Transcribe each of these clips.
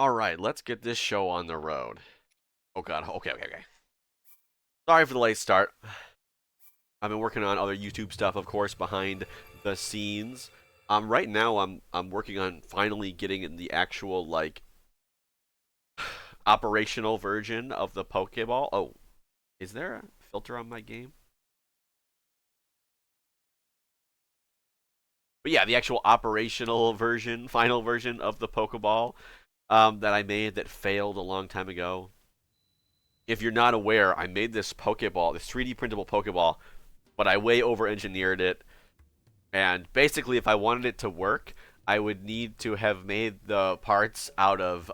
Alright, let's get this show on the road. Oh god, okay. Sorry for the late start. I've been working on other YouTube stuff, of course, behind the scenes. Right now I'm working on finally getting in the actual, like, operational version of the Pokeball. Oh, is there a filter on my game? But yeah, the actual operational version, final version of the Pokeball that I made that failed a long time ago. If you're not aware, I made this Pokeball, this 3D printable Pokeball, but I way over engineered it. And basically, if I wanted it to work, I would need to have made the parts out of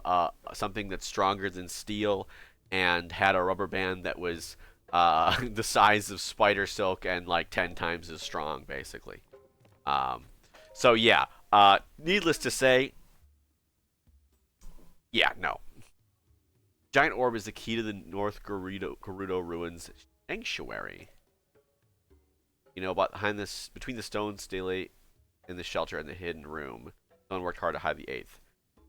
something that's stronger than steel and had a rubber band that was the size of spider silk and like 10 times as strong, basically. Um, so, yeah, needless to say, yeah, no. Giant Orb is the key to the North Gerudo Ruins Sanctuary. You know, behind this, between the stone stele in the shelter and the hidden room, someone worked hard to hide the eighth.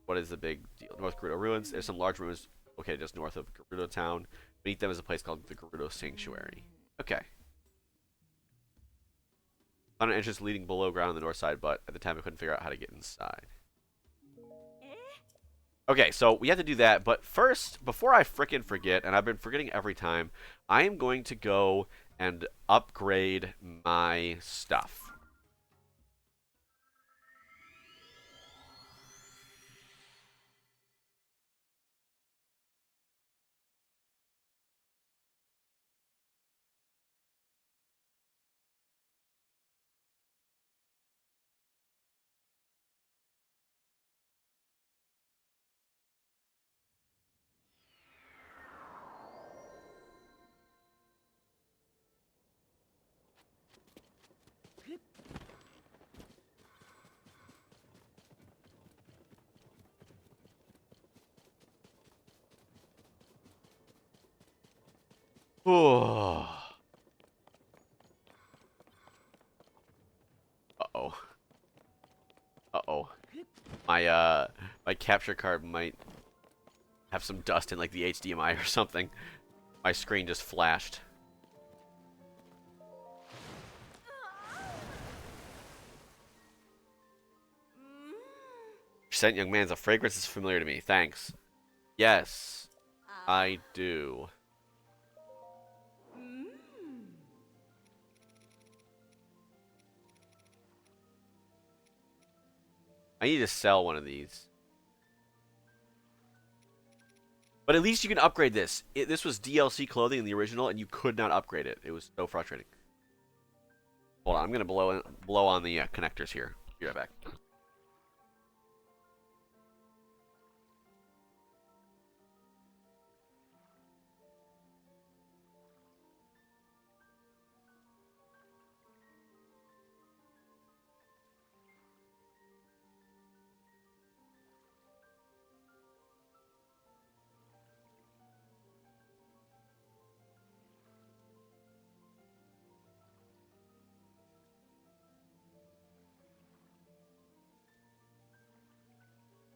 What is the big deal? North Gerudo Ruins. There's some large ruins located just north of Gerudo Town. Beneath them is a place called the Gerudo Sanctuary. Okay. Found an entrance leading below ground on the north side, but at the time I couldn't figure out how to get inside. Okay, so we have to do that, but first, before I frickin' forget, and I've been forgetting every time, I am going to go and upgrade my stuff. Uh-oh. Uh-oh. My capture card might have some dust in, like, the HDMI or something. My screen just flashed. Scent, young man, the fragrance is familiar to me. Thanks. Yes, I do. I need to sell one of these. But at least you can upgrade this. This was DLC clothing in the original, and you could not upgrade it. It was so frustrating. Hold on, I'm gonna blow on the connectors here. Be right back.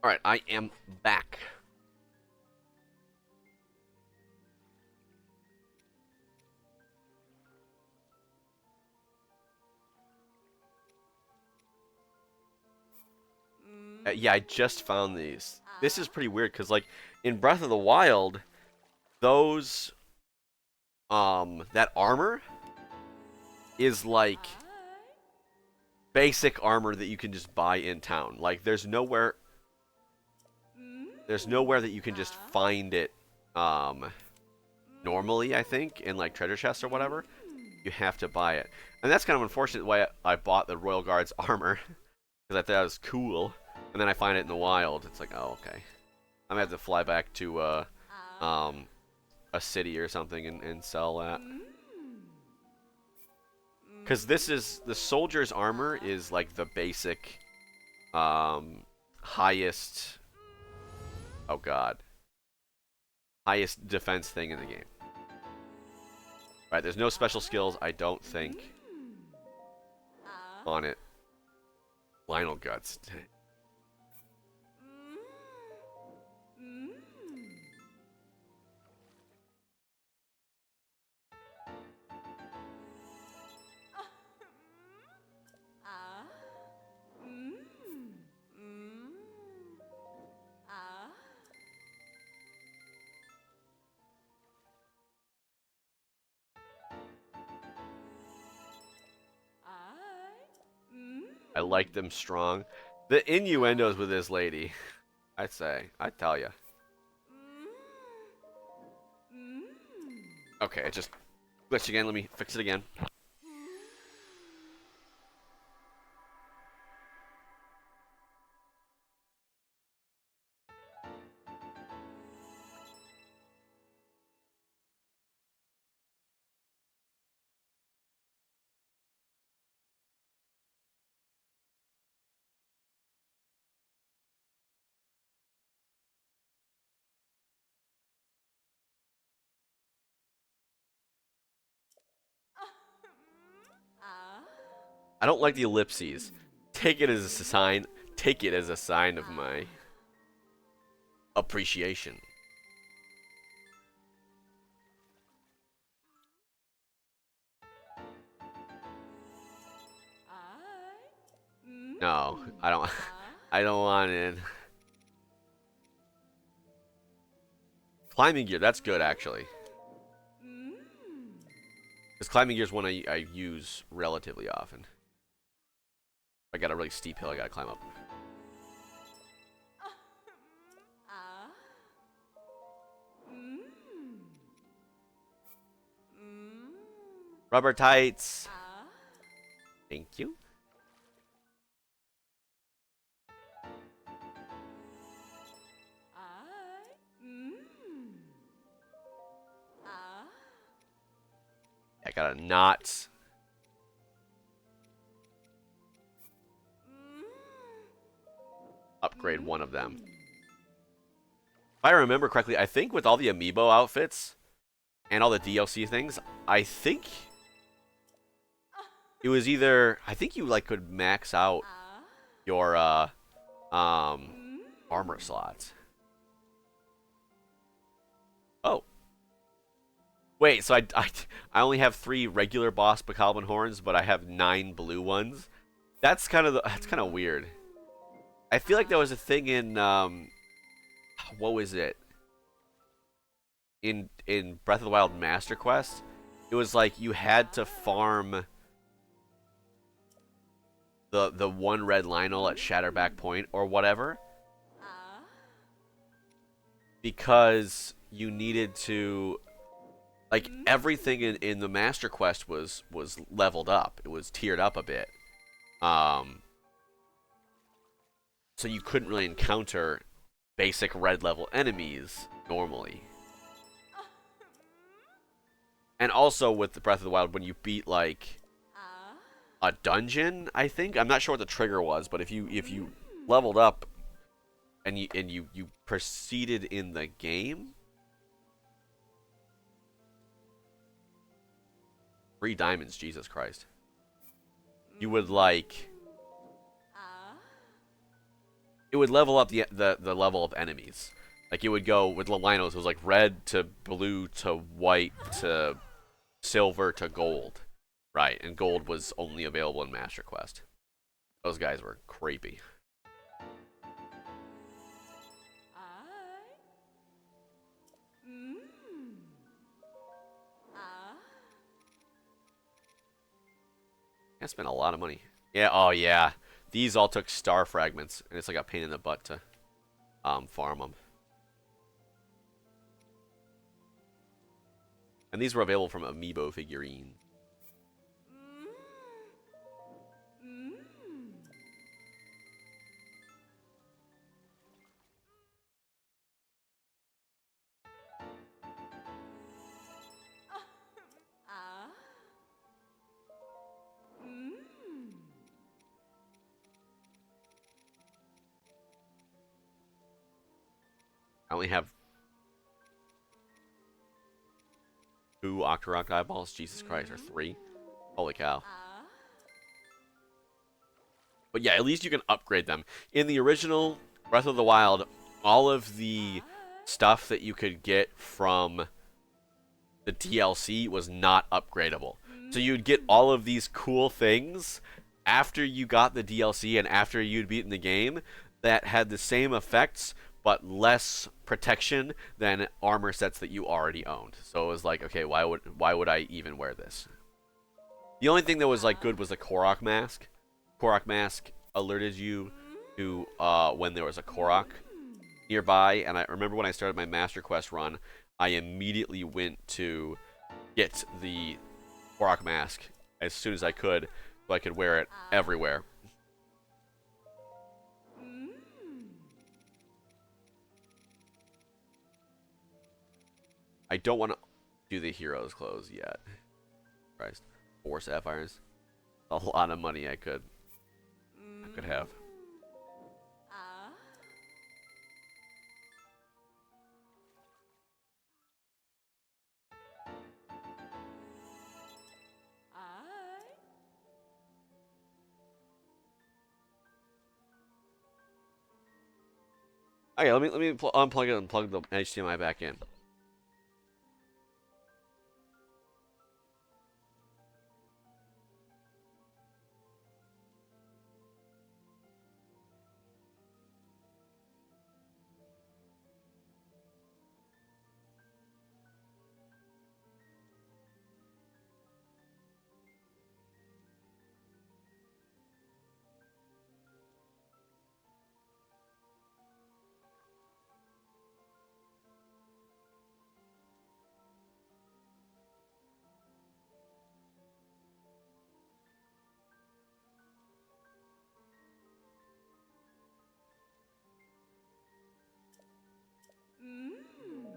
All right, I am back. Yeah, I just found these. This is pretty weird because, like, in Breath of the Wild, those that armor is like basic armor that you can just buy in town. Like, there's nowhere that you can just find it normally, I think, in like treasure chests or whatever. You have to buy it. And that's kind of unfortunate why I bought the Royal Guard's armor, because I thought it was cool. And then I find it in the wild. It's like, oh, okay. I'm gonna have to fly back to a city or something and sell that. Because this is, the soldier's armor is like the basic, highest, oh god, highest defense thing in the game. Right, there's no special skills, I don't think, on it. Lionel Guts. I like them strong. The innuendos with this lady, I tell you. Okay, it just glitched again. Let me fix it again. I don't like the ellipses. Take it as a sign. Take it as a sign of my appreciation. No, I don't. I don't want it. Climbing gear, that's good actually. Because climbing gear is one I use relatively often. If I got a really steep hill, I gotta climb up. Rubber tights. Thank you. I got a knot. Upgrade one of them. If I remember correctly, I think with all the amiibo outfits and all the DLC things, I think it was either, I think you like could max out your armor slots. Oh. Wait, so I only have 3 regular boss Bacalban horns, but I have 9 blue ones. That's kind of weird. I feel like there was a thing in what was it? In Breath of the Wild Master Quest, it was like you had to farm the one red Lionel at Shatterback Point or whatever, because you needed to, like, everything in the Master Quest was leveled up. It was tiered up a bit. So you couldn't really encounter basic red level enemies normally. And also with the Breath of the Wild, when you beat like a dungeon, I think, I'm not sure what the trigger was, but if you leveled up and you proceeded in the game, 3 diamonds, Jesus Christ, you would like, it would level up the level of enemies. Like, it would go with Lilinos, it was like red to blue to white to silver to gold. Right, and gold was only available in Master Quest. Those guys were creepy. I spent a lot of money. Yeah, oh yeah. These all took star fragments, and it's like a pain in the butt to farm them. And these were available from amiibo figurines. I only have 2 Octorok eyeballs. Jesus Christ, or 3. Holy cow. But yeah, at least you can upgrade them. In the original Breath of the Wild, all of the stuff that you could get from the DLC was not upgradable. So you'd get all of these cool things after you got the DLC and after you'd beaten the game that had the same effects but less protection than armor sets that you already owned. So it was like, okay, why would I even wear this? The only thing that was like good was the Korok mask. Korok mask alerted you to when there was a Korok nearby, and I remember when I started my Master Quest run, I immediately went to get the Korok mask as soon as I could, so I could wear it everywhere. I don't want to do the hero's clothes yet. Christ, 4 sapphires. A lot of money I could have. Okay, let me unplug it and plug the HDMI back in.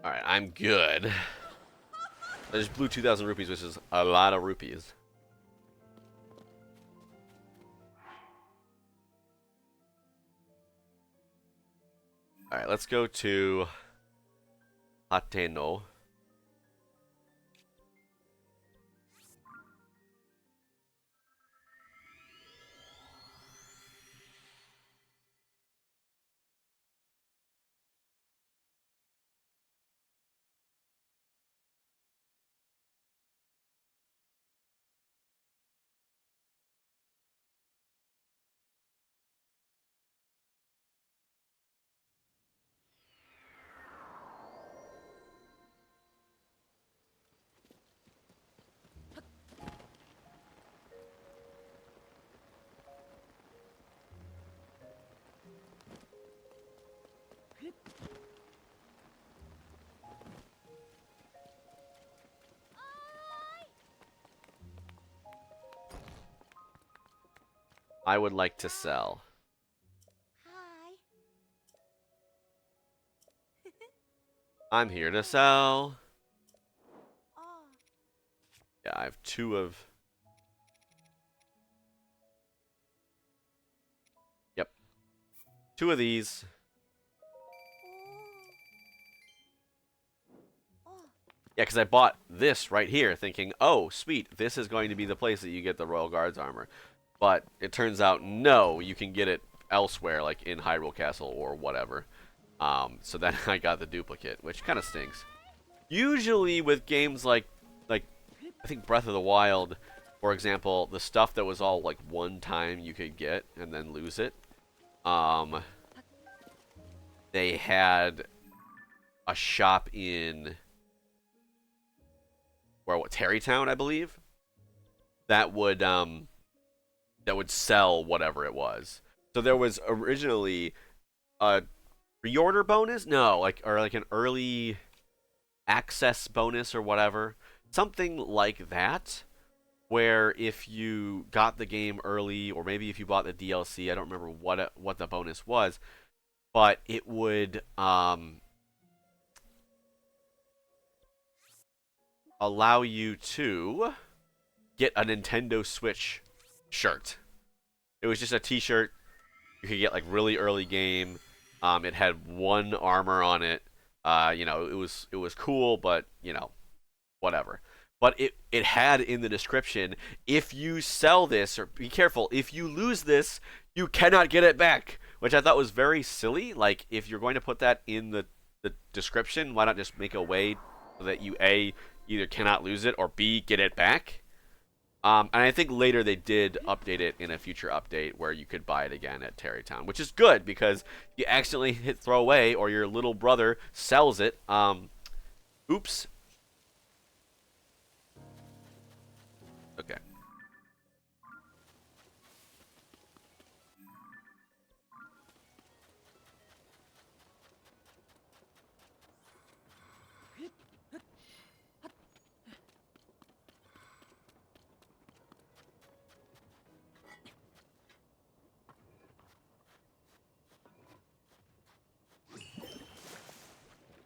Alright, I'm good. I just blew 2,000 rupees, which is a lot of rupees. Alright, let's go to Hateno. I would like to sell. I'm here to sell. Yeah, I have 2 of... Yep. 2 of these. Yeah, because I bought this right here thinking, oh, sweet, this is going to be the place that you get the Royal Guards armor. But it turns out, no, you can get it elsewhere, like in Hyrule Castle or whatever. So then I got the duplicate, which kind of stinks. Usually with games like I think Breath of the Wild, for example, the stuff that was all like one time you could get and then lose it, they had a shop in Terrytown, I believe, that would sell whatever it was. So there was originally a pre-order bonus, no, or like an early access bonus or whatever, something like that, where if you got the game early, or maybe if you bought the DLC, I don't remember what the bonus was, but it would allow you to get a Nintendo Switch shirt. It was just a t-shirt. You could get like really early game. It had 1 armor on it. It was cool, but whatever. But it had in the description, if you sell this, or be careful, if you lose this, you cannot get it back, which I thought was very silly. Like, if you're going to put that in the description, why not just make a way so that you A, either cannot lose it, or B, get it back? And I think later they did update it in a future update where you could buy it again at Terrytown, which is good because you accidentally hit throw away or your little brother sells it. Oops. Okay.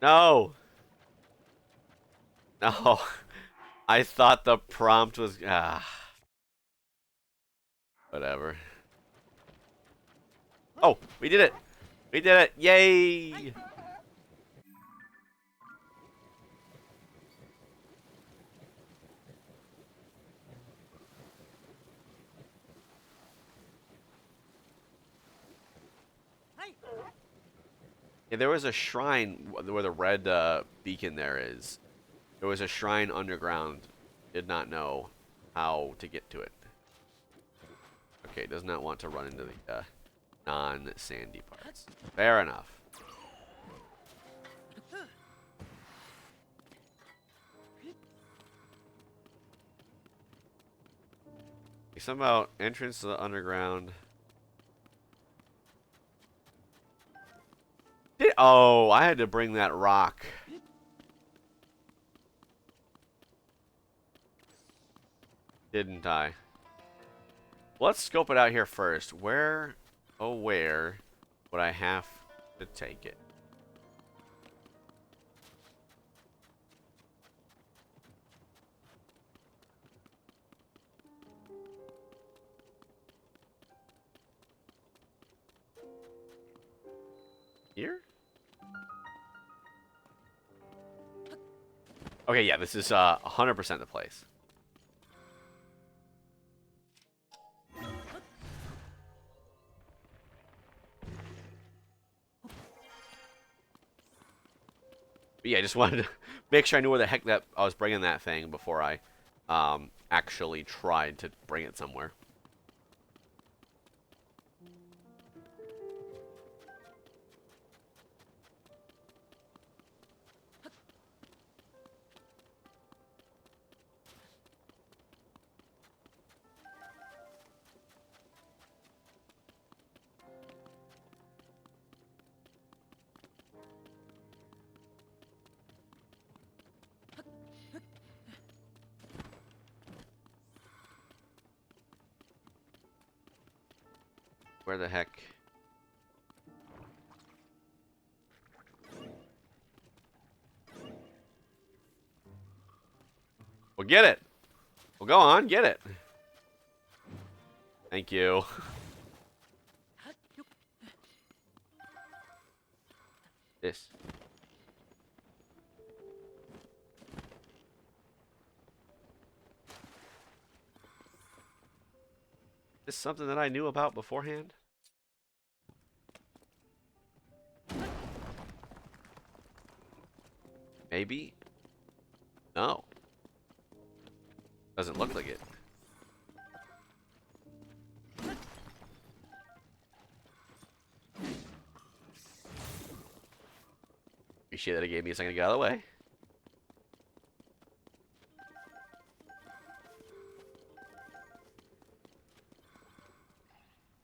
No! No! I thought the prompt was... whatever. Oh! We did it! We did it! Yay! Yeah, there was a shrine where the red beacon there is. There was a shrine underground. Did not know how to get to it. Okay, does not want to run into the non-sandy parts. Fair enough. Something about entrance to the underground. Oh, I had to bring that rock. Didn't I? Let's scope it out here first. Where, oh where, would I have to take it? Here? Okay, yeah, this is 100% the place. But yeah, I just wanted to make sure I knew where the heck that I was bringing that thing before I actually tried to bring it somewhere. Where the heck? Well, get it. Well, go on, get it. Thank you. This. Is this something that I knew about beforehand? Maybe? No. Doesn't look like it. Appreciate that it gave me a second to get out of the way.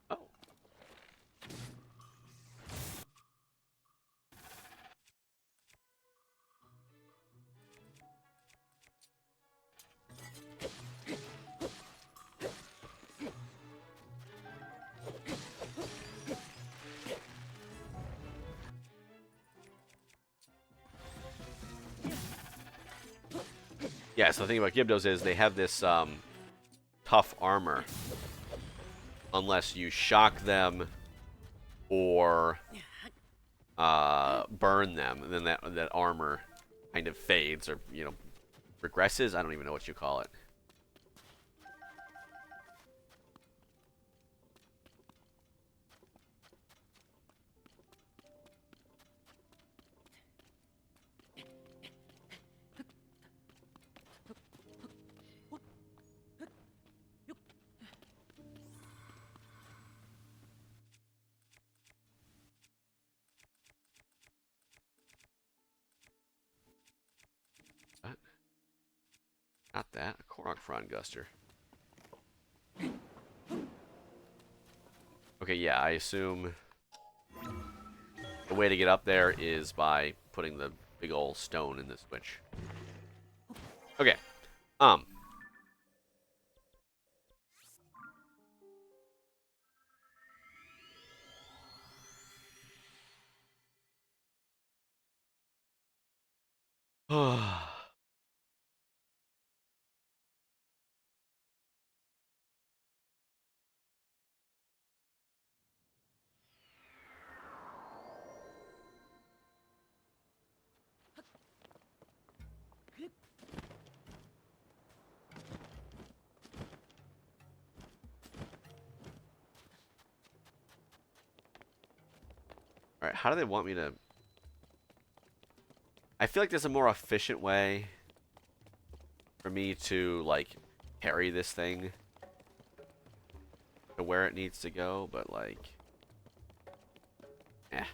Oh. Yeah, so the thing about Gibdos is they have this tough armor. Unless you shock them or burn them, and then that armor kind of fades or, you know, regresses. I don't even know what you call it. What? Not that. A Korok Frond Guster. Okay, yeah, I assume the way to get up there is by putting the big old stone in the switch. Okay. Alright, how do they want me to... I feel like there's a more efficient way for me to, like, carry this thing to where it needs to go, but, like... Eh.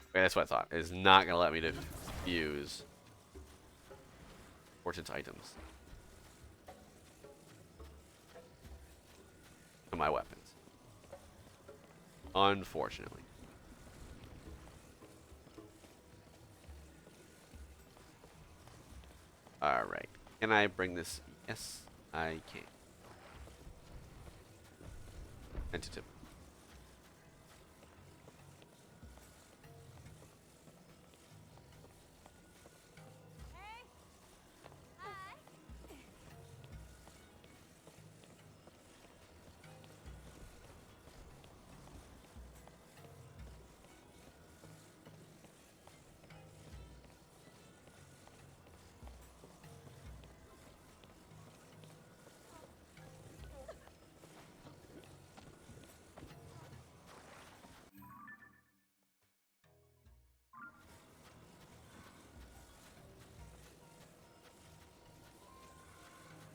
Okay, that's what I thought. It's not gonna let me to use important items to my weapons. Unfortunately. Alright. Can I bring this? Yes, I can. Tentative.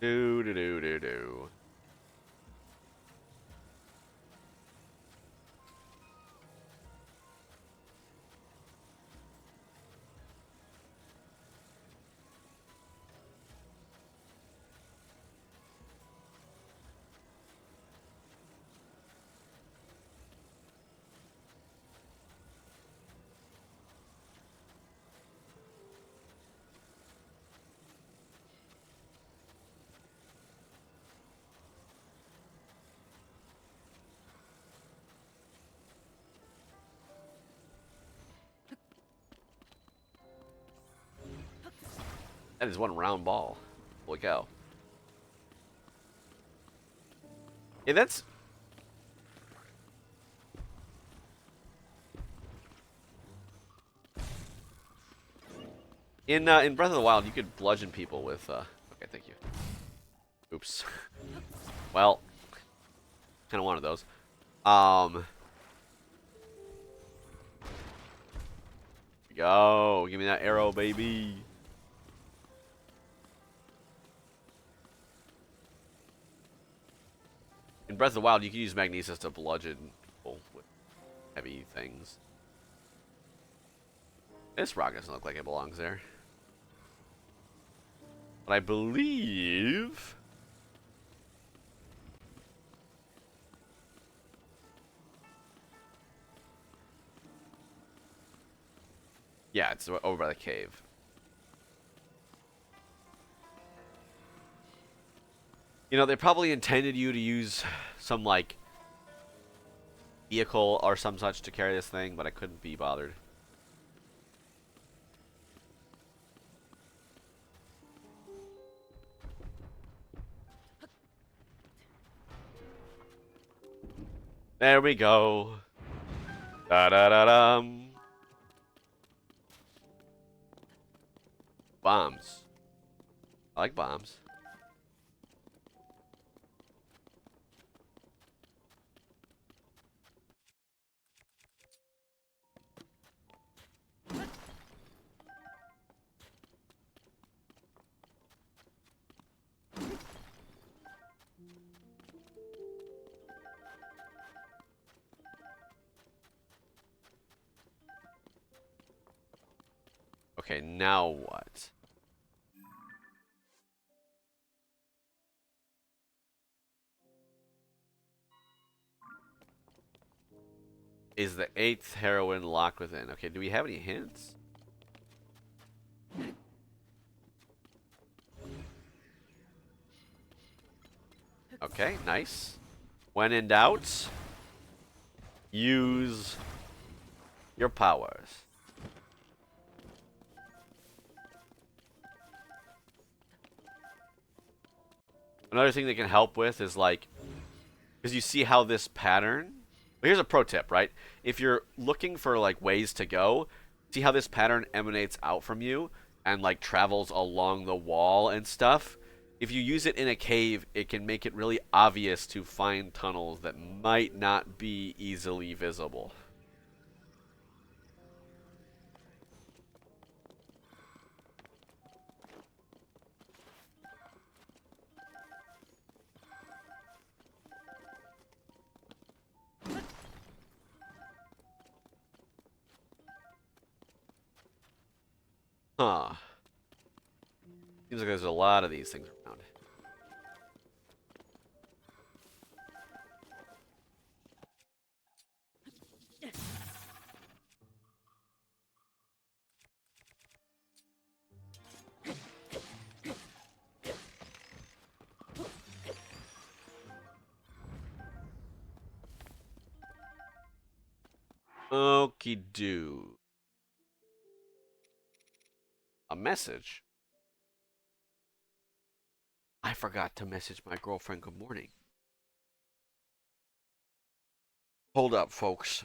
Do do do do do. That is one round ball. Holy cow. Yeah, that's... In Breath of the Wild, you could bludgeon people with, Okay, thank you. Oops. Well, kind of wanted those. Go. Give me that arrow, baby. In Breath of the Wild, you can use Magnesis to bludgeon people with heavy things. This rock doesn't look like it belongs there. But I believe... Yeah, it's over by the cave. You know, they probably intended you to use some, like, vehicle or some such to carry this thing, but I couldn't be bothered. There we go. Da-da-da-dum. Bombs. I like bombs. Okay, now what? Is the 8th heroine locked within? Okay, do we have any hints? Okay, nice. When in doubt, use your powers. Another thing that can help with is like, because you see how this pattern. Here's a pro tip, right? If you're looking for like ways to go, see how this pattern emanates out from you and like travels along the wall and stuff. If you use it in a cave, it can make it really obvious to find tunnels that might not be easily visible. Huh. Seems like there's a lot of these things around. Okie doo. A message? I forgot to message my girlfriend good morning. Hold up, folks.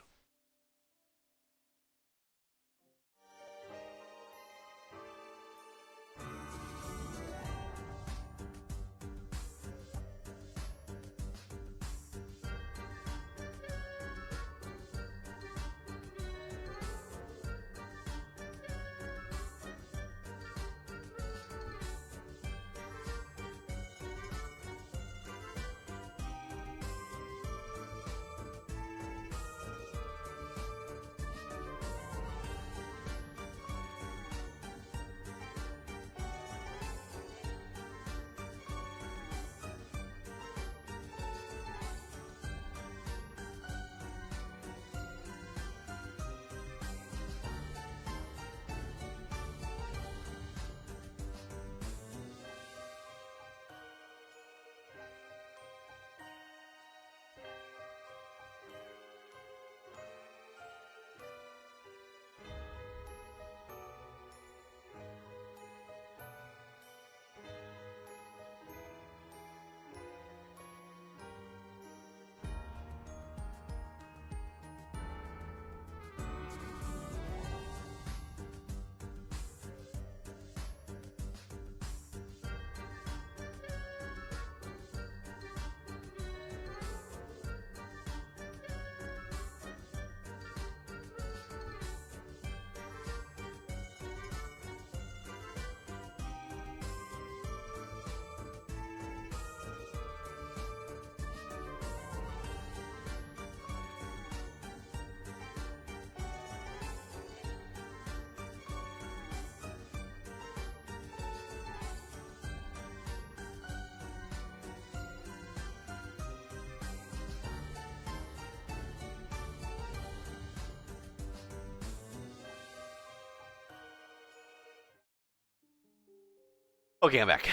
Okay, I'm back.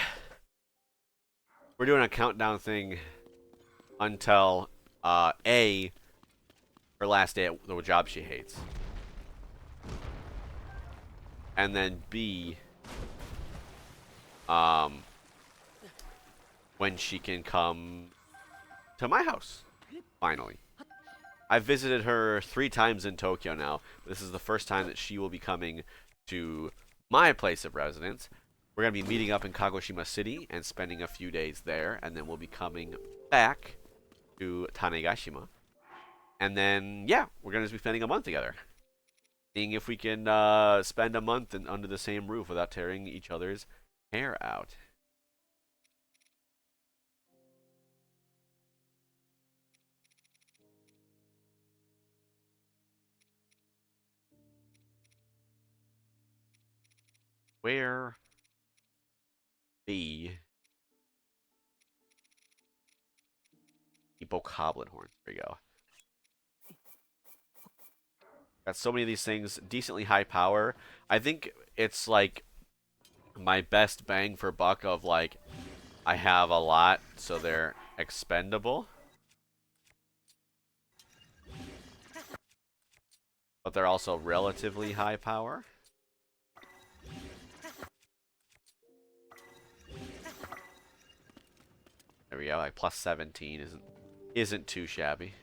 We're doing a countdown thing until A, her last day at the job she hates. And then B, um, when she can come to my house, finally. I've visited her 3 times in Tokyo now. This is the first time that she will be coming to my place of residence. We're going to be meeting up in Kagoshima City and spending a few days there, and then we'll be coming back to Tanegashima. And then, yeah, we're going to be spending a month together. Seeing if we can spend a month under the same roof without tearing each other's hair out. Where the Bokoblin horns? There you go. Got so many of these things, decently high power. I think it's like my best bang for buck of like I have a lot, so they're expendable. But they're also relatively high power. There we go, like plus 17 isn't too shabby.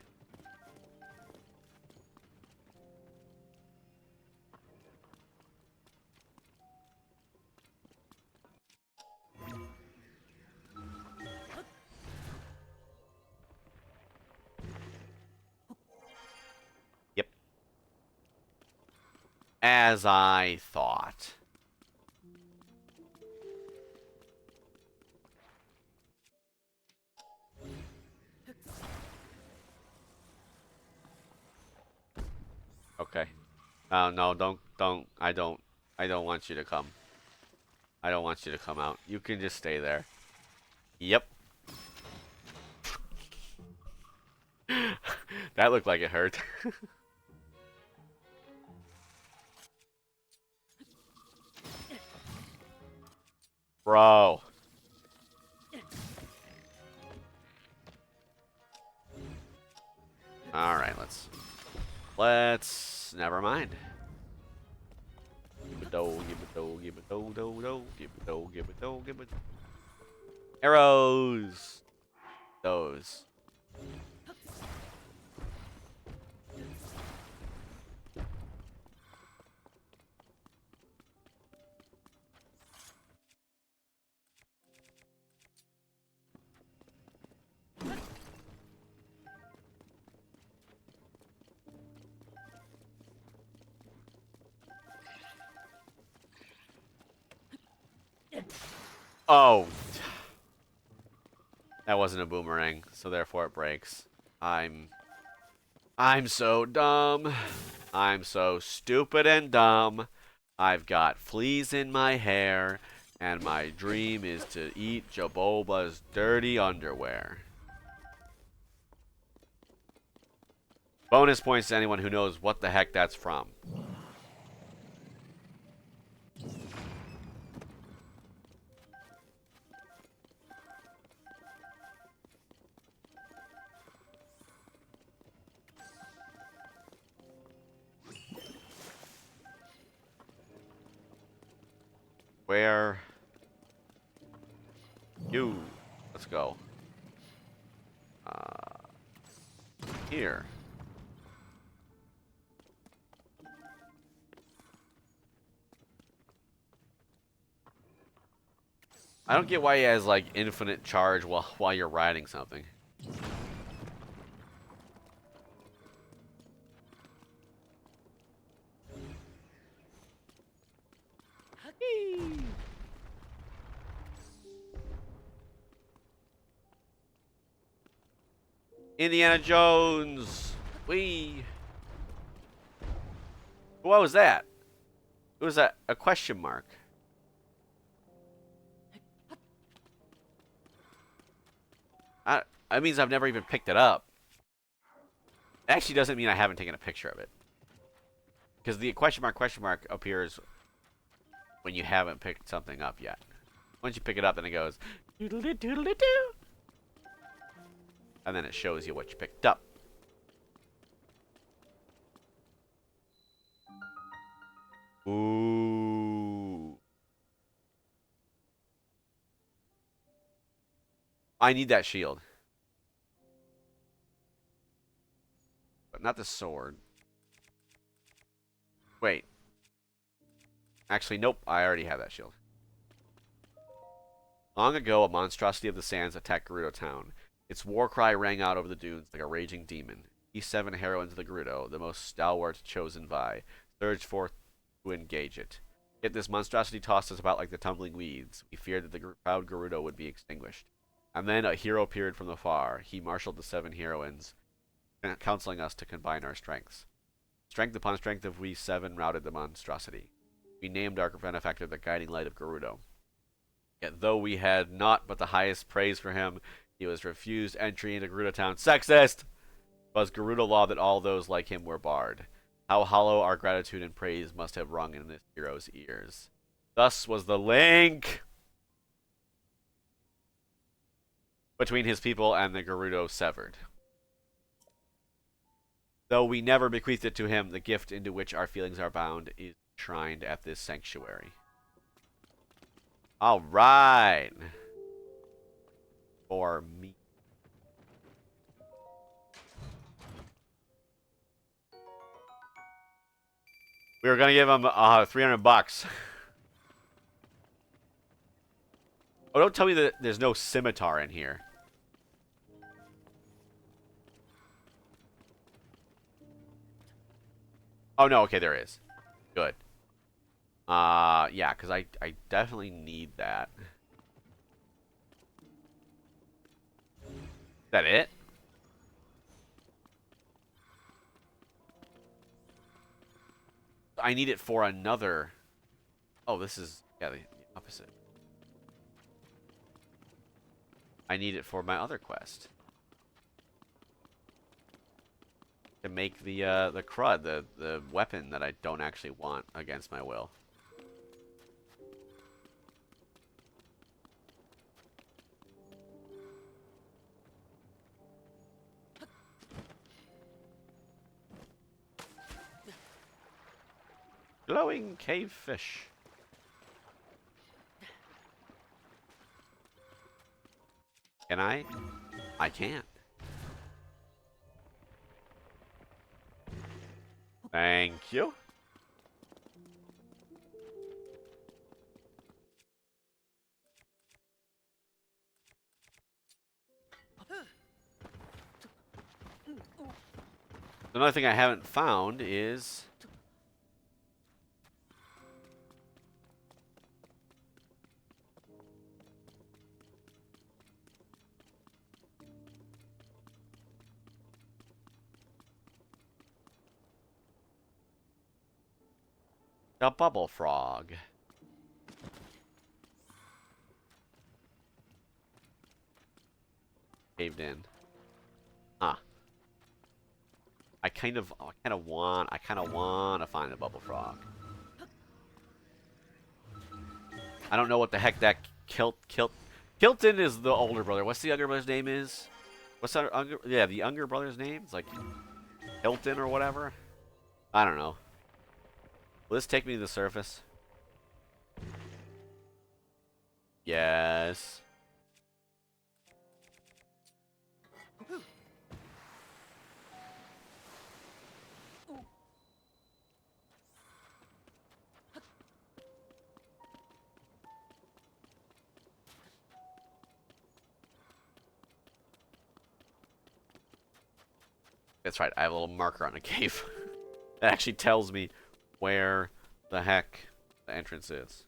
Yep. As I thought. Okay. Oh no, I don't want you to come. I don't want you to come out. You can just stay there. Yep. That looked like it hurt. Bro. Alright, let's never mind. Give it do, give it do, give it do, give it do, give it do, give it. Arrows. Those. Oh. That wasn't a boomerang, so therefore it breaks. I'm so dumb. I'm so stupid and dumb. I've got fleas in my hair, and my dream is to eat Jaboba's dirty underwear. Bonus points to anyone who knows what the heck that's from. Where? You. Let's go. Here. I don't get why he has like infinite charge while you're riding something. Indiana Jones. Wee. What was that? It was a question mark. That means I've never even picked it up. It actually doesn't mean I haven't taken a picture of it. Because the question mark appears when you haven't picked something up yet. Once you pick it up, then it goes doodle-doo, doodle-doo. And then it shows you what you picked up. Ooh. I need that shield. But not the sword. Wait. Actually, nope. I already have that shield. Long ago, a monstrosity of the sands attacked Gerudo Town. Its war cry rang out over the dunes like a raging demon. We 7 heroines of the Gerudo, the most stalwart chosen by, surged forth to engage it. Yet this monstrosity tossed us about like the tumbling weeds. We feared that the proud Gerudo would be extinguished. And then a hero appeared from afar. He marshaled the 7 heroines, counseling us to combine our strengths. Strength upon strength of we 7 routed the monstrosity. We named our benefactor the guiding light of Gerudo. Yet though we had naught but the highest praise for him, he was refused entry into Gerudo Town. Sexist! Was Gerudo law that all those like him were barred. How hollow our gratitude and praise must have rung in this hero's ears. Thus was the link! between his people and the Gerudo severed. Though we never bequeathed it to him, the gift into which our feelings are bound is enshrined at this sanctuary. All right. For me. We were gonna give him 300 bucks. Oh, don't tell me that there's no scimitar in here. Oh no, okay, there is. Good. Yeah, because I definitely need that. Is that it? I need it for another. Oh, this is, yeah, the opposite. I need it for my other quest. To make the crud, the weapon that I don't actually want against my will. Glowing cave fish. Can I? I can't. Thank you. Another thing I haven't found is the bubble frog. Caved in. Huh. I kind of want to find a bubble frog. I don't know what the heck that Kilton is the older brother. What's the younger brother's name is? What's that? Yeah, the younger brother's name? It's like Hilton or whatever. I don't know. Will this take me to the surface? Yes. That's right, I have a little marker on a cave. That actually tells me where the heck the entrance is.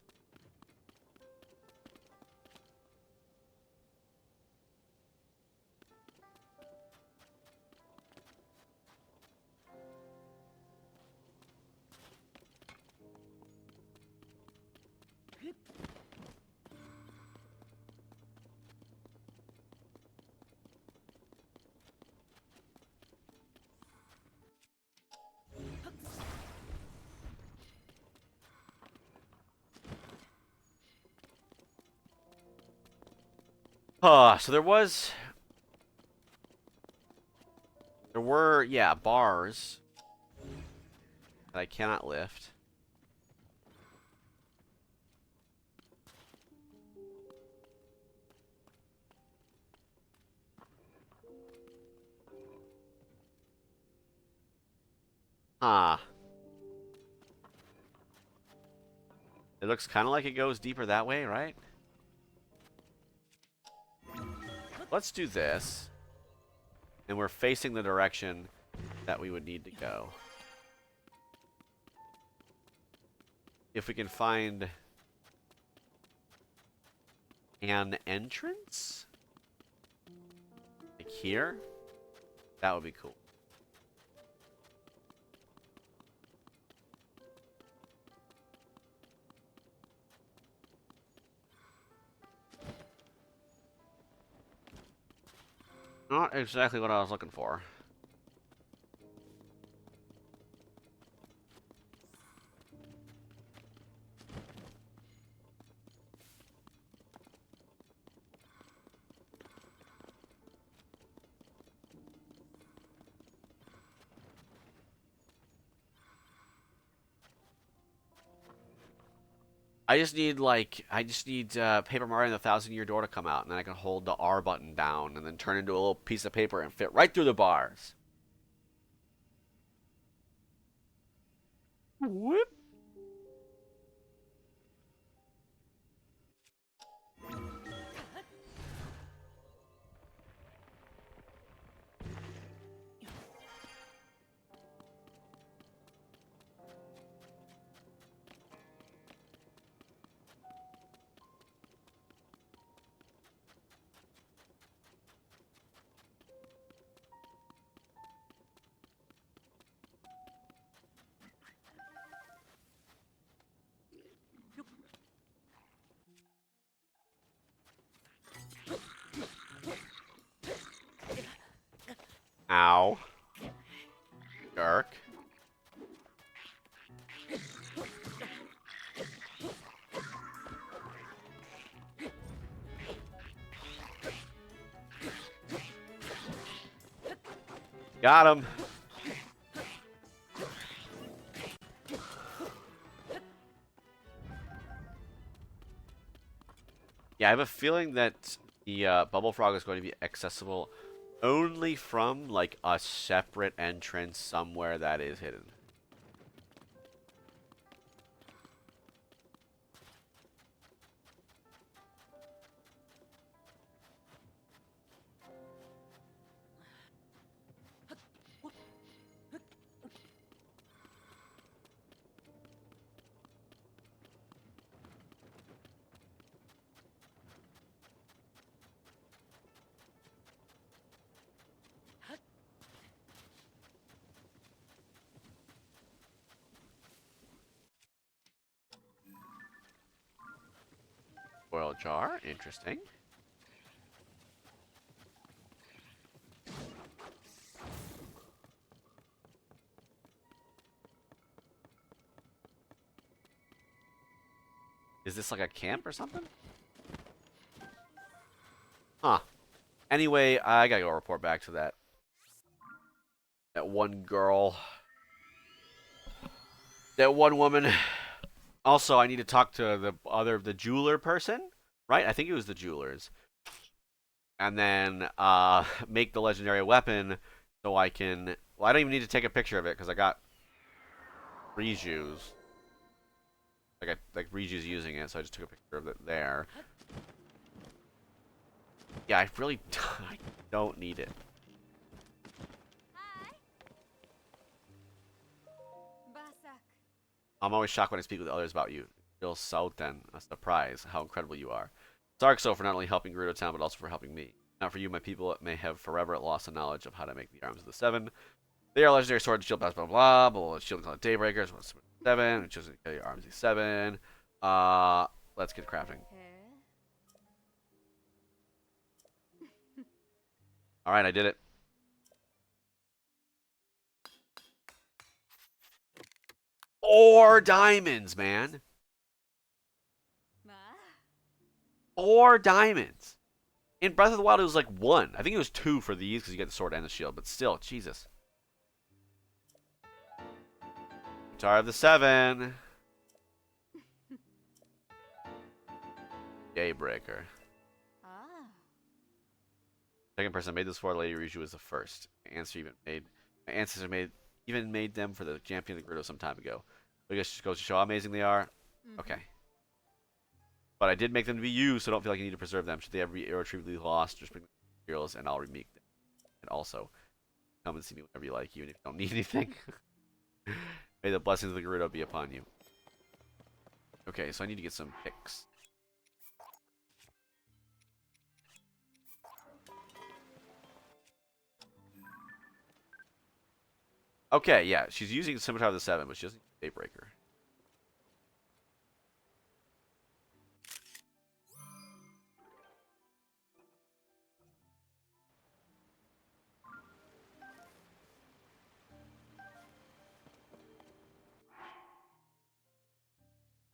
So there were, yeah, bars that I cannot lift. Huh. It looks kind of like it goes deeper that way, right? Let's do this. And we're facing the direction that we would need to go. If we can find an entrance? Like here? That would be cool. Not exactly what I was looking for. I just need Paper Mario and the Thousand Year Door to come out, and then I can hold the R button down and then turn into a little piece of paper and fit right through the bars. Whoop. Ow. Jerk. Got him. Yeah, I have a feeling that the Bubble Frog is going to be accessible only from like a separate entrance somewhere that is hidden. Oil jar, interesting. Is this like a camp or something? Huh. Anyway, I gotta go report back to that one girl. That one woman. Also, I need to talk to the jeweler person, right? I think it was the jewelers. And then make the legendary weapon so I can. Well, I don't even need to take a picture of it because I got Riju's. Like Riju's using it, so I just took a picture of it there. Yeah, I really I don't need it. I'm always shocked when I speak with others about you. Feel so then a surprise how incredible you are. Dark Soul for not only helping Gerudo Town, but also for helping me. Not for you, my people may have forever lost the knowledge of how to make the arms of the seven. They are legendary sword and shield, blah blah blah blah. Shield and call it Daybreakers. 7, which is your arms of 7. Let's get crafting. All right, I did it. Four diamonds, man. 4 diamonds. In Breath of the Wild, it was like 1. I think it was 2 for these because you get the sword and the shield. But still, Jesus. Guitar of the 7. Daybreaker. Second person I made this for, Lady Riju was the first. My ancestors made them for the champion of the Gerudo some time ago. I guess just goes to show how amazing they are. Okay. But I did make them to be used, so don't feel like you need to preserve them. Should they ever be irretrievably lost, just bring the materials and I'll remake them. And also, come and see me whenever you like, even if you don't need anything. May the blessings of the Gerudo be upon you. Okay, so I need to get some picks. Okay, yeah, she's using Scimitar of the 7, but she doesn't use Daybreaker.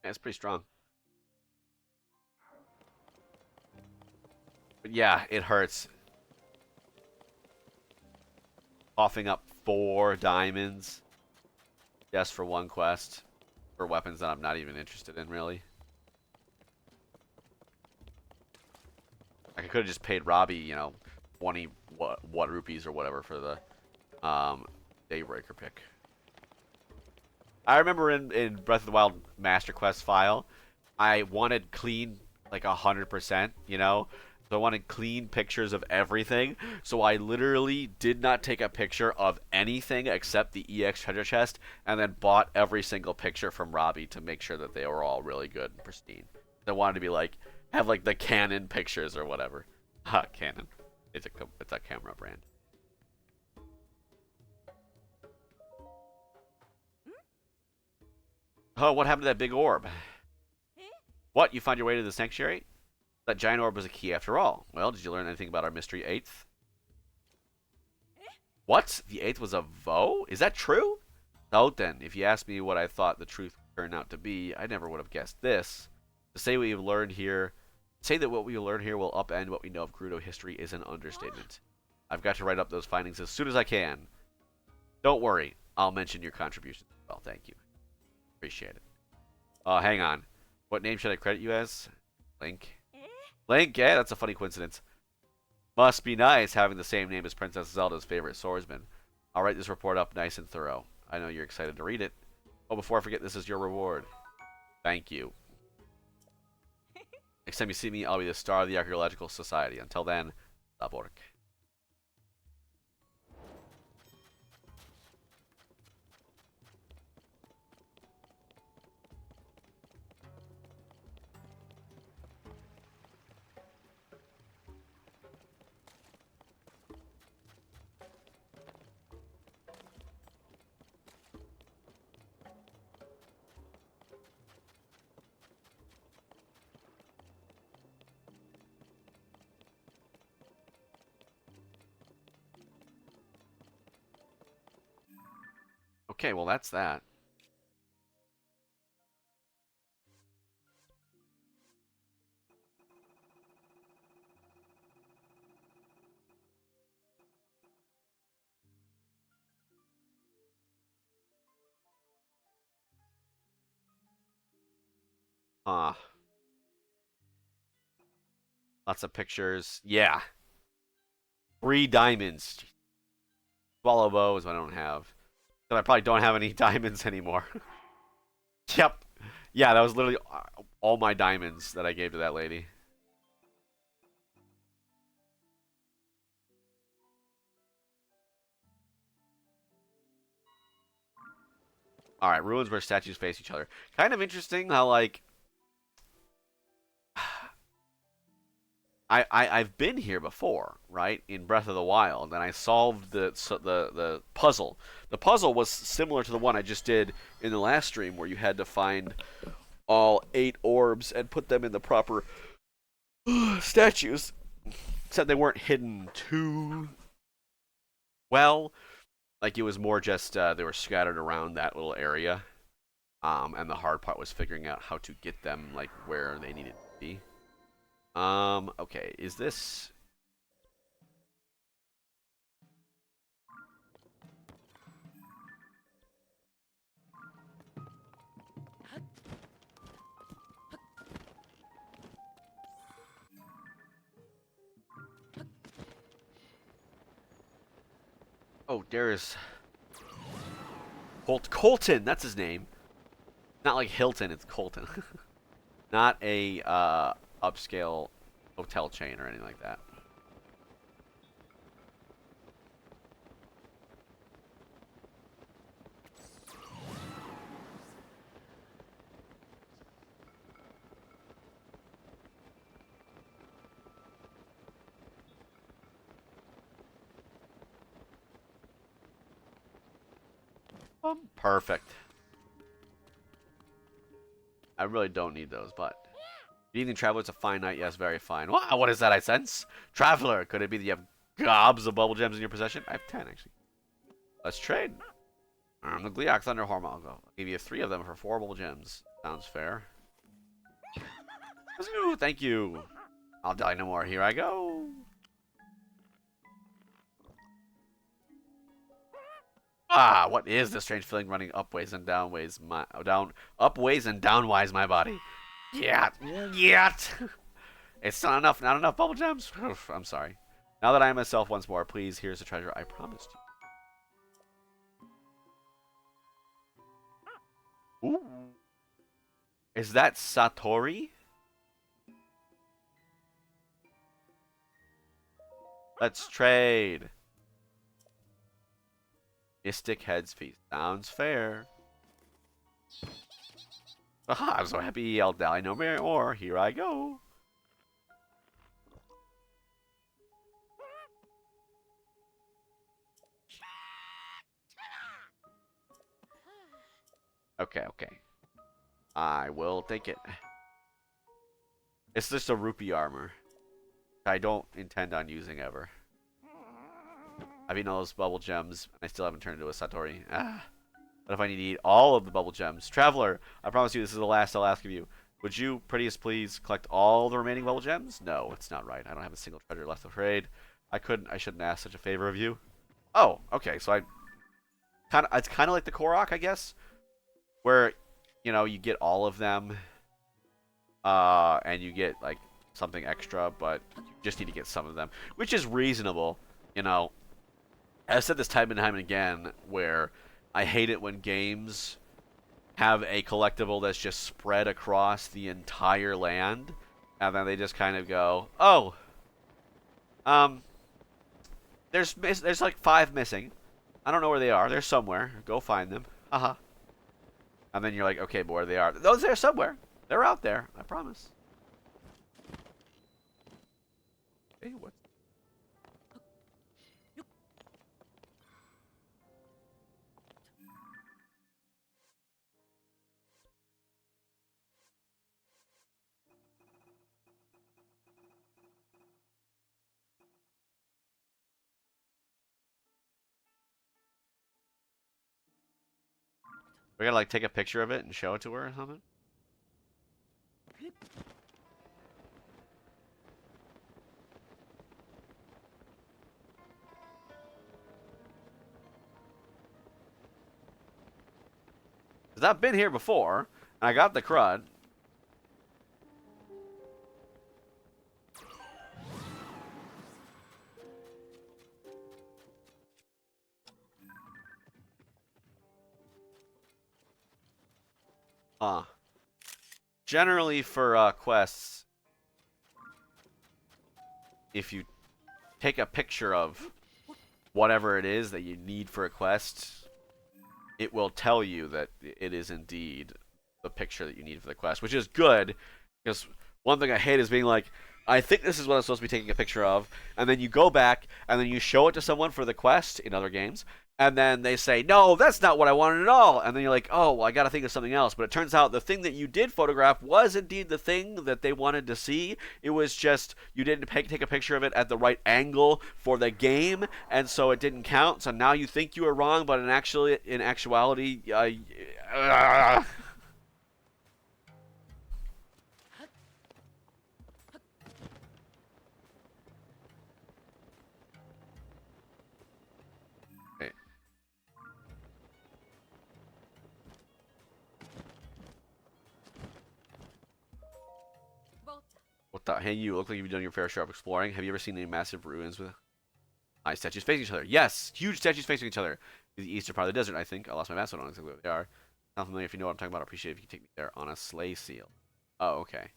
Yeah, it's pretty strong. But yeah, it hurts. Coughing up 4 diamonds just for one quest for weapons that I'm not even interested in, really. could have just paid Robbie, 20 what rupees or whatever for the Daybreaker pick. I remember in Breath of the Wild Master Quest file, I wanted clean, like 100%, So I wanted clean pictures of everything. So I literally did not take a picture of anything except the EX treasure chest, and then bought every single picture from Robbie to make sure that they were all really good and pristine. I wanted to be like, have like the Canon pictures or whatever. Ha, Canon. It's a camera brand. Oh, what happened to that big orb? What, you found your way to the sanctuary? That giant orb was a key after all. Well, did you learn anything about our mystery eighth? What? The eighth was a Vo? Is that true? No, then, if you asked me what I thought the truth would turn out to be, I never would have guessed this. To say what we learned here will upend what we know of Gerudo history is an understatement. I've got to write up those findings as soon as I can. Don't worry, I'll mention your contributions as well. Thank you. Appreciate it. Hang on. What name should I credit you as? Link. Link, yeah, that's a funny coincidence. Must be nice having the same name as Princess Zelda's favorite swordsman. I'll write this report up nice and thorough. I know you're excited to read it. Oh, before I forget, this is your reward. Thank you. Next time you see me, I'll be the star of the Archaeological Society. Until then, Labork. Okay, well that's that. Huh. Lots of pictures. Yeah. 3 diamonds. Swallow bows I don't have. But I probably don't have any diamonds anymore. Yep. Yeah, that was literally all my diamonds that I gave to that lady. Alright, ruins where statues face each other. Kind of interesting how, like... I've been here before, right? In Breath of the Wild, and I solved the puzzle. The puzzle was similar to the one I just did in the last stream, where you had to find all 8 orbs and put them in the proper statues. Except they weren't hidden too well. Like, it was more just they were scattered around that little area. And the hard part was figuring out how to get them, like, where they needed to be. Okay, is this... Oh, there's... Colton, that's his name. Not like Hilton, it's Colton. Not a, upscale hotel chain or anything like that. Perfect. I really don't need those, but... Good evening, traveler. It's a fine night. Yes, very fine. Wow, what is that I sense? Traveler, could it be that you have gobs of bubble gems in your possession? I have 10, actually. Let's trade. The Gleeok Thunder Hormone. I'll give you 3 of them for 4 bubble gems. Sounds fair. Thank you. I'll die no more. Here I go. Ah, what is this strange feeling running upways and downways upways and downwise my body? Yet. It's not enough. Not enough bubble gems. Oof, I'm sorry. Now that I am myself once more, please, here's the treasure I promised you. Ooh. Is that Satori? Let's trade. Mystic Heads Feast. Sounds fair. Aha, I'm so happy I'll die no more. Here I go. Okay, okay. I will take it. It's just a rupee armor. I don't intend on using ever. I've eaten all those bubble gems, and I still haven't turned into a Satori. Ah. What if I need to eat all of the bubble gems? Traveler, I promise you this is the last I'll ask of you. Would you, prettiest please, collect all the remaining bubble gems? No, it's not right. I don't have a single treasure left, afraid. I shouldn't ask such a favor of you. Oh, okay, so it's kind of like the Korok, I guess, where, you know, you get all of them, and you get, like, something extra, but you just need to get some of them, which is reasonable, you know. I've said this time and time and again, where I hate it when games have a collectible that's just spread across the entire land, and then they just kind of go, oh, there's like 5 missing. I don't know where they are. They're somewhere. Go find them. Haha. And then you're like, okay, but where they are? Those are somewhere. They're out there. I promise. Hey, what? We gotta like take a picture of it and show it to her or something? Because I've been here before, and I got the crud. Generally for quests, if you take a picture of whatever it is that you need for a quest, it will tell you that it is indeed the picture that you need for the quest, which is good, because one thing I hate is being like, I think this is what I'm supposed to be taking a picture of, and then you go back, and then you show it to someone for the quest in other games, and then they say, no, that's not what I wanted at all, and then you're like, oh, well, I gotta think of something else, but it turns out the thing that you did photograph was indeed the thing that they wanted to see. It was just, you didn't take a picture of it at the right angle for the game, and so it didn't count, so now you think you were wrong, but in actuality, What the? Hey, you look like you've done your fair share of exploring. Have you ever seen any massive ruins with high statues facing each other? Yes, huge statues facing each other. The eastern part of the desert, I think. I lost my map, so I don't know exactly where they are. Not familiar. If you know what I'm talking about, I'd appreciate it if you could take me there on a sleigh seal. Oh, okay.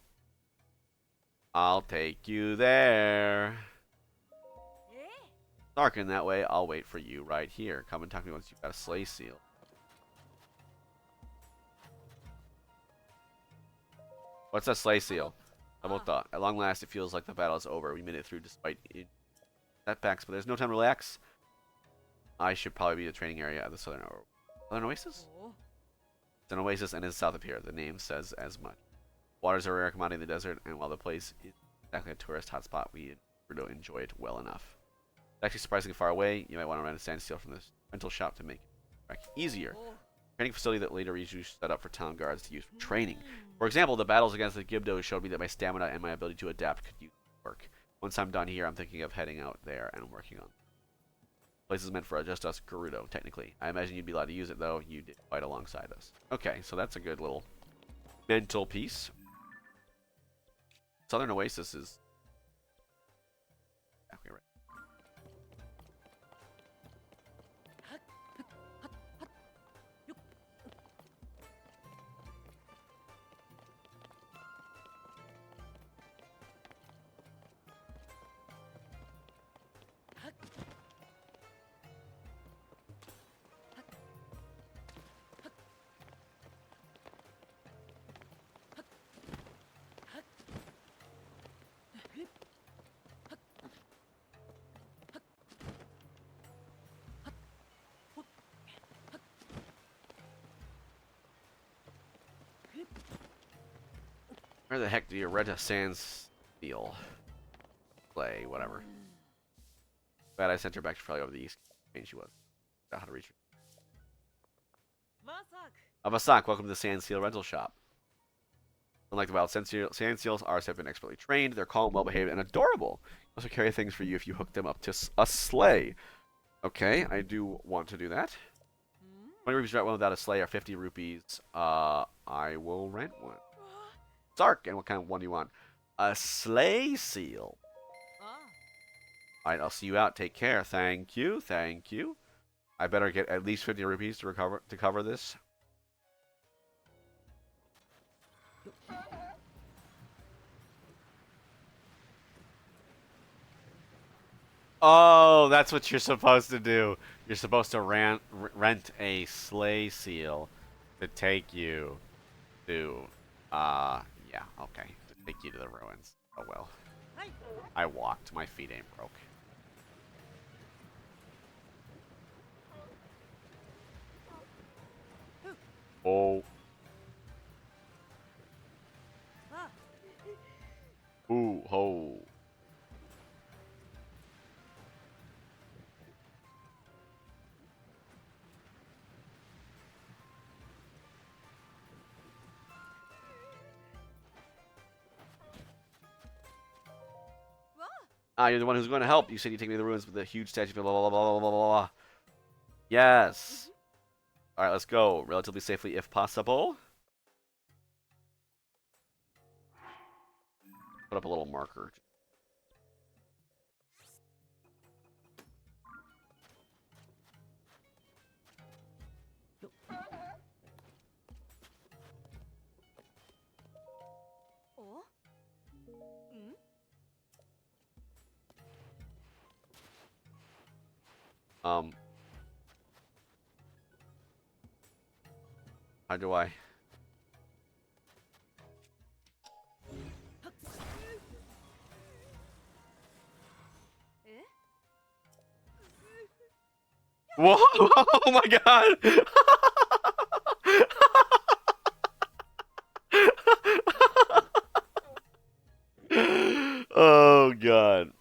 I'll take you there. Darken that way. I'll wait for you right here. Come and talk to me once you've got a sleigh seal. What's a sleigh seal? Double thought. At long last, it feels like the battle is over. We made it through despite setbacks, but there's no time to relax. I should probably be the training area of the Southern Oasis? It's an oasis and is south of here. The name says as much. Waters are a rare commodity in the desert, and while the place is exactly a tourist hotspot, we don't enjoy it well enough. It's actually surprisingly far away. You might want to rent a standstill from this rental shop to make it easier. Training facility that later usually set up for town guards to use for training. For example, the battles against the Gibdos showed me that my stamina and my ability to adapt could use work. Once I'm done here, I'm thinking of heading out there and working on. Place is meant for just us Gerudo, technically. I imagine you'd be allowed to use it, though. You did fight alongside us. Okay, so that's a good little mental piece. Southern Oasis is... Okay, right. Where the heck do your red sands feel? Play, whatever. Glad I sent her back to probably over the east. Pain she was. Got how to reach her. Vasak, welcome to the Sand Seal Rental Shop. Unlike the wild sand seals, ours have been expertly trained. They're calm, well-behaved, and adorable. They also carry things for you if you hook them up to a sleigh. Okay, I do want to do that. 20 rupees to rent one without a sleigh are 50 rupees. I will rent one. Sark, and what kind of one do you want? A sleigh seal. Alright, I'll see you out. Take care. Thank you. Thank you. I better get at least 50 rupees to cover this. Oh, that's what you're supposed to do. You're supposed to rent a sleigh seal to take you to, yeah, okay. To take you to the ruins. Oh well. I walked. My feet ain't broke. Oh. Ooh, ho. Ah, you're the one who's going to help. You said you take me to the ruins with the huge statue. Blah, blah, blah, blah, blah, blah, blah. Yes. All right, let's go. Relatively safely, if possible. Put up a little marker. How do I? Whoa! Oh my god! Oh god.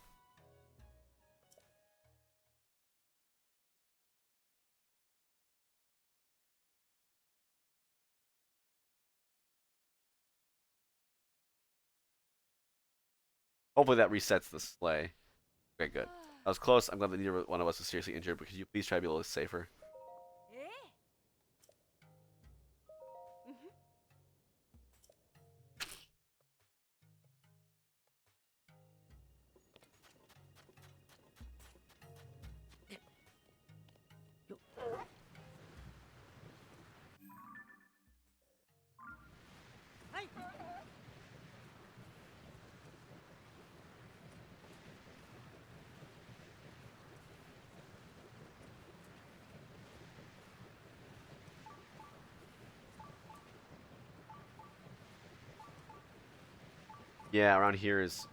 Hopefully that resets the sleigh. Okay, good. I was close. I'm glad that neither one of us was seriously injured, but could you please try to be a little safer? Yeah, around here is...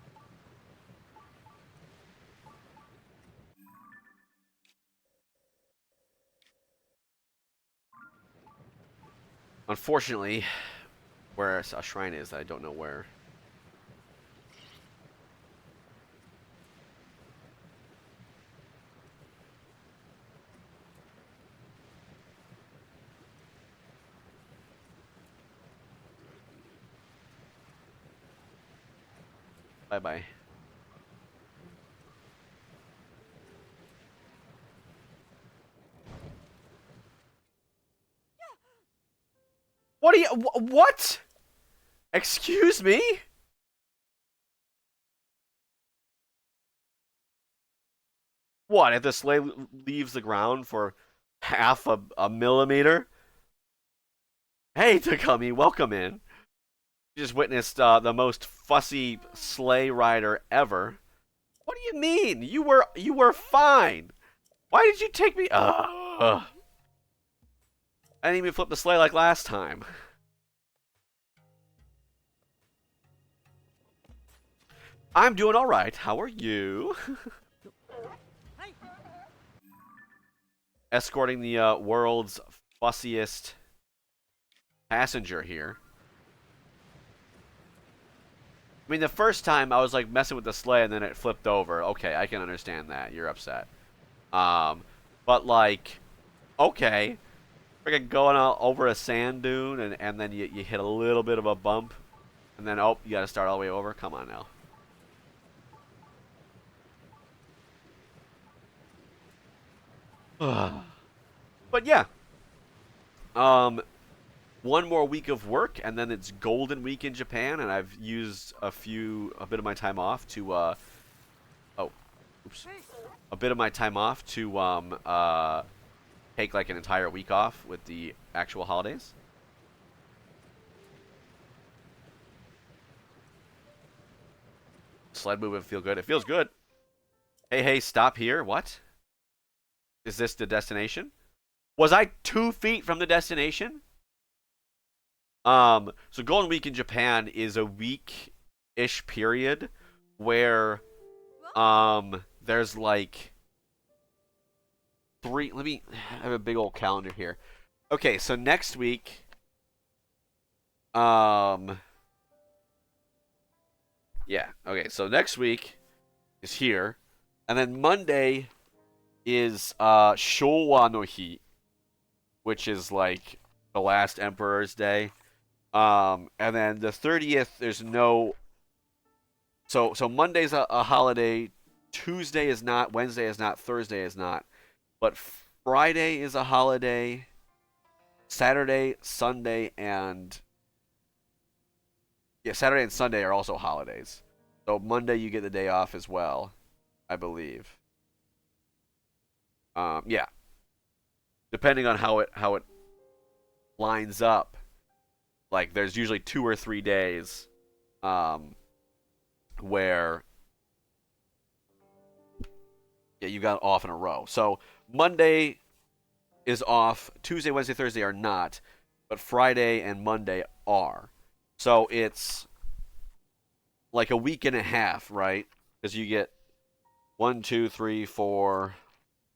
Unfortunately, where a shrine is, I don't know where. Bye-bye. What are you... What? Excuse me? What, if the sleigh leaves the ground for half a millimeter? Hey, Takumi, welcome in. You just witnessed the most fussy sleigh rider ever. What do you mean? You were fine. Why did you take me? I didn't even flip the sleigh like last time. I'm doing all right. How are you? Escorting the world's fussiest passenger here. I mean, the first time I was like messing with the sleigh and then it flipped over. Okay, I can understand that. You're upset. Um, but like, okay, freaking going over a sand dune and then you hit a little bit of a bump and then, oh, you gotta start all the way over? Come on now. But yeah, um, one more week of work and then it's Golden Week in Japan, and I've used a bit of my time off to oh, oops, a bit of my time off to take like an entire week off with the actual holidays. Sled movement feel good. It feels good. Hey, hey, stop here. What? Is this the destination? Was I 2 feet from the destination? So Golden Week in Japan is a week-ish period where, there's like let me I have a big old calendar here. Okay, so next week, yeah, okay, so next week is here, and then Monday is Showa no Hi, which is like the last Emperor's Day. And then the 30th, there's no. So Monday's a holiday. Tuesday is not. Wednesday is not. Thursday is not. But Friday is a holiday. Saturday, Sunday, and yeah, Saturday and Sunday are also holidays. So Monday you get the day off as well, I believe. Yeah, depending on how it lines up. Like there's usually 2 or 3 days, where yeah, you got off in a row. So Monday is off. Tuesday, Wednesday, Thursday are not, but Friday and Monday are. So it's like a week and a half, right? Because you get 1, 2, 3, 4,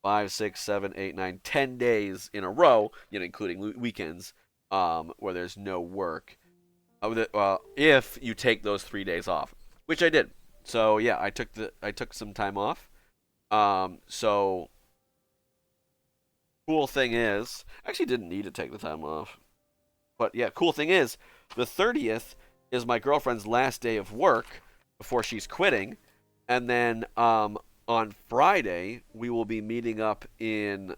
5, 6, 7, 8, 9, 10 days in a row, including weekends, where there's no work. If you take those 3 days off, which I did. So yeah, I took some time off. So cool thing is, I actually didn't need to take the time off. But yeah, cool thing is, the 30th is my girlfriend's last day of work before she's quitting, and then on Friday we will be meeting up in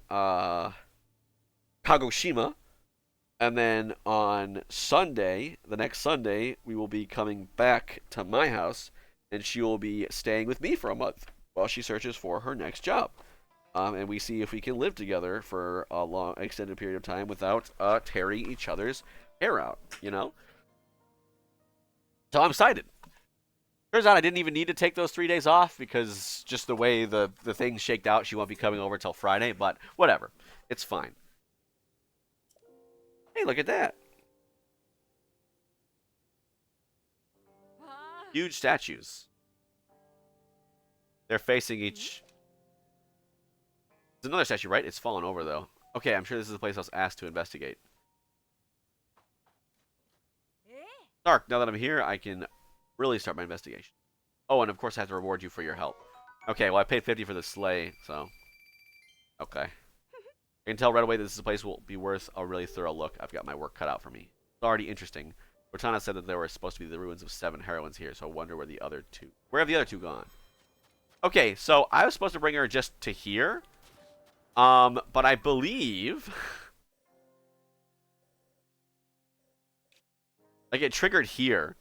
Kagoshima, and then on Sunday, the next Sunday, we will be coming back to my house, and she will be staying with me for a month while she searches for her next job. And we see if we can live together for a long, extended period of time without tearing each other's hair out, So I'm excited. Turns out I didn't even need to take those 3 days off because just the way the things shaked out, she won't be coming over till Friday, but whatever. It's fine. Hey, look at that. Huge statues. They're facing each. There's another statue, right? It's fallen over, though. Okay, I'm sure this is the place I was asked to investigate. Dark, now that I'm here, I can really start my investigation. Oh, and of course I have to reward you for your help. Okay, well I paid 50 for the sleigh, so... Okay. I can tell right away that this place will be worth a really thorough look. I've got my work cut out for me. It's already interesting. Cortana said that there were supposed to be the ruins of 7 heroines here, so I wonder where the other 2... Where have the other 2 gone? Okay, so I was supposed to bring her just to here. But I believe... like, it triggered here.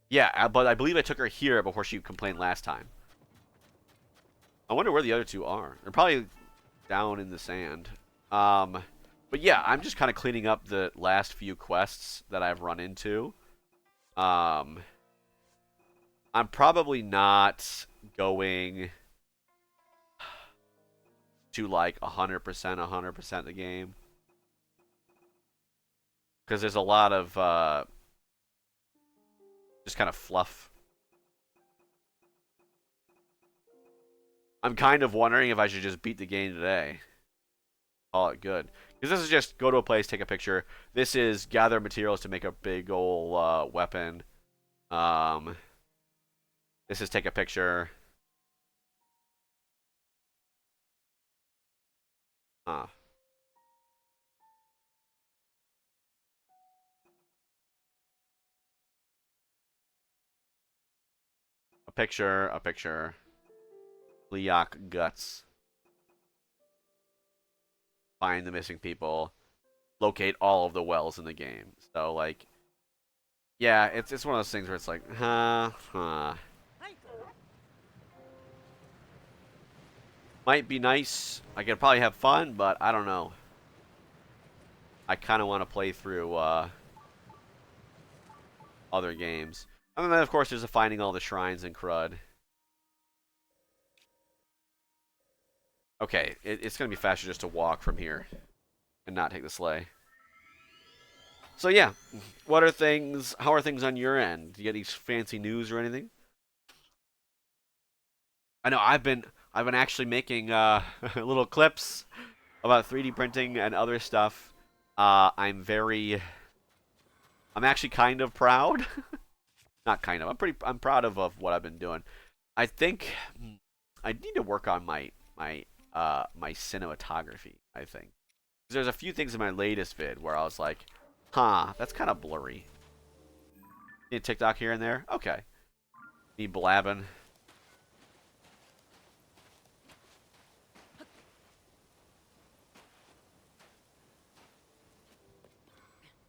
Yeah, but I believe I took her here before she complained last time. I wonder where the other two are. They're probably down in the sand. Um, but yeah, I'm just kind of cleaning up the last few quests that I've run into. Um, I'm probably not going to like 100% the game because there's a lot of just kind of fluff. I'm kind of wondering if I should just beat the game today. Call it good. Because this is just go to a place, take a picture. This is gather materials to make a big ol' weapon. Um, this is take a picture. Uh, a picture, a picture. Leok guts. Find the missing people. Locate all of the wells in the game. So like, yeah, it's one of those things where it's like, huh. Might be nice. I could probably have fun, but I don't know. I kind of want to play through other games. And then, of course, there's the finding all the shrines and crud. Okay, it's going to be faster just to walk from here and not take the sleigh. So, yeah. What are things... How are things on your end? Do you get any fancy news or anything? I know I've been actually making little clips about 3D printing and other stuff. I'm actually kind of proud. Not kind of. I'm proud of what I've been doing. I think I need to work on my cinematography, I think. There's a few things in my latest vid where I was like, huh, that's kind of blurry. See a TikTok here and there? Okay. Me blabbing.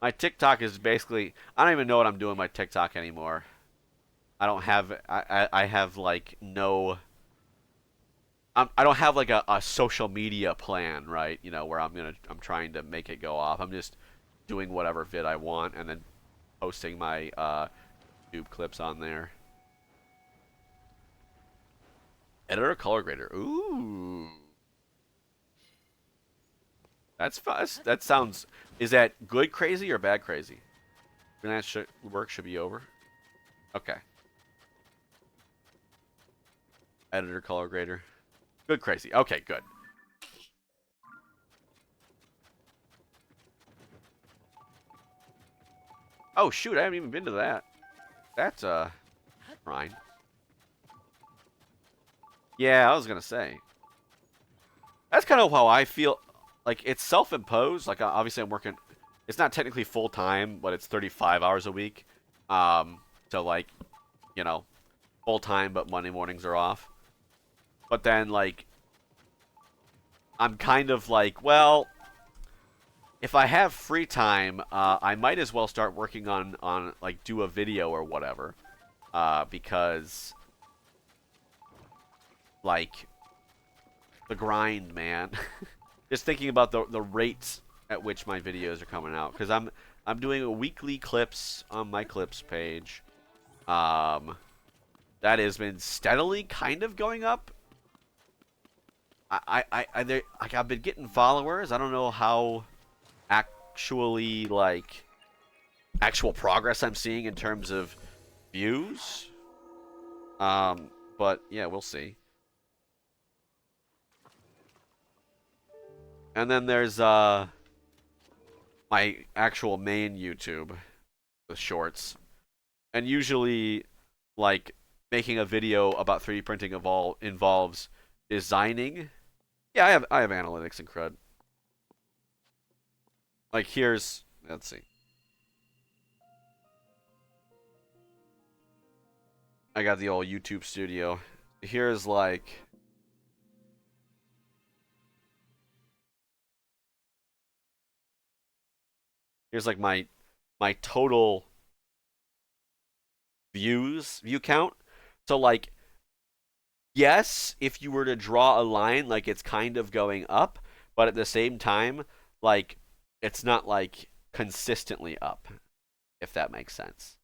My TikTok is basically, I don't even know what I'm doing with my TikTok anymore. I don't have, I have like no, I don't have like a social media plan, right? You know, where I'm trying to make it go off. I'm just doing whatever vid I want and then posting my YouTube clips on there. Editor color grader. Ooh. That's fun. That sounds, is that good crazy or bad crazy? Freelance work should be over. Okay. Editor color grader. Good crazy. Okay, good. Oh shoot, I haven't even been to that. That's shrine. Yeah, I was gonna say. That's kind of how I feel. Like it's self-imposed. Like obviously I'm working. It's not technically full time, but it's 35 hours a week. So like, you know, full time, but Monday mornings are off. But then like, I'm kind of like, well, if I have free time, I might as well start working on like do a video or whatever, because like the grind, man. Just thinking about the rates at which my videos are coming out, because I'm doing weekly clips on my clips page. That has been steadily kind of going up. Like I've been getting followers. I don't know how actually like actual progress I'm seeing in terms of views. But yeah, we'll see. And then there's my actual main YouTube, the shorts. And usually like making a video about 3D printing involves designing. Yeah, I have analytics and crud. Like here's, let's see. I got the old YouTube studio. Here's like, here's like my total view count. So like yes, if you were to draw a line, like it's kind of going up, but at the same time, like it's not like consistently up, if that makes sense.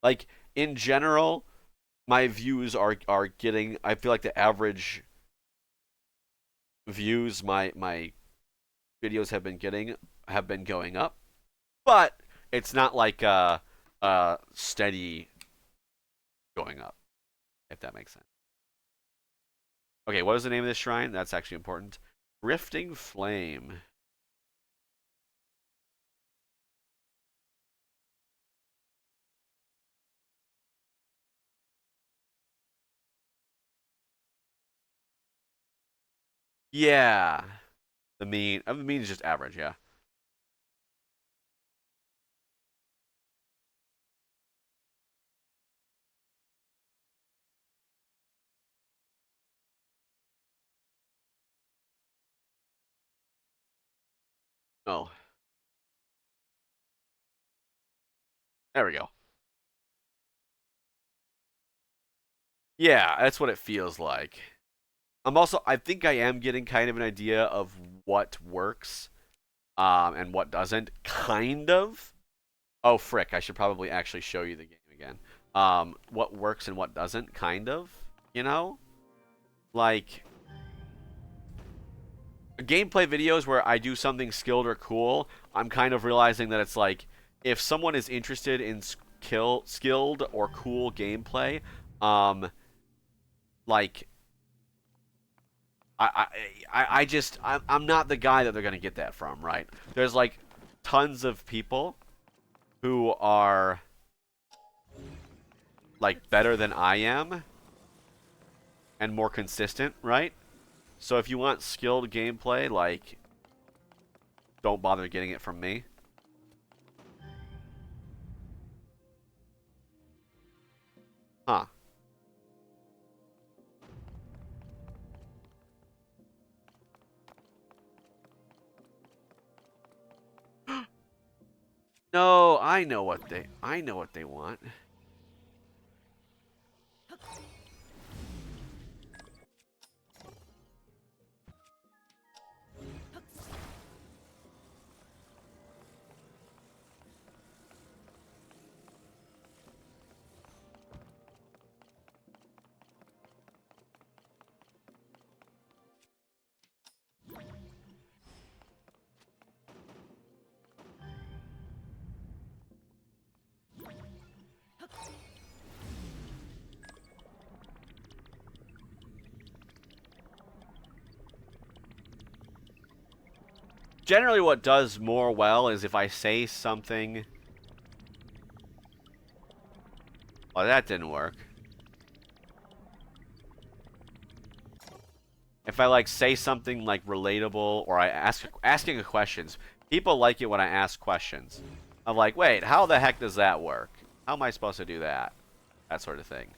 Like in general, my views are getting. I feel like the average views my videos have been going up, but it's not like steady going up, if that makes sense. Okay, what is the name of this shrine? That's actually important. Drifting Flame. Yeah. The mean is just average, yeah. Oh, there we go. Yeah, that's what it feels like. I think I am getting kind of an idea of what works, and what doesn't. Kind of. Oh, frick, I should probably actually show you the game again. What works and what doesn't, kind of, you know? Like, gameplay videos where I do something skilled or cool, I'm kind of realizing that it's like, if someone is interested in skilled or cool gameplay, um, like, I, I'm not the guy that they're gonna get that from, right? There's like tons of people who are like better than I am and more consistent, right? So if you want skilled gameplay, like, don't bother getting it from me. Huh. No, I know what they want. Generally what does more well is if I say something. Oh, that didn't work. If I like say something like relatable, or I asking a questions. People like it when I ask questions. I'm like, wait, how the heck does that work? How am I supposed to do that? That sort of thing.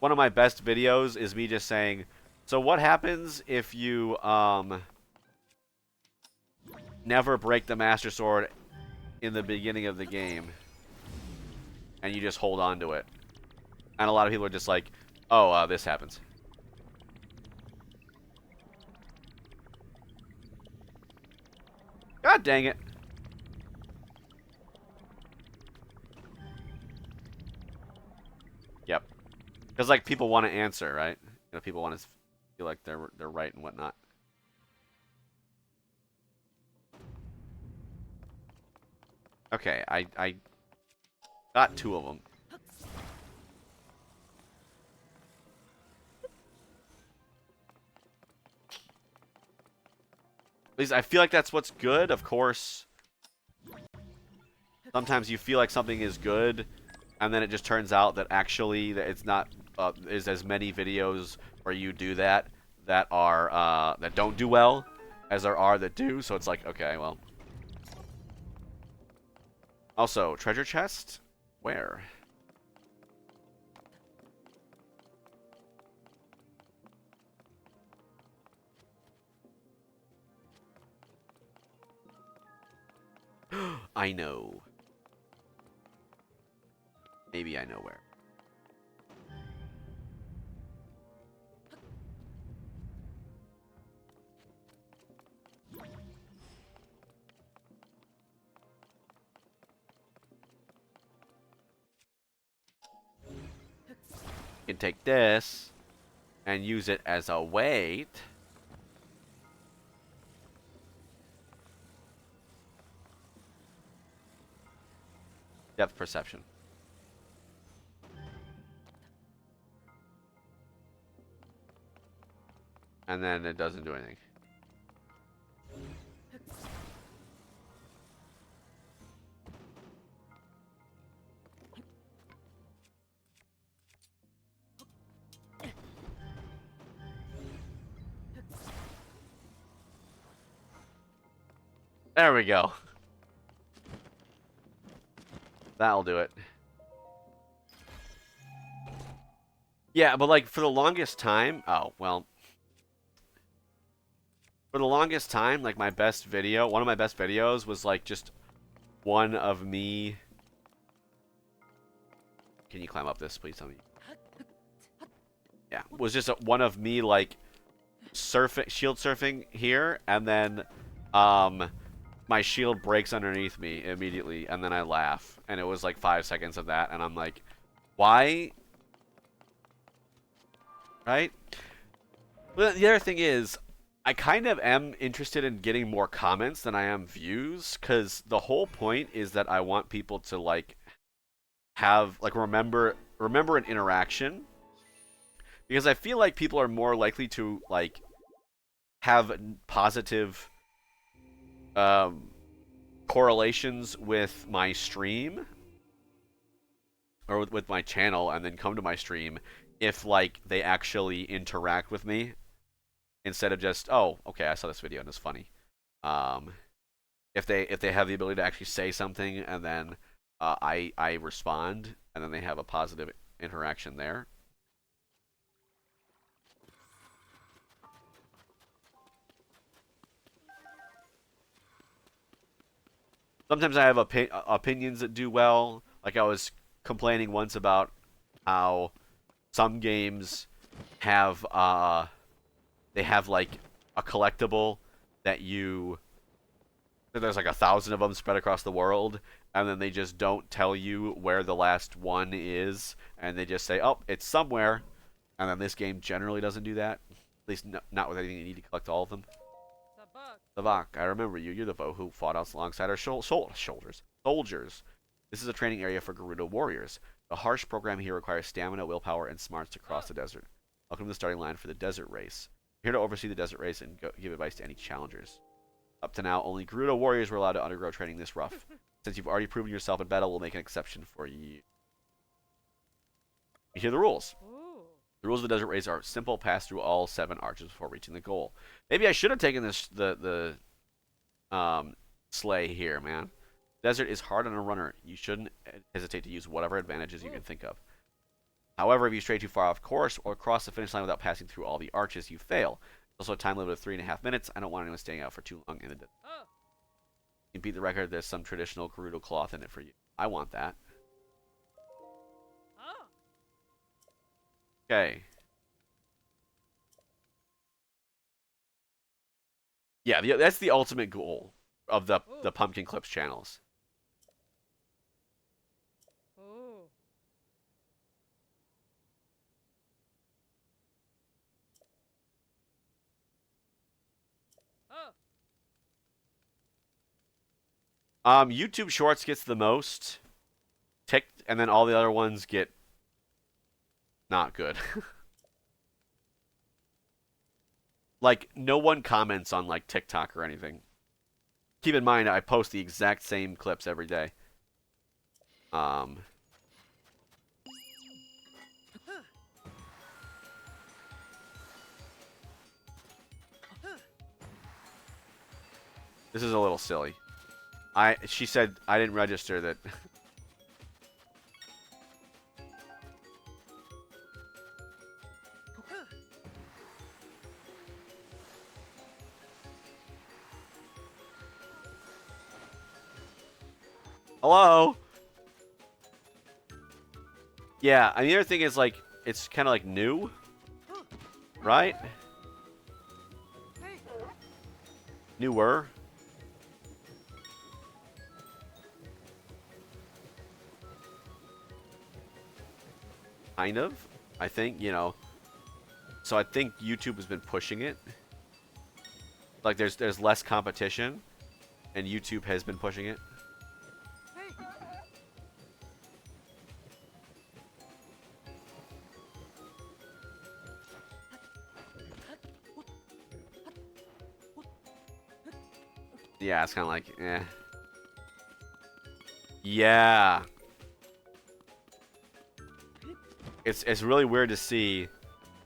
One of my best videos is me just saying, so what happens if you never break the Master Sword in the beginning of the game and you just hold on to it? And a lot of people are just like, oh, this happens. God dang it. Yep. Because, like, people want to answer, right? You know, people want to feel like they're right and whatnot. Okay, I got two of them. At least I feel like that's what's good. Of course, sometimes you feel like something is good, and then it just turns out that actually that it's not. Is as many videos where you do that that are that don't do well as there are that do. So it's like, okay, well. Also, treasure chest? Where? I know. Maybe I know where. You can take this and use it as a weight. Depth perception. And then it doesn't do anything. There we go. That'll do it. Yeah, but like for the longest time, oh, well. For the longest time, like my best video, one of my best videos was like just one of me. Can you climb up this, please tell me? Yeah, was just one of me like surfing, shield surfing here, and then my shield breaks underneath me immediately, and then I laugh, and it was like 5 seconds of that, and I'm like, why? Right? But the other thing is, I kind of am interested in getting more comments than I am views, because the whole point is that I want people to like have like remember an interaction, because I feel like people are more likely to like have positive correlations with my stream or with my channel, and then come to my stream if like they actually interact with me instead of just, oh, okay, I saw this video and it's funny. If they have the ability to actually say something, and then I respond, and then they have a positive interaction there. Sometimes I have opinions that do well. Like I was complaining once about how some games have they have like a collectible that there's like 1,000 of them spread across the world, and then they just don't tell you where the last one is, and they just say, oh, it's somewhere, and then this game generally doesn't do that. At least not with anything you need to collect all of them. Sabak, I remember you. You're the foe who fought us alongside our soldiers. This is a training area for Gerudo warriors. The harsh program here requires stamina, willpower, and smarts to cross the desert. Welcome to the starting line for the desert race. We're here to oversee the desert race and give advice to any challengers. Up to now, only Gerudo warriors were allowed to undergo training this rough. Since you've already proven yourself in battle, we'll make an exception for you. You hear the rules. The rules of the desert race are simple: pass through all 7 arches before reaching the goal. Maybe I should have taken the sleigh here, man. Desert is hard on a runner. You shouldn't hesitate to use whatever advantages you can think of. However, if you stray too far off course or cross the finish line without passing through all the arches, you fail. There's also a time limit of 3.5 minutes. I don't want anyone staying out for too long in the desert. You beat the record. There's some traditional Gerudo cloth in it for you. I want that. Okay. Yeah, that's the ultimate goal of the Pumpkin Clips channels. YouTube Shorts gets the most, and then all the other ones get not good. Like, no one comments on like TikTok or anything. Keep in mind, I post the exact same clips every day. This is a little silly. She said I didn't register that. Hello? Yeah, I mean, the other thing is, like, it's kind of, like, new. Right? Newer. Kind of. I think, you know. So I think YouTube has been pushing it. Like there's less competition, and YouTube has been pushing it. Yeah, it's kind of like, eh. Yeah. It's really weird to see,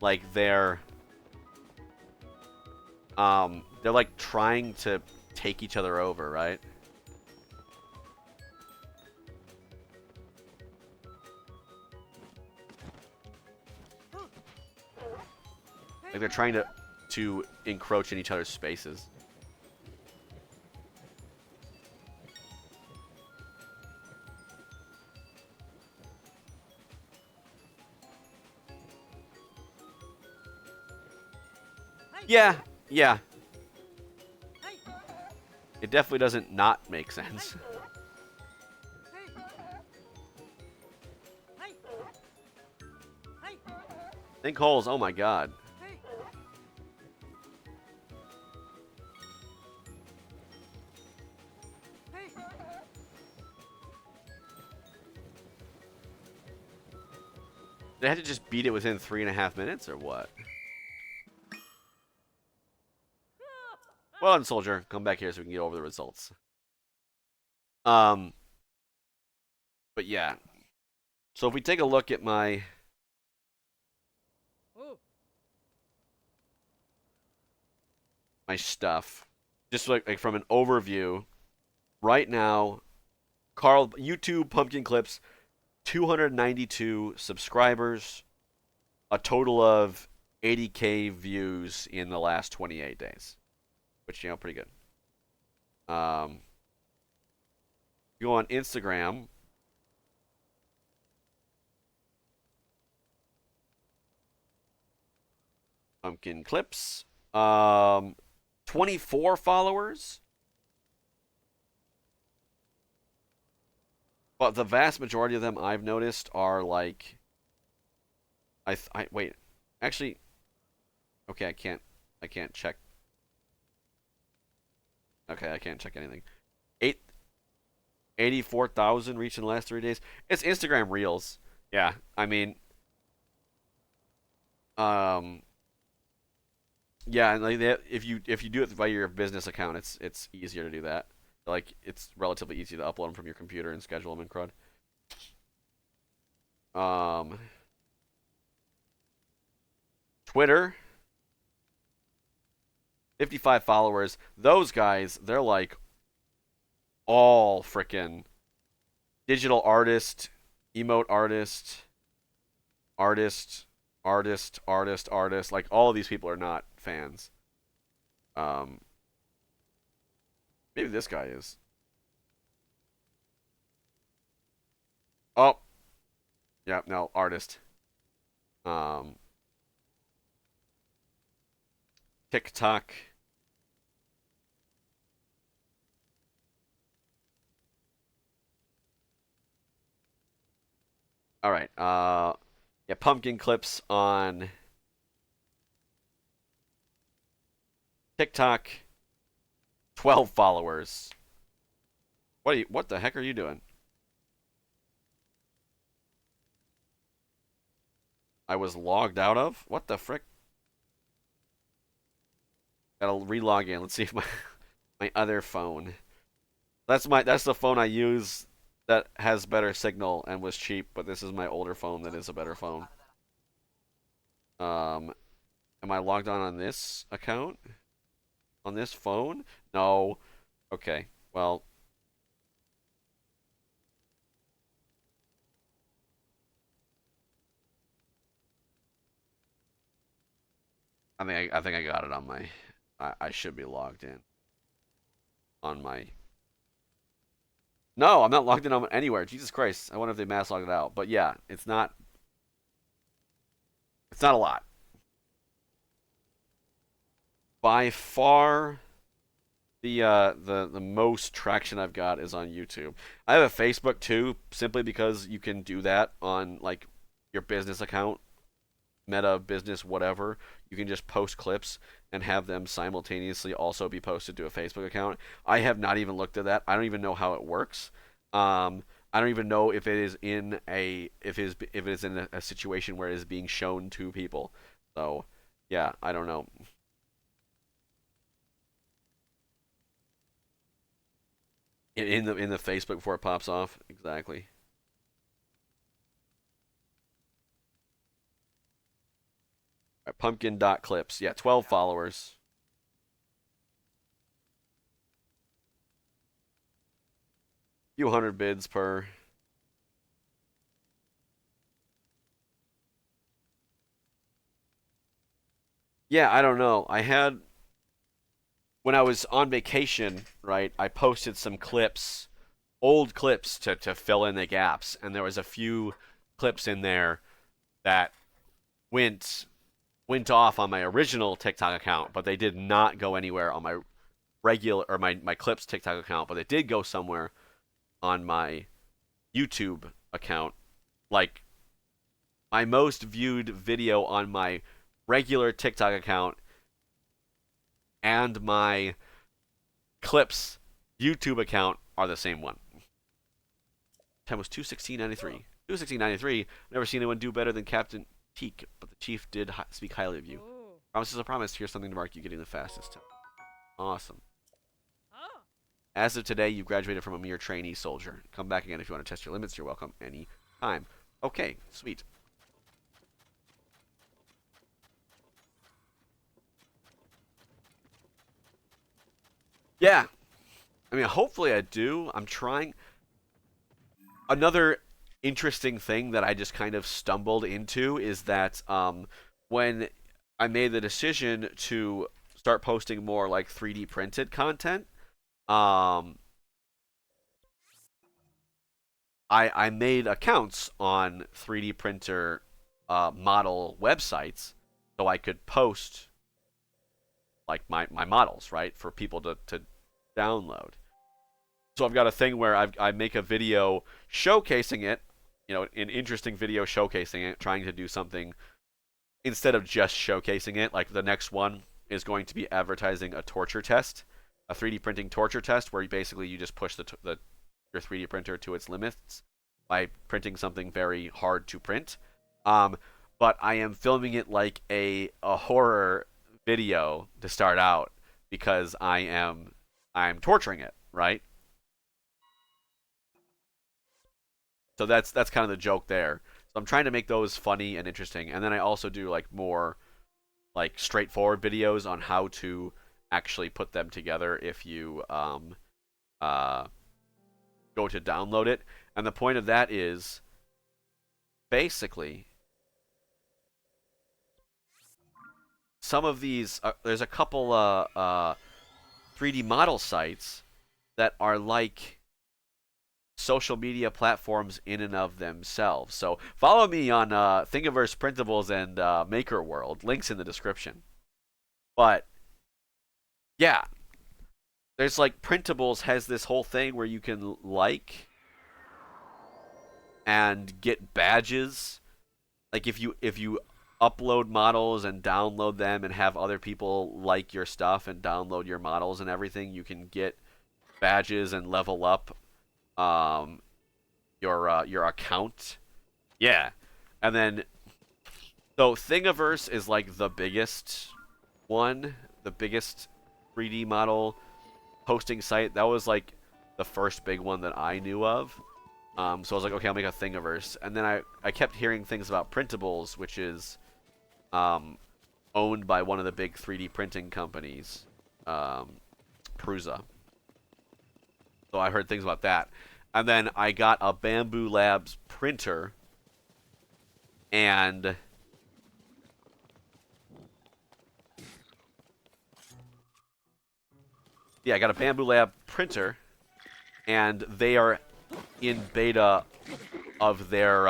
like, they're like trying to take each other over, right? Like they're trying to encroach in each other's spaces. Yeah, yeah. It definitely doesn't not make sense. Think holes, oh my god. They had to just beat it within 3.5 minutes, or what? Well done, soldier. Come back here so we can get over the results. Um, but yeah. So if we take a look at my stuff, just like from an overview, right now, Carl YouTube Pumpkin Clips, 292 subscribers, a total of 80K views in the last 28 days, which, you know, pretty good. You go on Instagram. Pumpkin Clips. 24 followers. But the vast majority of them I've noticed are like, wait, actually, okay, I can't check. Okay, I can't check anything. 84,000 reached in the last 3 days. It's Instagram Reels. Yeah, I mean, um, yeah, and like that, if you do it by your business account, it's easier to do that. Like it's relatively easy to upload them from your computer and schedule them in CRUD. Um, Twitter, 55 followers. Those guys, they're like all freaking digital artist, emote artist, artist. Like all of these people are not fans. Um, Maybe this guy is. Oh, yeah, no, artist. Um, TikTok. All right. Yeah, pumpkin clips on TikTok. 12 followers. What the heck are you doing? I was logged out of? What the frick? Gotta relog in. Let's see if my my other phone. That's the phone I use that has better signal and was cheap, but this is my older phone that is a better phone. Um, am I logged on this account? On this phone? No. Okay. Well, I think I got it on my. I should be logged in on my. No, I'm not logged in on anywhere. Jesus Christ! I wonder if they mass logged it out. But yeah, it's not. It's not a lot. By far, the most traction I've got is on YouTube. I have a Facebook too, simply because you can do that on like your business account Meta, business, whatever, you can just post clips and have them simultaneously also be posted to a Facebook account. I have not even looked at that. I don't even know how it works. I don't even know if it is in a if it is in a situation where it is being shown to people. So, yeah, I don't know. In the Facebook before it pops off, exactly. Right, pumpkin dot clips, yeah, 12 followers. Few hundred bids per. Yeah, I don't know. I had when I was on vacation, right? I posted some clips, old clips to fill in the gaps, and there was a few clips in there that went went off on my original TikTok account, but they did not go anywhere on my regular or my clips TikTok account, but they did go somewhere on my YouTube account. Like my most viewed video on my regular TikTok account and my clips YouTube account are the same one. Time was 216.93. 216.93. Never seen anyone do better than Captain Teak, but the chief did speak highly of you. Promise is a promise. Here's something to mark you getting the fastest time. Awesome. As of today, you've graduated from a mere trainee soldier. Come back again if you want to test your limits. You're welcome any time. Okay, sweet. Yeah. I mean, hopefully I do. I'm trying. Another interesting thing that I just kind of stumbled into is that when I made the decision to start posting more like 3D printed content, um, I made accounts on 3D printer model websites so I could post like my models, right, for people to download. So I've got a thing where I make a video showcasing it, an interesting video showcasing it, trying to do something instead of just showcasing it. Like the next one is going to be advertising a torture test, a 3D printing torture test, where basically you just push your 3D printer to its limits by printing something very hard to print. Um, but I am filming it like a horror video to start out because I'm torturing it, right? So that's kind of the joke there. So I'm trying to make those funny and interesting, and then I also do like more like straightforward videos on how to actually put them together if you uh, go to download it. And the point of that is basically some of these. There's a couple 3D model sites that are like social media platforms in and of themselves. So follow me on Thingiverse Printables and Maker World. Links in the description. But yeah, there's like Printables has this whole thing where you can like and get badges. Like if you upload models and download them and have other people like your stuff and download your models and everything, you can get badges and level up um, your account. Yeah, and then so Thingiverse is like the biggest one, the biggest 3D model hosting site. That was like the first big one that I knew of. So I was like, okay, I'll make a Thingiverse, and then I kept hearing things about Printables, which is um, owned by one of the big 3D printing companies, Prusa. So I heard things about that. And then I got a Bamboo Labs printer, and yeah, I got a Bamboo Lab printer, and they are in beta of their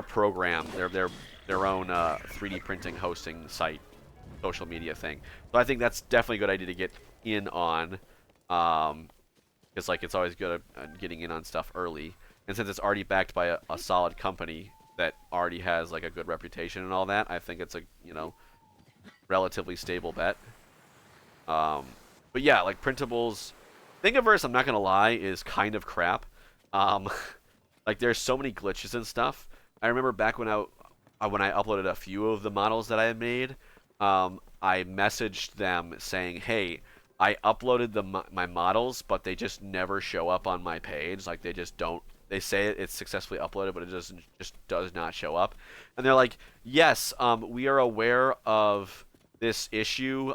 program, their own 3D printing hosting site, social media thing. So I think that's definitely a good idea to get in on. Because like it's always good at getting in on stuff early, and since it's already backed by a solid company that already has like a good reputation and all that, I think it's a, you know, relatively stable bet. But yeah, like printables, Thingiverse, I'm not gonna lie, is kind of crap. Um, like there's so many glitches and stuff. I remember back when I uploaded a few of the models that I had made, I messaged them saying, "Hey, I uploaded my models, but they just never show up on my page. Like they just don't. They say it's successfully uploaded, but it just does not show up." And they're like, "Yes, we are aware of this issue.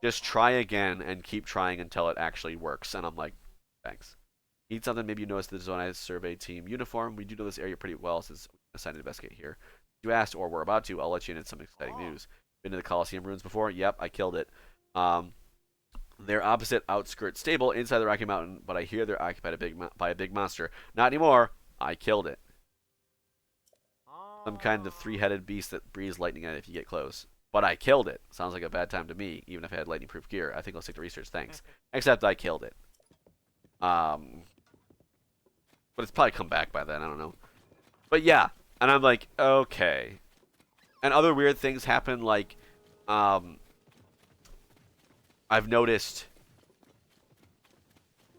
Just try again and keep trying until it actually works." And I'm like, "Thanks." Need something? Maybe you noticed the Design Survey Team uniform. We do know this area pretty well since we decided to investigate here. You asked, or we're about to. I'll let you in on some exciting news. Been to the Colosseum ruins before? Yep, I killed it. They're opposite outskirt stable inside the Rocky Mountain, but I hear they're occupied by a big monster. Not anymore. I killed it. Some kind of three-headed beast that breathes lightning at it if you get close. But I killed it. Sounds like a bad time to me, even if I had lightning-proof gear. I think I'll stick to research. Thanks. Except I killed it. But it's probably come back by then. I don't know. But yeah, and I'm like, okay. And other weird things happen, like, I've noticed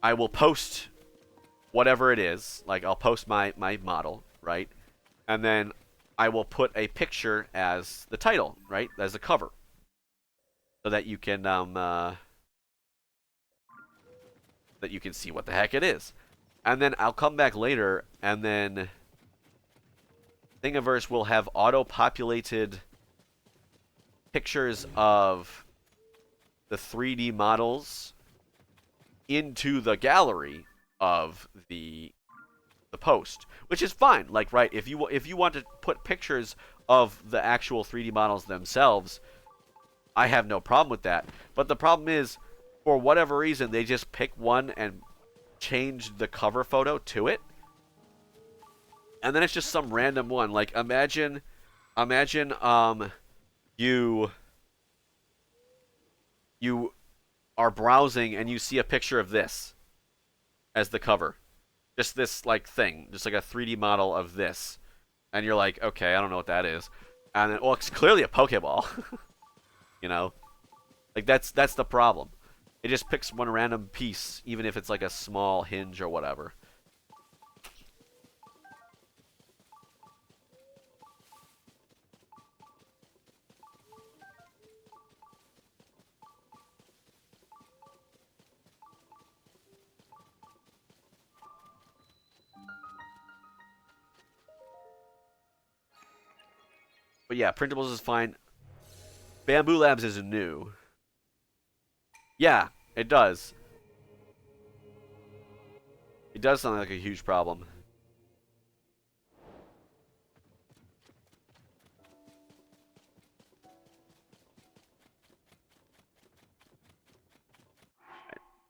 I will post whatever it is. Like, I'll post my model, right? And then I will put a picture as the title, right? As the cover. So that you can, see what the heck it is. And then I'll come back later, and then Thingiverse will have auto-populated pictures of the 3D models into the gallery of the post, which is fine. Like, right, if you want to put pictures of the actual 3D models themselves, I have no problem with that. But the problem is, for whatever reason, they just pick one and change the cover photo to it. And then it's just some random one. Like, imagine you are browsing and you see a picture of this as the cover. Just this, like, thing. Just like a 3D model of this. And you're like, okay, I don't know what that is. And then, well, it's clearly a Pokeball. You know? Like, that's the problem. It just picks one random piece, even if it's like a small hinge or whatever. But yeah, printables is fine. Bamboo Labs is new. Yeah, it does. It does sound like a huge problem.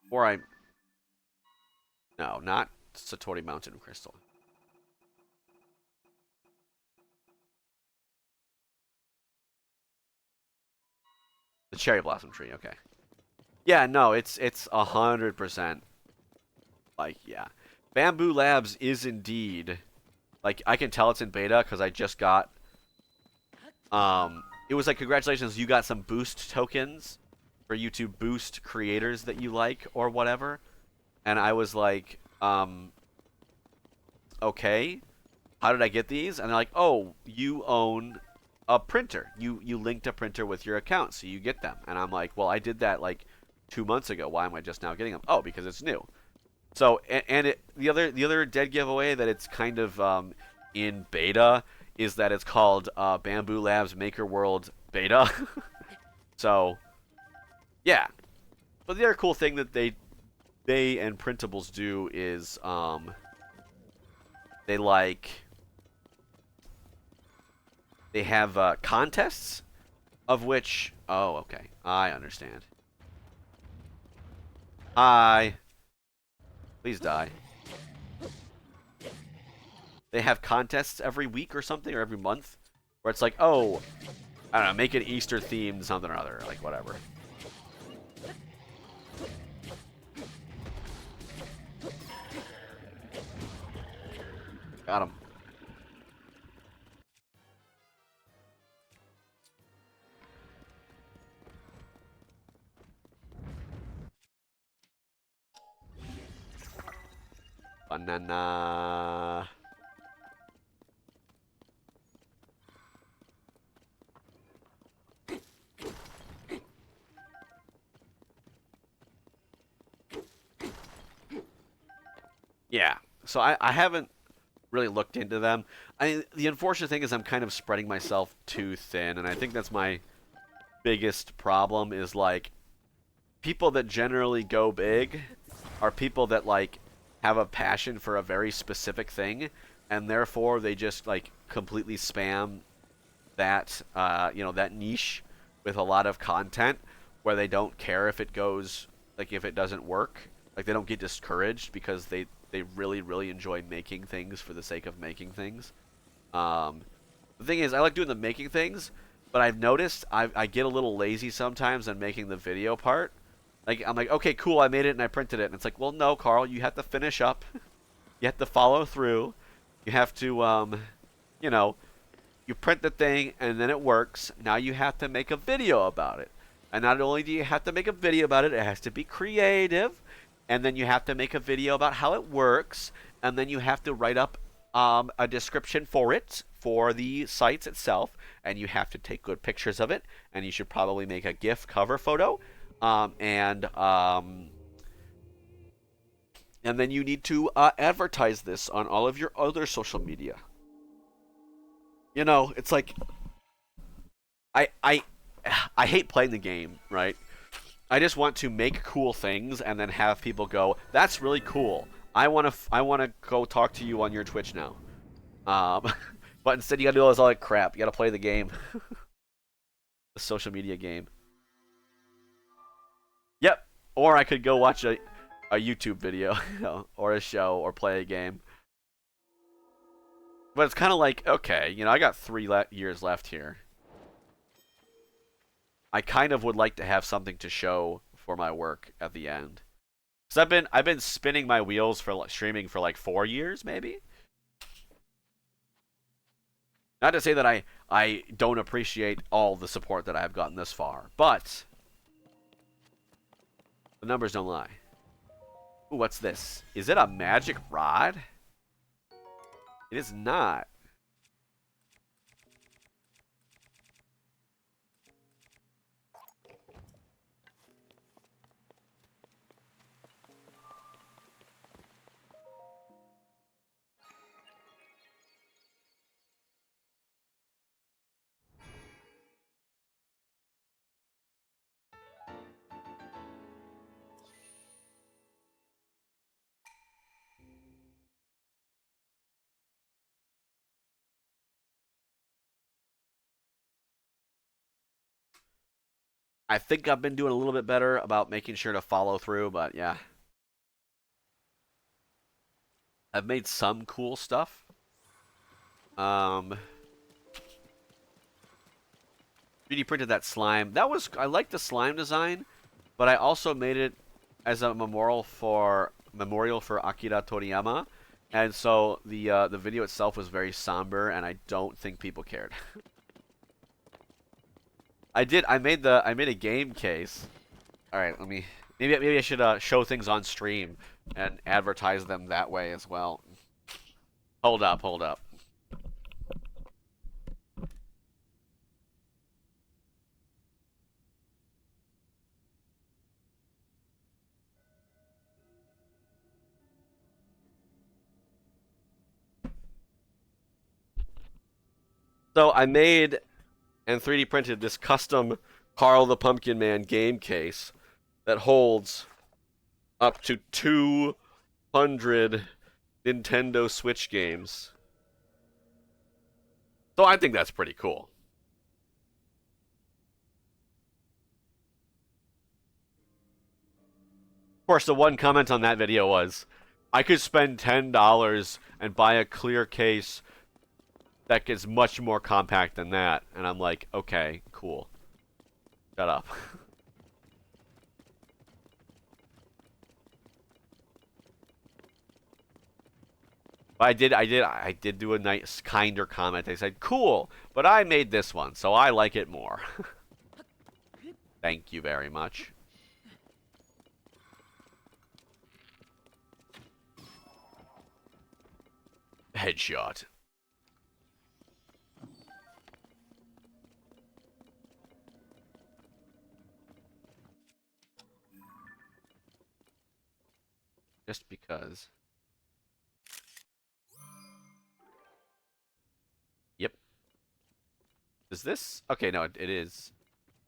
Or no, not Satori Mountain Crystal. The Cherry Blossom Tree, okay. Yeah, no, it's 100%. Like, yeah. Bamboo Labs is indeed, like, I can tell it's in beta because I just got, it was like, congratulations, you got some boost tokens for you to boost creators that you like or whatever. And I was like, okay, how did I get these? And they're like, oh, you own a printer. You linked a printer with your account, so you get them. And I'm like, well, I did that like 2 months ago. Why am I just now getting them? Oh, because it's new. So, and the other dead giveaway that it's kind of in beta is that it's called Bamboo Labs Maker World Beta. So, yeah. But the other cool thing that they and printables do is they have contests of which, oh, okay, I understand. Hi. Please die. They have contests every week or something, or every month, where it's like, oh, I don't know, make an Easter themed something or other, like whatever. Got him. Banana. Yeah. So I haven't really looked into them. The unfortunate thing is I'm kind of spreading myself too thin, and I think that's my biggest problem is like people that generally go big are people that like have a passion for a very specific thing, and therefore they just like completely spam that that niche with a lot of content where they don't care if it goes like if it doesn't work. Like they don't get discouraged because they really really enjoy making things for the sake of making things. Um, the thing is, I like doing the making things, but I've noticed I get a little lazy sometimes on making the video part. Like I'm like, okay, cool, I made it and I printed it, and it's like, well, no, Carl, you have to finish up. You have to follow through. You have to, you know, you print the thing and then it works. Now you have to make a video about it. And not only do you have to make a video about it, it has to be creative. And then you have to make a video about how it works. And then you have to write up a description for it, for the sites itself. And you have to take good pictures of it. And you should probably make a GIF cover photo. And then you need to advertise this on all of your other social media. You know, it's like I I I hate playing the game, right? I just want to make cool things and then have people go, "That's really cool. I want to go talk to you on your Twitch now." Um, but instead, you got to do all this other crap. You got to play the game, the social media game. Yep. Or I could go watch a YouTube video, or a show, or play a game. But it's kind of like, okay, I got 3 years left here. I kind of would like to have something to show for my work at the end. Cause I've been spinning my wheels for like, streaming for like 4 years, maybe. Not to say that I don't appreciate all the support that I've gotten this far, but the numbers don't lie. Ooh, what's this? Is it a magic rod? It is not. I think I've been doing a little bit better about making sure to follow through, but yeah. I've made some cool stuff. 3D printed that slime. I like the slime design, but I also made it as a memorial for Akira Toriyama, and so the video itself was very somber, and I don't think people cared. I made a game case. All right, maybe I should show things on stream and advertise them that way as well. Hold up, hold up. So I made and 3D printed this custom Carl the Pumpkin Man game case that holds up to 200 Nintendo Switch games. So I think that's pretty cool. Of course, the one comment on that video was, I could spend $10 and buy a clear case that gets much more compact than that. And I'm like, okay, cool. Shut up. I did do a nice, kinder comment. I said, cool, but I made this one, so I like it more. Thank you very much. Headshot. Just because. Yep. Is this? Okay, no, it is.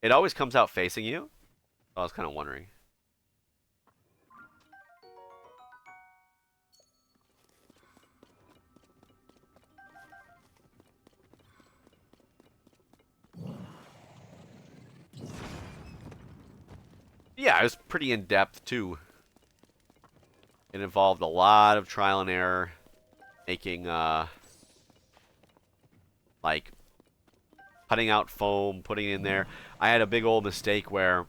It always comes out facing you. I was kind of wondering. Yeah, it was pretty in-depth, too. It involved a lot of trial and error, making, like, cutting out foam, putting it in there. I had a big old mistake where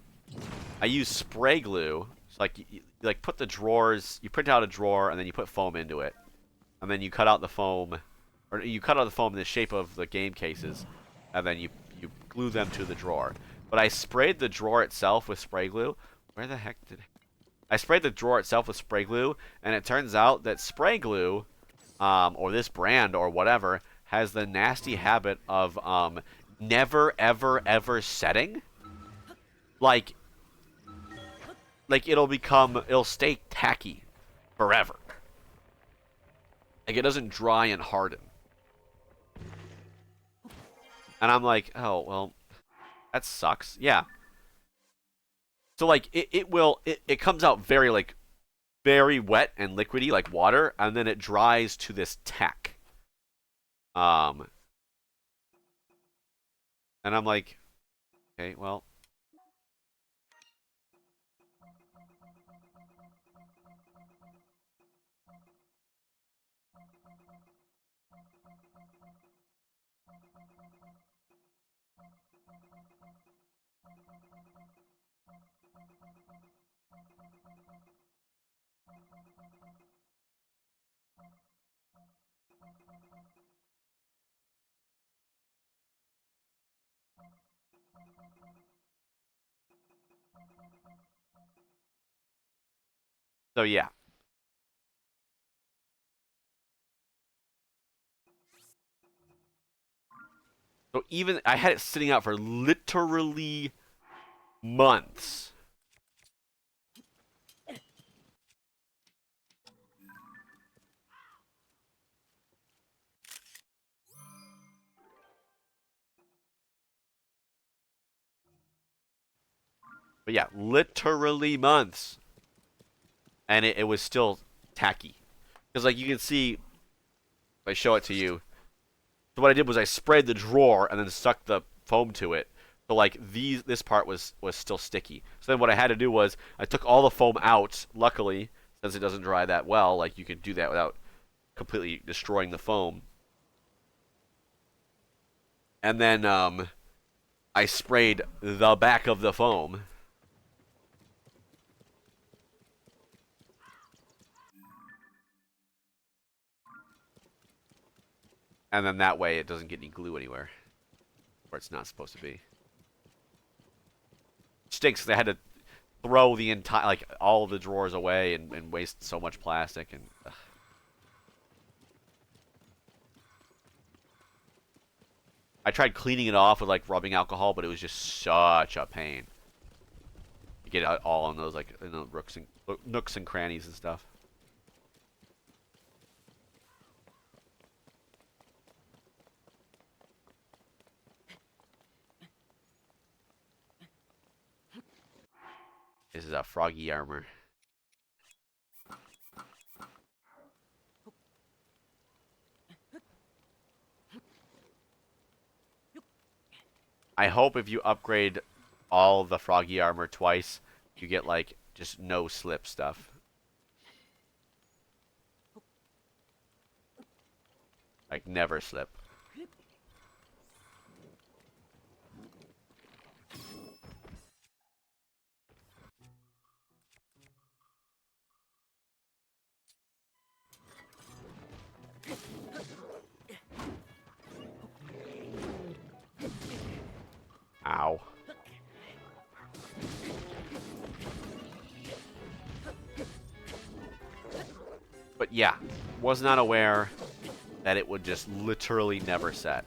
I used spray glue. So, like, you put the drawers, you print out a drawer, and then you put foam into it. And then you cut out the foam, or you cut out the foam in the shape of the game cases, and then you glue them to the drawer. But I sprayed the drawer itself with spray glue. Where the heck did I sprayed the drawer itself with spray glue, and it turns out that spray glue, or this brand or whatever, has the nasty habit of never ever ever setting. Like it'll stay tacky forever. Like it doesn't dry and harden. And I'm like, oh well, that sucks. Yeah. So like it comes out very wet and liquidy like water, and then it dries to this tack. And I'm like, okay, well. So yeah. So even I had it sitting out for literally months. But yeah, literally months. And it was still tacky. Because like you can see, if I show it to you. So what I did was I sprayed the drawer and then stuck the foam to it. So like this part was still sticky. So then what I had to do was I took all the foam out. Luckily, since it doesn't dry that well, like you can do that without completely destroying the foam. And then I sprayed the back of the foam. And then that way it doesn't get any glue anywhere where it's not supposed to be. Stinks because I had to throw the entire, like, all of the drawers away and waste so much plastic. And I tried cleaning it off with, like, rubbing alcohol, but it was just such a pain. You get it all in those, like, in the nooks and crannies and stuff. This is a froggy armor. I hope if you upgrade all the froggy armor twice, you get, like, just no slip stuff. Like, never slip. Ow. But yeah, was not aware that it would just literally never set.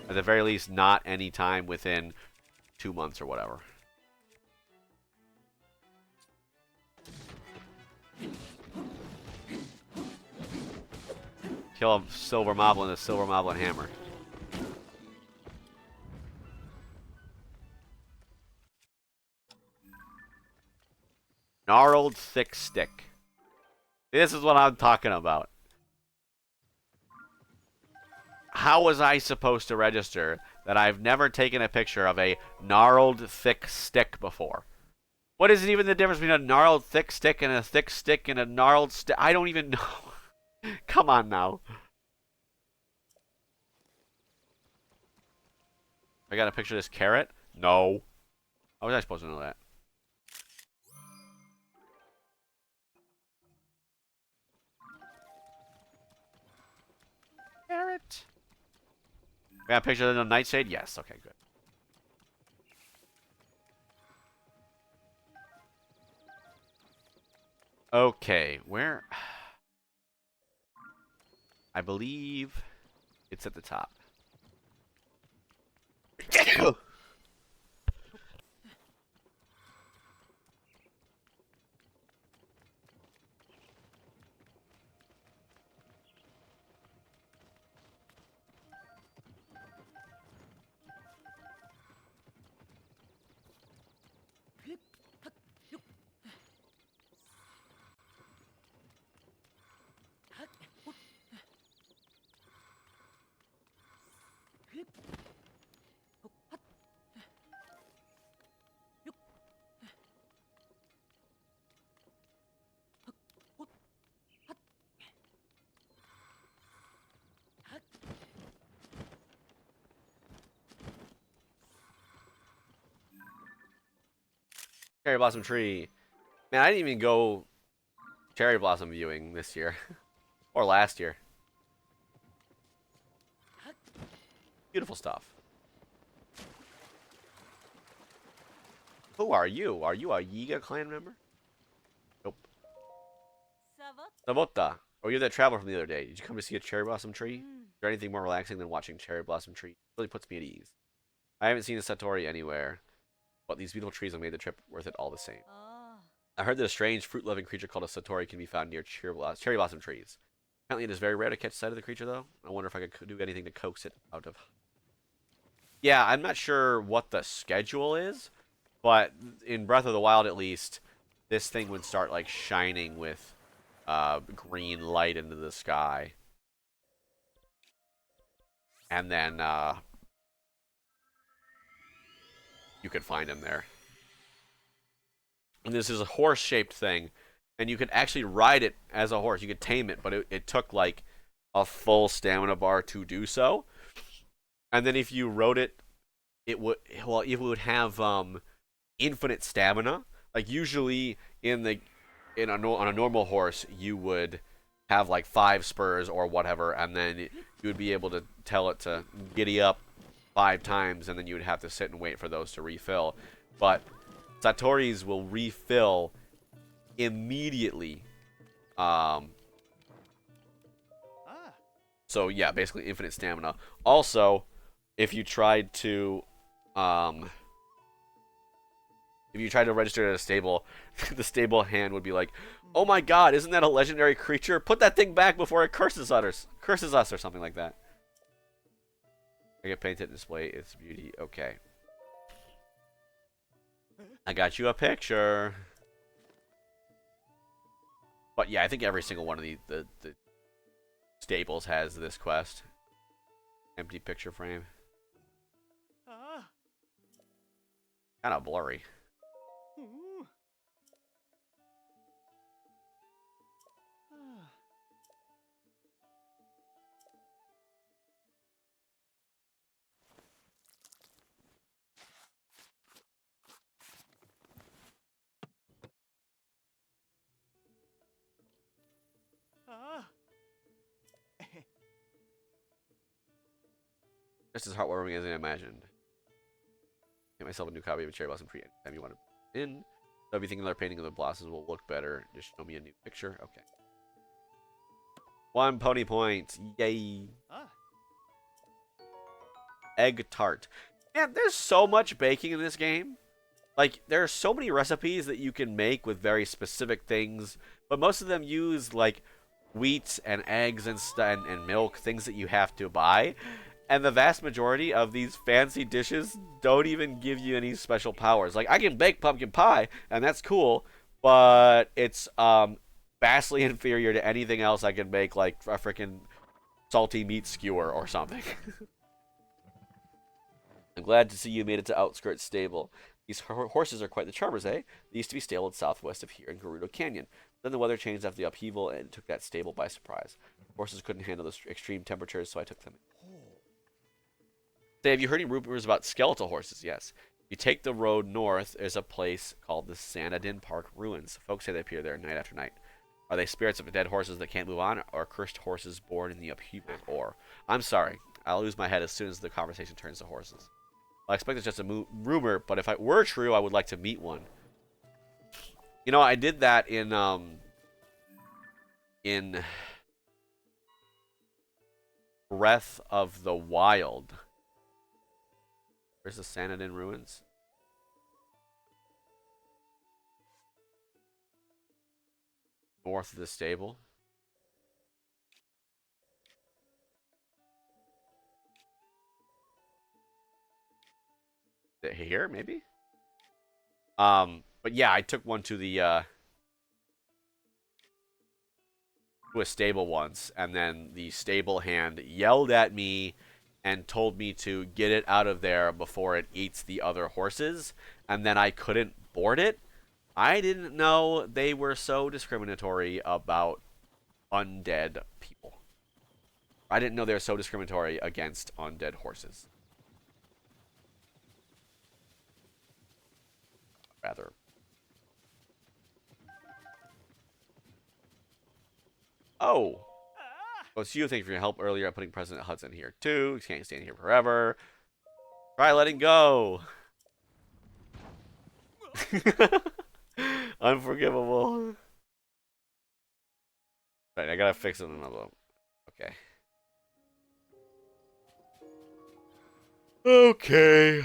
At the very least, not any time within 2 months or whatever. Kill a silver moblin with a silver moblin hammer. Gnarled thick stick. This is what I'm talking about. How was I supposed to register that I've never taken a picture of a gnarled thick stick before? What is even the difference between a gnarled thick stick and a thick stick and a gnarled stick? I don't even know. Come on now. I got a picture of this carrot? No. How was I supposed to know that? Carrot. We got a picture of the nightshade? Yes. Okay, good. Okay, where? I believe it's at the top. Cherry blossom tree. Man, I didn't even go cherry blossom viewing this year. Or last year. Beautiful stuff. Who are you? Are you a Yiga clan member? Nope. Savota. Oh, you're that traveler from the other day. Did you come to see a cherry blossom tree? Is there anything more relaxing than watching cherry blossom tree? It really puts me at ease. I haven't seen a Satori anywhere, but these beautiful trees have made the trip worth it all the same. I heard that a strange fruit-loving creature called a Satori can be found near cherry blossom trees. Apparently, it is very rare to catch sight of the creature, though. I wonder if I could do anything to coax it out of. Yeah, I'm not sure what the schedule is, but in Breath of the Wild, at least, this thing would start like shining with green light into the sky, and then you could find him there. And this is a horse-shaped thing, and you could actually ride it as a horse. You could tame it, but it took like a full stamina bar to do so. And then if you rode it, it would have infinite stamina. Like usually on a normal horse, you would have like 5 spurs or whatever, and then you would be able to tell it to giddy up 5 times, and then you would have to sit and wait for those to refill. But Satori's will refill immediately. So yeah, basically infinite stamina. Also, if you tried to register at a stable, the stable hand would be like, "Oh my God, isn't that a legendary creature? Put that thing back before it curses us or something like that." I get painted and display its beauty. Okay. I got you a picture. But yeah, I think every single one of the stables has this quest. Empty picture frame. Kind of blurry. Just as heartwarming as I imagined. Get myself a new copy of a cherry blossom tree anytime you want to in. So if you think another painting of the blossoms will look better, just show me a new picture. Okay. 1 pony point. Yay. Egg tart. Man, there's so much baking in this game. Like, there are so many recipes that you can make with very specific things, but most of them use, like, wheat and eggs and milk, things that you have to buy. And the vast majority of these fancy dishes don't even give you any special powers. Like, I can bake pumpkin pie, and that's cool, but it's vastly inferior to anything else I can make, like a freaking salty meat skewer or something. I'm glad to see you made it to Outskirts Stable. These horses are quite the charmers, eh? They used to be stabled southwest of here in Gerudo Canyon. Then the weather changed after the upheaval and took that stable by surprise. Horses couldn't handle the extreme temperatures, so I took them. Say, have you heard any rumors about skeletal horses? Yes. If you take the road north, there's a place called the Sanadin Park Ruins. Folks say they appear there night after night. Are they spirits of dead horses that can't move on, or cursed horses born in the upheaval? Or, I'm sorry, I'll lose my head as soon as the conversation turns to horses. I expect it's just a rumor, but if it were true, I would like to meet one. You know, I did that in Breath of the Wild. Where's the Sanadin ruins? North of the stable. Is it here, maybe? But yeah, I took one to the to a stable once, and then the stable hand yelled at me and told me to get it out of there before it eats the other horses, and then I couldn't board it. I didn't know they were so discriminatory about undead people. I didn't know they were so discriminatory against undead horses. Rather. Oh. Oh, it's you. Thank you for your help earlier at putting President Hudson here, too. Can't stand here forever. Try letting go. Unforgivable. Right, I gotta fix it in another. Okay. Okay.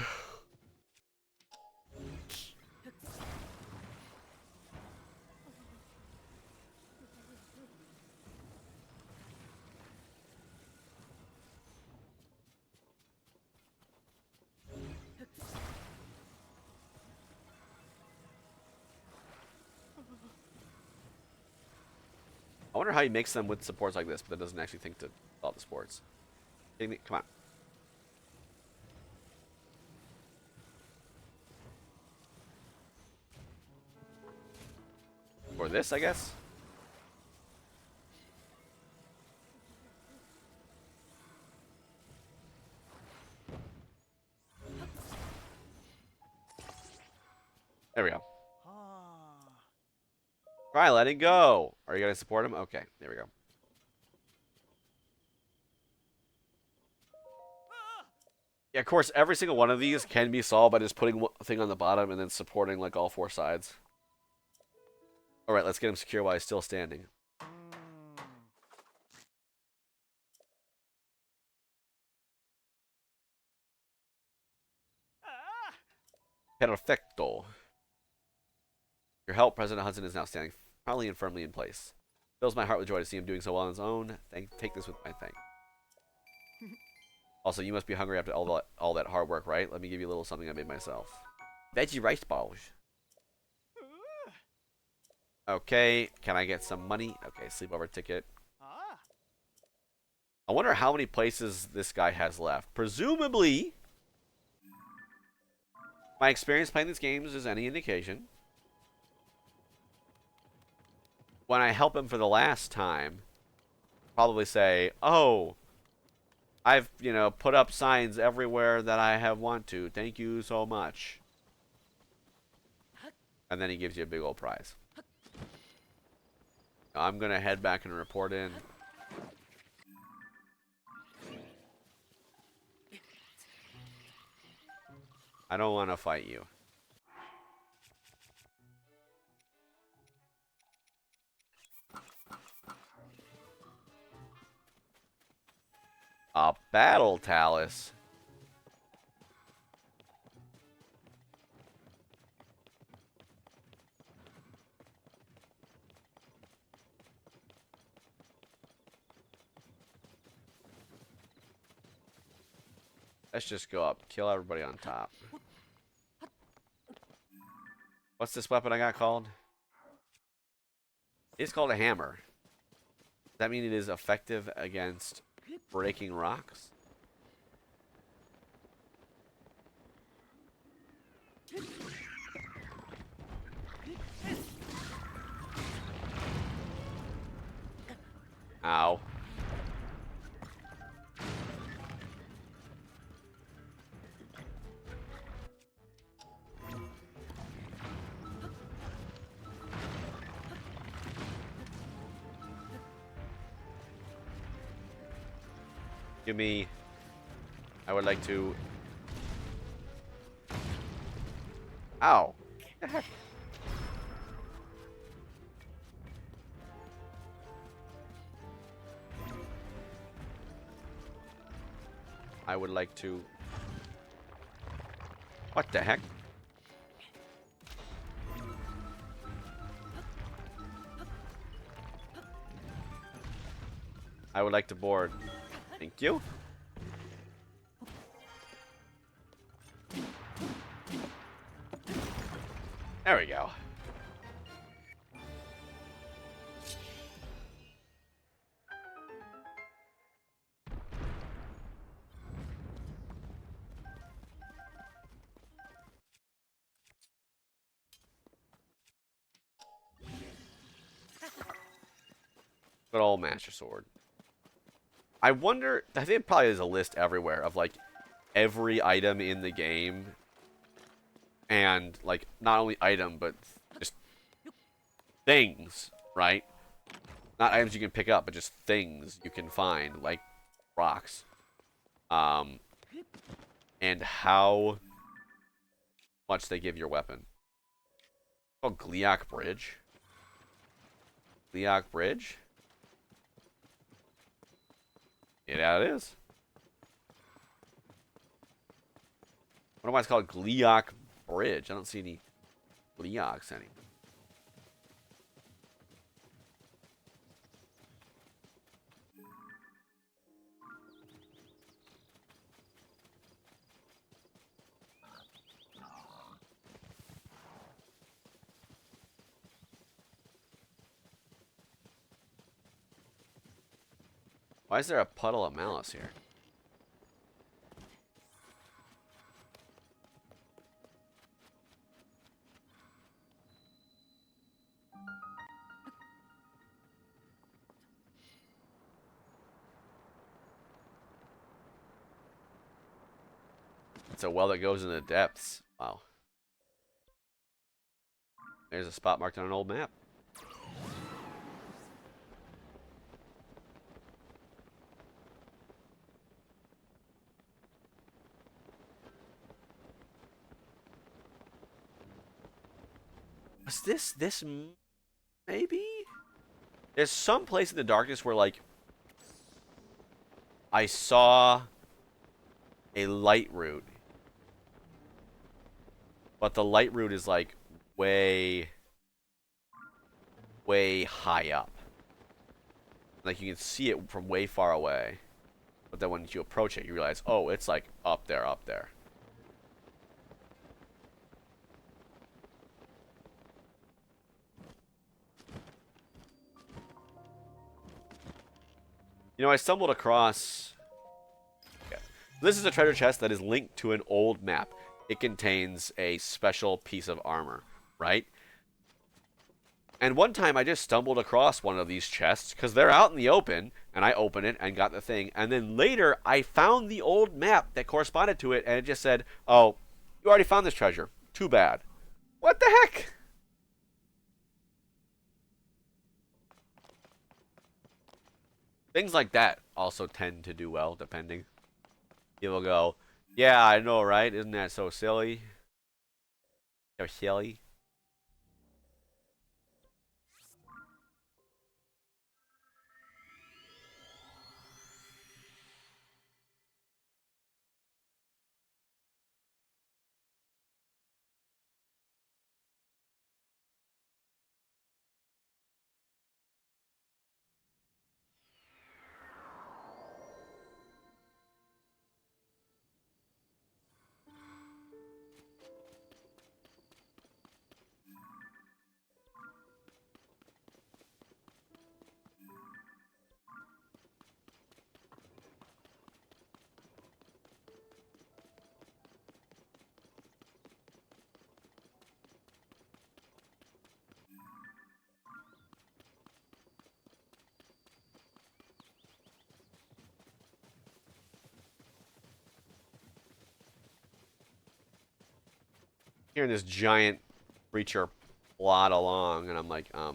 I wonder how he makes them with supports like this, but that doesn't actually think to all the sports. Come on. Or this, I guess? There we go. Try letting go. Are you gonna support him? Okay, there we go. Yeah, of course, every single one of these can be solved by just putting one thing on the bottom and then supporting like all four sides. All right, let's get him secure while he's still standing. Perfecto. Your help, President Hudson, is now standing proudly and firmly in place. Fills my heart with joy to see him doing so well on his own. Take this with my thanks. Also, you must be hungry after all that hard work, right? Let me give you a little something I made myself. Veggie rice balls. Okay, can I get some money? Okay, sleepover ticket. I wonder how many places this guy has left. Presumably, my experience playing these games is any indication. When I help him for the last time, probably say, oh, I've, put up signs everywhere that I have want to. Thank you so much. And then he gives you a big old prize. I'm going to head back and report in. I don't want to fight you. A battle talus. Let's just go up. Kill everybody on top. What's this weapon I got called? It's called a hammer. Does that mean it is effective against breaking rocks? Ow. Give me... I would like to... Ow. What the heck? I would like to... What the heck? I would like to board. Thank you. There we go. Good old Master Sword. I wonder, I think probably there's a list everywhere of like every item in the game. And like not only item, but just things, right? Not items you can pick up, but just things you can find, like rocks. And how much they give your weapon. Oh, Gliok Bridge. Gliok Bridge? Yeah, it is. What am I called? Gliok Bridge. I don't see any Glioks anymore. Why is there a puddle of malice here? It's a well that goes in the depths. Wow. There's a spot marked on an old map. Was this maybe? There's some place in the darkness where like I saw a light route. But the light route is like way high up. Like you can see it from way far away. But then when you approach it, you realize, oh, it's like up there, up there. You know, I stumbled across... Yeah. This is a treasure chest that is linked to an old map. It contains a special piece of armor, right? And one time I just stumbled across one of these chests because they're out in the open, and I opened it and got the thing. And then later I found the old map that corresponded to it, and it just said, oh, you already found this treasure. Too bad. What the heck? Things like that also tend to do well, depending. People go, yeah, I know, right? Isn't that so silly? So silly. Hearing this giant creature plod along, and I'm like, oh,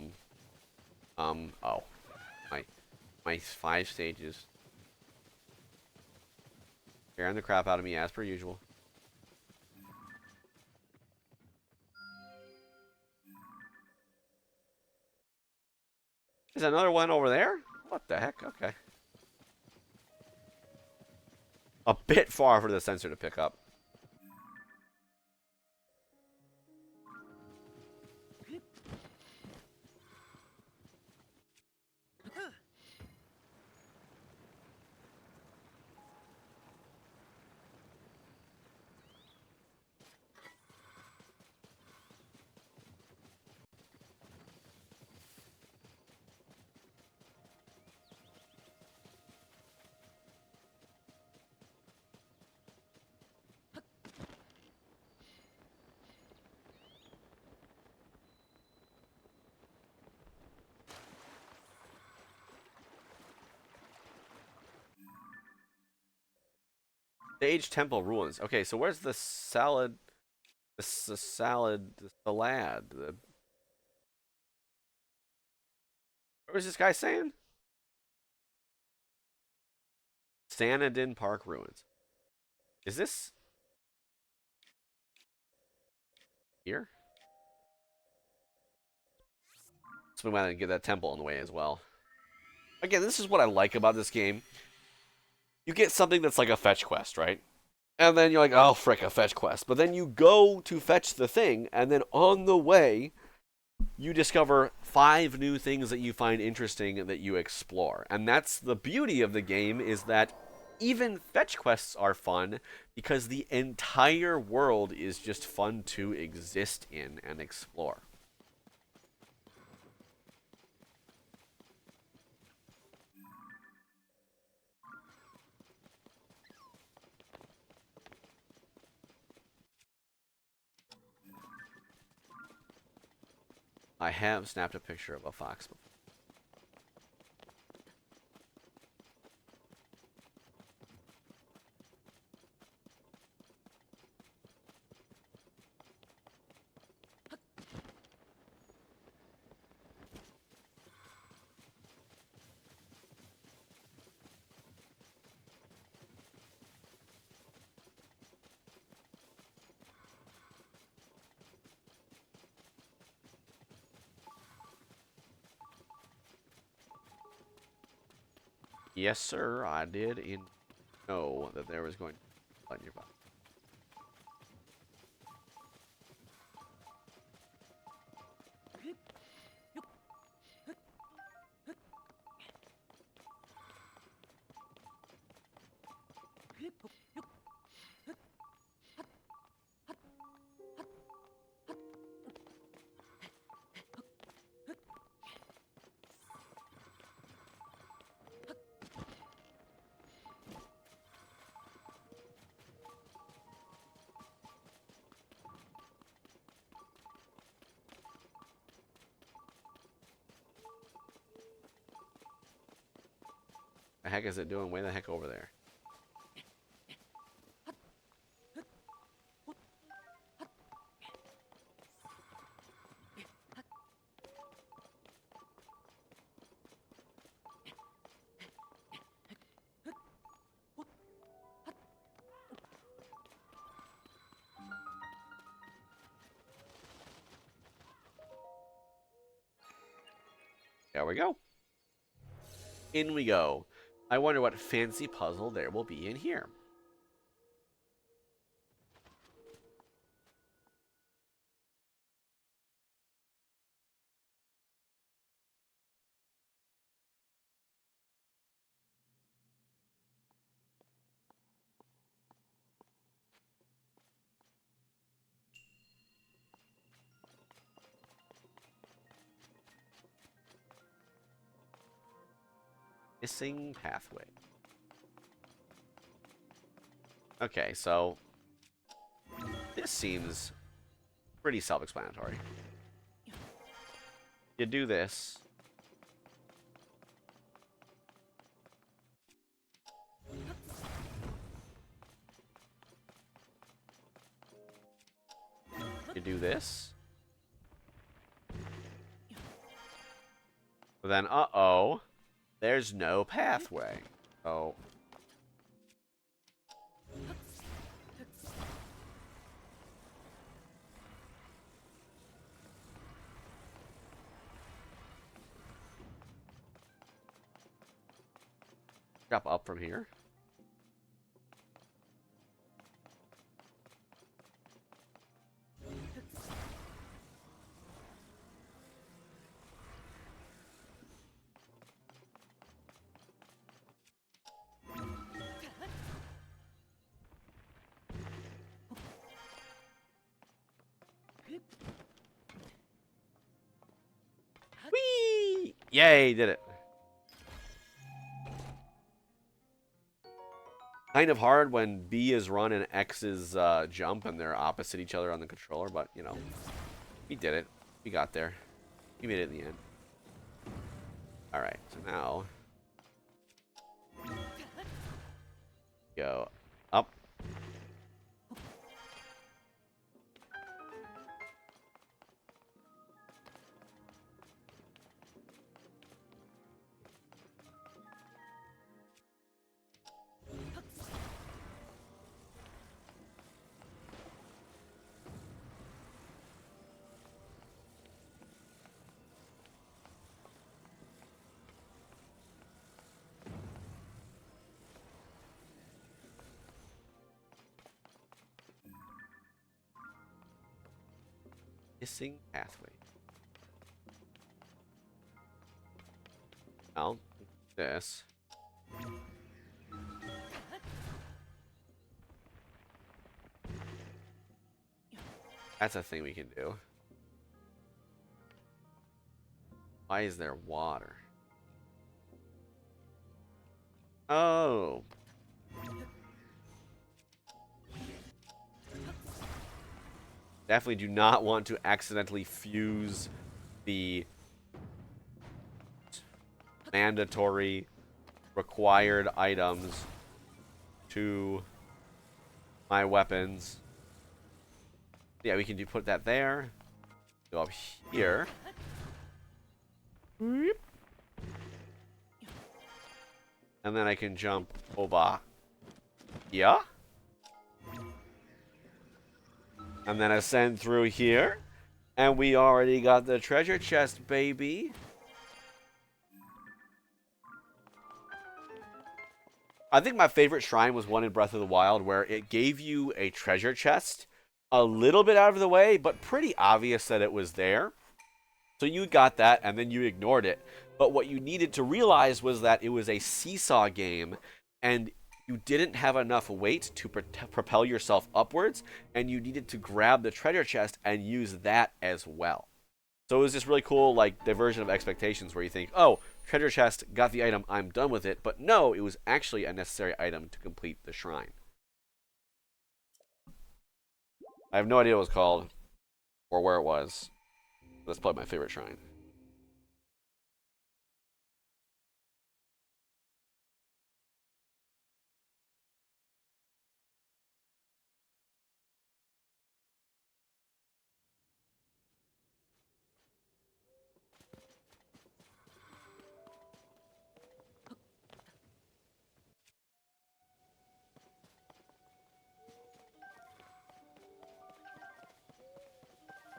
my 5 stages. Scaring the crap out of me as per usual. Is another one over there? What the heck? Okay. A bit far for the sensor to pick up. Sage Temple Ruins. Okay, so where's the salad? The salad, the salad. What was this guy saying? Sanadin Park Ruins. Is this here? So we might get that temple in the way as well. Again, this is what I like about this game. You get something that's like a fetch quest, right? And then you're like, oh, frick, a fetch quest. But then you go to fetch the thing, and then on the way, you discover 5 new things that you find interesting and that you explore. And that's the beauty of the game, is that even fetch quests are fun because the entire world is just fun to exist in and explore. I have snapped a picture of a fox before. Yes, sir, I did know that there was going to be blood nearby. The heck is it doing way the heck over there? There we go. In we go. I wonder what fancy puzzle there will be in here. Missing pathway. Okay, so this seems pretty self-explanatory. You do this. do this. But then, uh-oh, there's no pathway. Oh. Drop up from here. Whee! Yay, did it. Kind of hard when B is run and X is jump and they're opposite each other on the controller, but, you know, we did it. We got there. We made it in the end. Alright, so now... go up. Missing pathway. Well, this. That's a thing we can do. Why is there water? Oh. Definitely do not want to accidentally fuse the mandatory required items to my weapons. Yeah, we can put that there. Go up here. And then I can jump over. Yeah. And then ascend through here. And we already got the treasure chest, baby. I think my favorite shrine was one in Breath of the Wild where it gave you a treasure chest a little bit out of the way, but pretty obvious that it was there. So you got that, and then you ignored it. But what you needed to realize was that it was a seesaw game, and you didn't have enough weight to propel yourself upwards, and you needed to grab the treasure chest and use that as well. So it was this really cool, like, diversion of expectations where you think, oh, treasure chest, got the item, I'm done with it. But no, it was actually a necessary item to complete the shrine. I have no idea what it was called or where it was. That's probably my favorite shrine.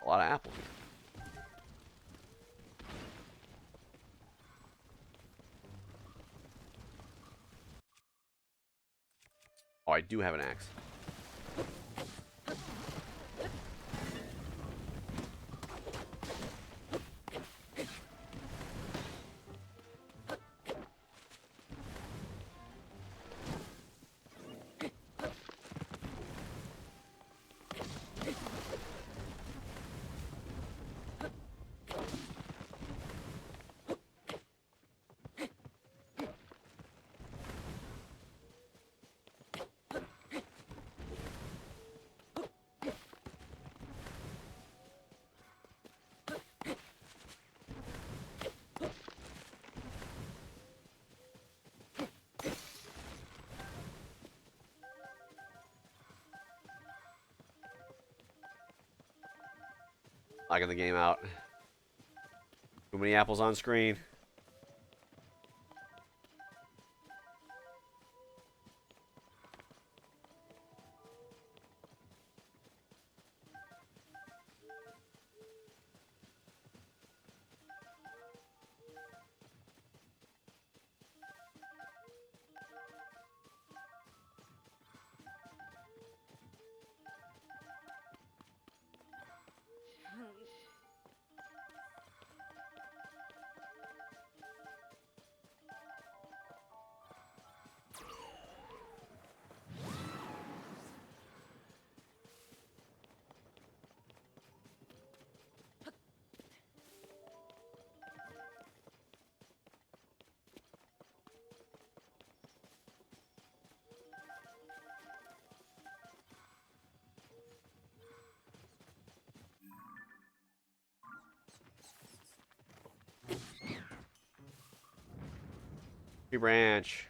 A lot of apples. Oh, I do have an axe. Lagging the game out. Too many apples on screen. Tree branch.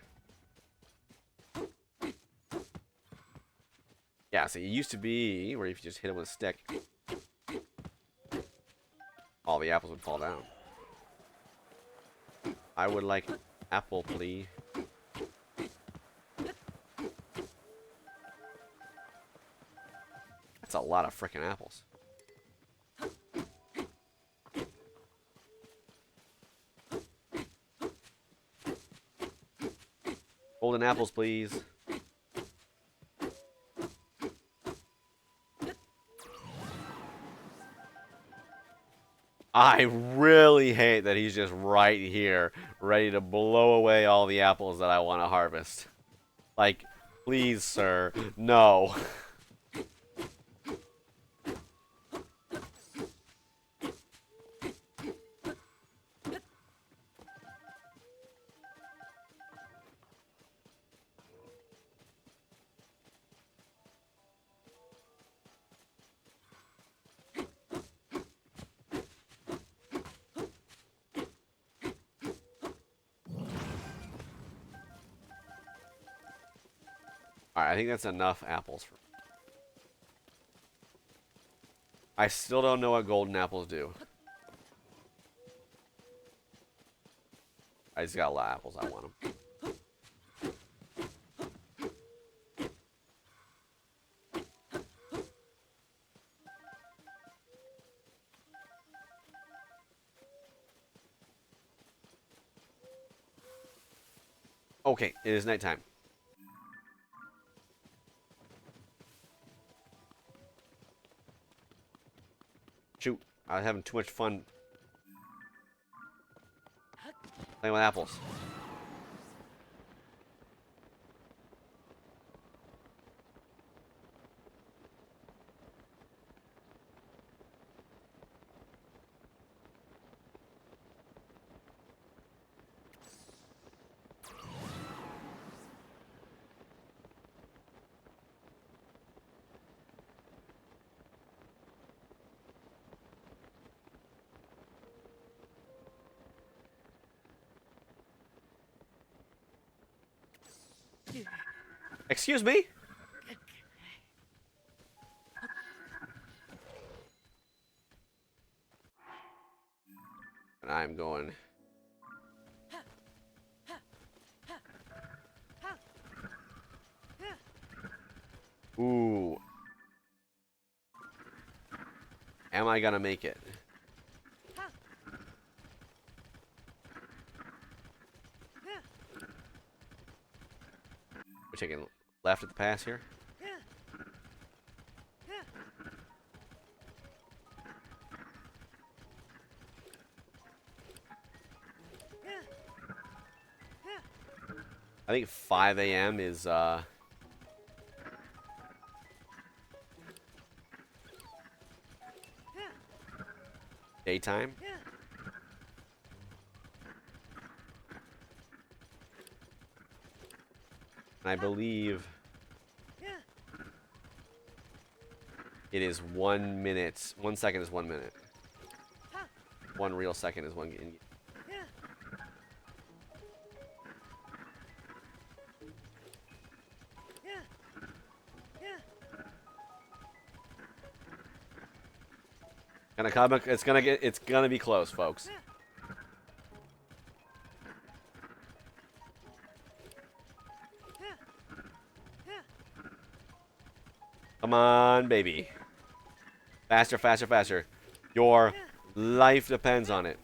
Yeah, so it used to be where if you just hit it with a stick, all the apples would fall down. I would like apple, please. That's a lot of frickin' apples. Golden apples, please. I really hate that he's just right here, ready to blow away all the apples that I want to harvest. Like, please, sir, no. Alright, I think that's enough apples for me. I still don't know what golden apples do. I just got a lot of apples. I want them. Okay, it is nighttime. Shoot, I was having too much fun playing with apples. Excuse me? And I'm going. Ooh. Am I gonna make it? We're taking left at the pass here. I think 5 a.m. is daytime. And I believe it is 1 minute. 1 second is 1 minute. 1 real second is 1. It's gonna be close, folks. Come on, baby. Faster, faster, faster. Your life depends on it.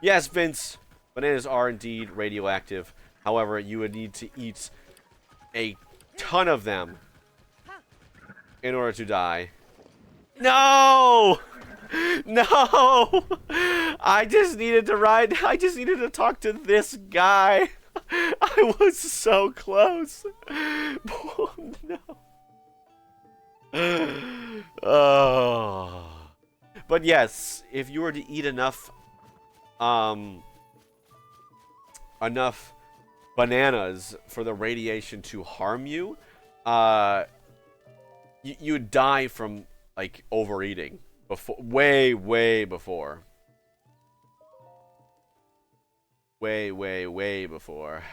Yes, Vince. Bananas are indeed radioactive. However, you would need to eat a ton of them in order to die. No! No! I just needed to talk to this guy. I was so close. No. Oh. But yes, if you were to eat enough bananas for the radiation to harm you, you'd die from like overeating before, way before. Way before.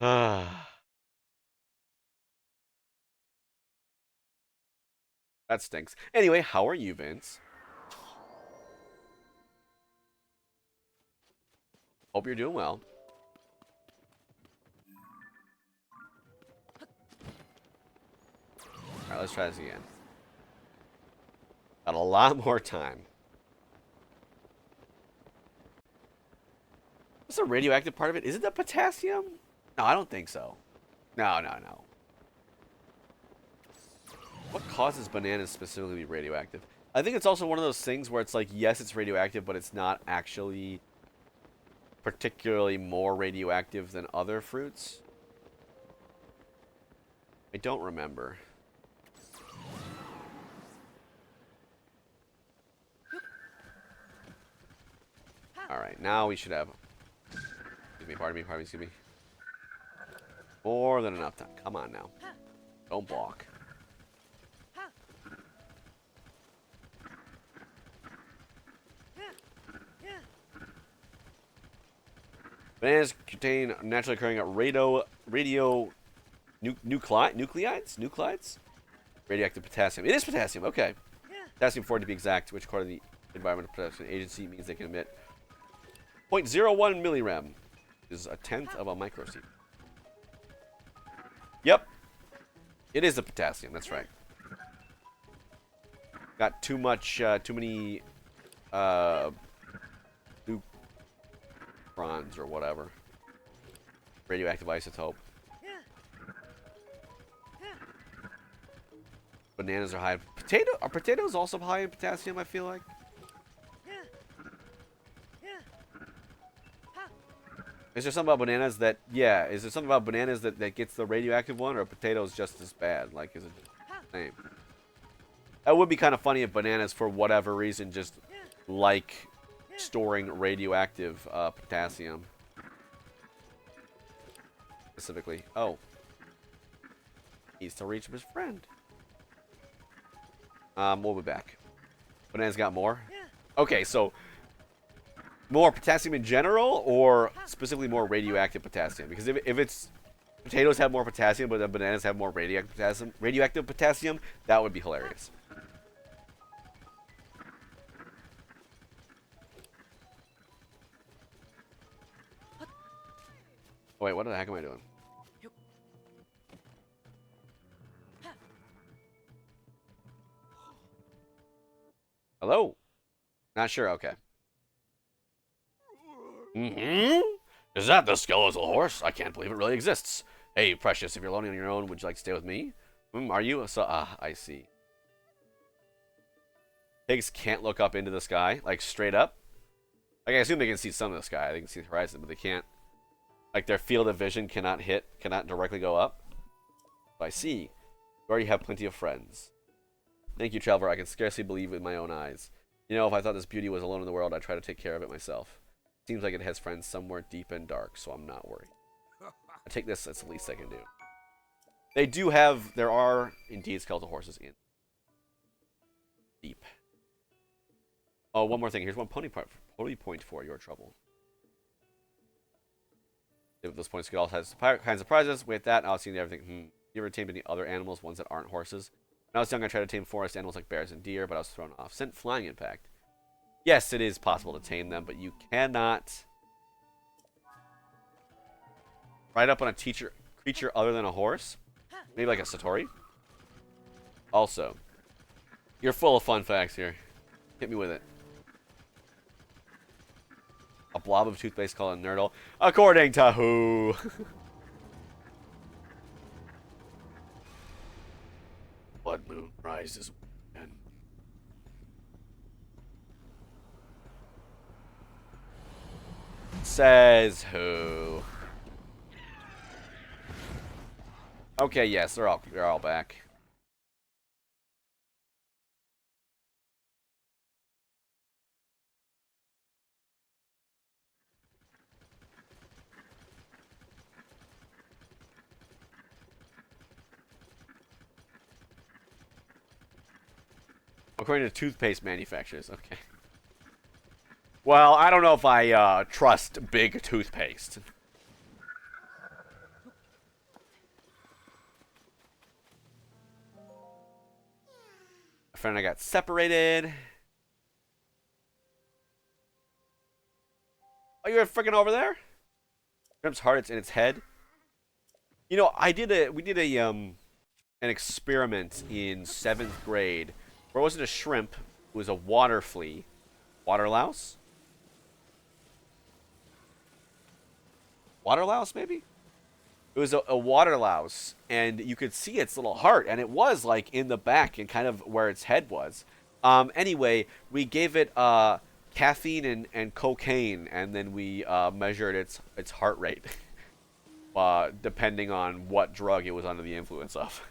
Ah. That stinks. Anyway, how are you, Vince? Hope you're doing well. Alright, let's try this again. Got a lot more time. What's the radioactive part of it? Is it the potassium? No, I don't think so. No. What causes bananas specifically to be radioactive? I think it's also one of those things where it's like, yes, it's radioactive, but it's not actually particularly more radioactive than other fruits. I don't remember. Alright, now we should have... Excuse me, pardon me, excuse me. More than enough time. Come on now. Don't balk. Bananas contain naturally occurring nuclides? Radioactive potassium. It is potassium, okay. Potassium 4 to be exact, which according to the Environmental Protection Agency means they can emit 0.01 millirem. This is a tenth of a microsievert. Yep. It is the potassium, that's right. Got too many neutrons or whatever. Radioactive isotope. Bananas are high in are potatoes also high in potassium, I feel like? Is there something about bananas that, yeah, is there something about bananas that gets the radioactive one, or potatoes just as bad? Like, is it the same? That would be kind of funny if bananas, for whatever reason, just like storing radioactive potassium. Specifically. Oh. Needs to reach his friend. We'll be back. Bananas got more? Okay, so... more potassium in general, or specifically more radioactive potassium? Because if it's... potatoes have more potassium, but then bananas have more radioactive potassium, that would be hilarious. Oh, wait, what the heck am I doing? Hello? Not sure, okay. Is that the skeletal horse? I can't believe it really exists. Hey, Precious, if you're alone on your own, would you like to stay with me? Are you? So, I see. Pigs can't look up into the sky, like straight up. Like, I assume they can see some of the sky. They can see the horizon, but they can't. Like, their field of vision cannot directly go up. So I see. You already have plenty of friends. Thank you, Traveler. I can scarcely believe in my own eyes. You know, if I thought this beauty was alone in the world, I'd try to take care of it myself. Seems like it has friends somewhere deep and dark, so I'm not worried. I take this. That's the least I can do. They do have. There are indeed skeletal horses in deep. Oh, one more thing. Here's one pony point for your trouble. If those points get all kinds of prizes. With that, I was seeing everything. You ever tamed any other animals, ones that aren't horses? When I was young, I tried to tame forest animals like bears and deer, but I was thrown off. Sent flying impact. Yes, it is possible to tame them, but you cannot ride up on a creature other than a horse. Maybe like a Satori. Also, you're full of fun facts here. Hit me with it. A blob of toothpaste called a nurdle. According to who? Blood moon rises. Says who? Okay, yes, they're all back. According to toothpaste manufacturers, okay. Well, I don't know if I trust big toothpaste. My friend and I got separated. Oh, you're freaking over there? Shrimp's heart, it's in its head. You know, we did an experiment in 7th grade where it wasn't a shrimp, it was a water flea. Water louse? Water louse, maybe? It was a water louse, and you could see its little heart, and it was like in the back and kind of where its head was. Anyway, we gave it caffeine and cocaine, and then we measured its heart rate, depending on what drug it was under the influence of.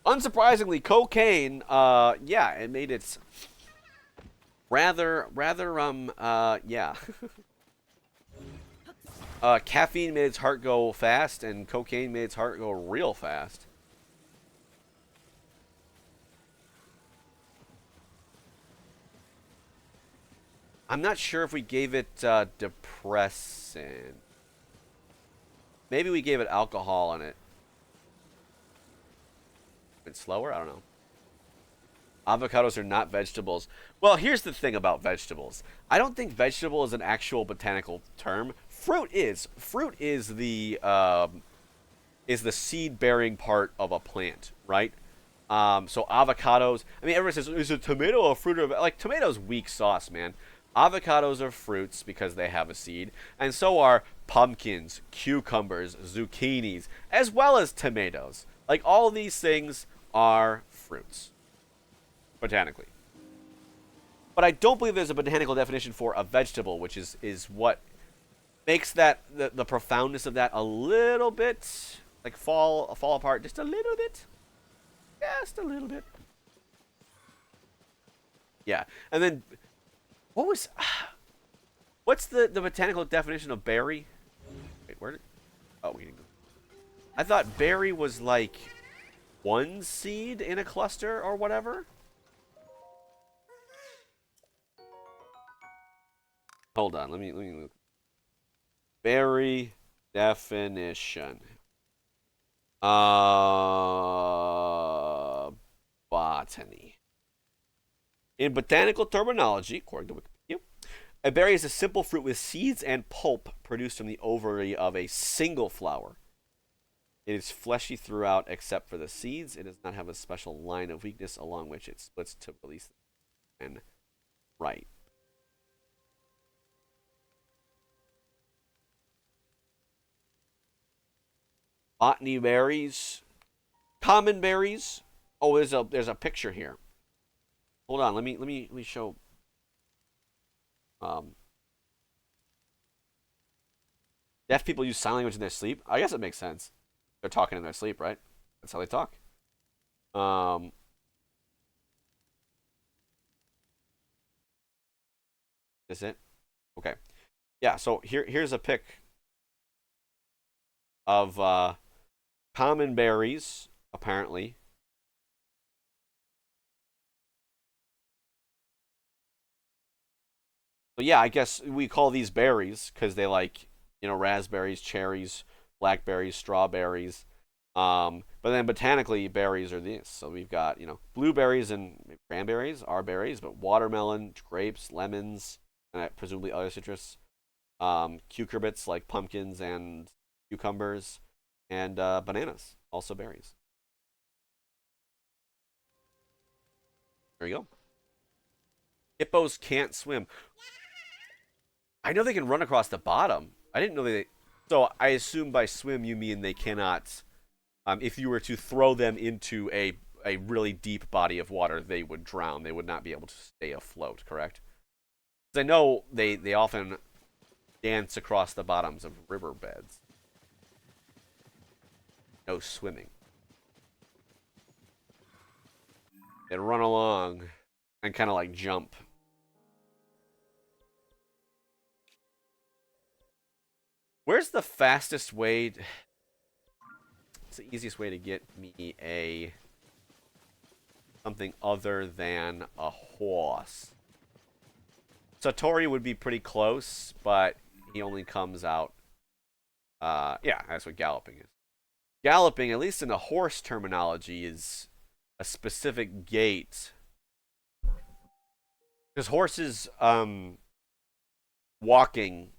Unsurprisingly, cocaine, yeah, it made it rather, yeah. Caffeine made its heart go fast, and cocaine made its heart go real fast. I'm not sure if we gave it depressant. Maybe we gave it alcohol on it. It's slower? I don't know. Avocados are not vegetables. Well, here's the thing about vegetables. I don't think vegetable is an actual botanical term. Fruit is. Fruit is the seed-bearing part of a plant, right? So avocados. I mean, everyone says, "Is a tomato a fruit?" Like tomatoes, weak sauce, man. Avocados are fruits because they have a seed, and so are pumpkins, cucumbers, zucchinis, as well as tomatoes. Like all of these things are fruits, botanically. But I don't believe there's a botanical definition for a vegetable, which is what makes that the profoundness of that a little bit like fall apart just a little bit. Just a little bit. Yeah. And then what's the botanical definition of berry? Wait, where did we didn't go. I thought berry was like one seed in a cluster or whatever. Hold on, let me look. Berry definition. Botany. In botanical terminology, according to Wikipedia, a berry is a simple fruit with seeds and pulp produced from the ovary of a single flower. It is fleshy throughout except for the seeds. It does not have a special line of weakness along which it splits to release and right. Botany berries, common berries. Oh, there's a picture here. Hold on, let me show. Deaf people use sign language in their sleep. I guess it makes sense. They're talking in their sleep, right? That's how they talk. Is it? Okay. Yeah. So here's a pic of common berries, apparently. So yeah, I guess we call these berries because they like, raspberries, cherries, blackberries, strawberries. But then botanically, berries are these. So we've got, blueberries and cranberries are berries, but watermelon, grapes, lemons, and presumably other citrus. Cucurbits like pumpkins and cucumbers, and bananas, also berries. There you go. Hippos can't swim. I know they can run across the bottom. I didn't know they. So I assume by swim you mean they cannot. If you were to throw them into a really deep body of water, they would drown. They would not be able to stay afloat. Correct? 'Cause I know they often dance across the bottoms of riverbeds. No swimming. They run along and kind of like jump. Where's the fastest way? It's the easiest way to get me a something other than a horse. Satori would be pretty close, but he only comes out. Yeah, that's what galloping is. Galloping, at least in the horse terminology, is a specific gait. Because horses, walking,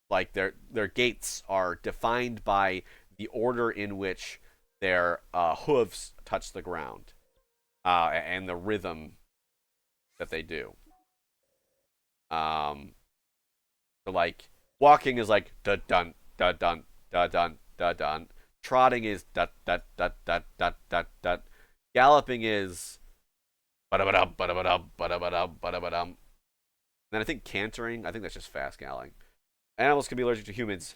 like their gaits are defined by the order in which their hooves touch the ground, and the rhythm that they do. Um, so like walking is like da dun da dun da dun da dun. Trotting is da da da da da da da. Galloping is ba da ba da ba da ba da ba da ba da ba da ba dum. Then I think cantering, I think that's just fast galling. Animals can be allergic to humans.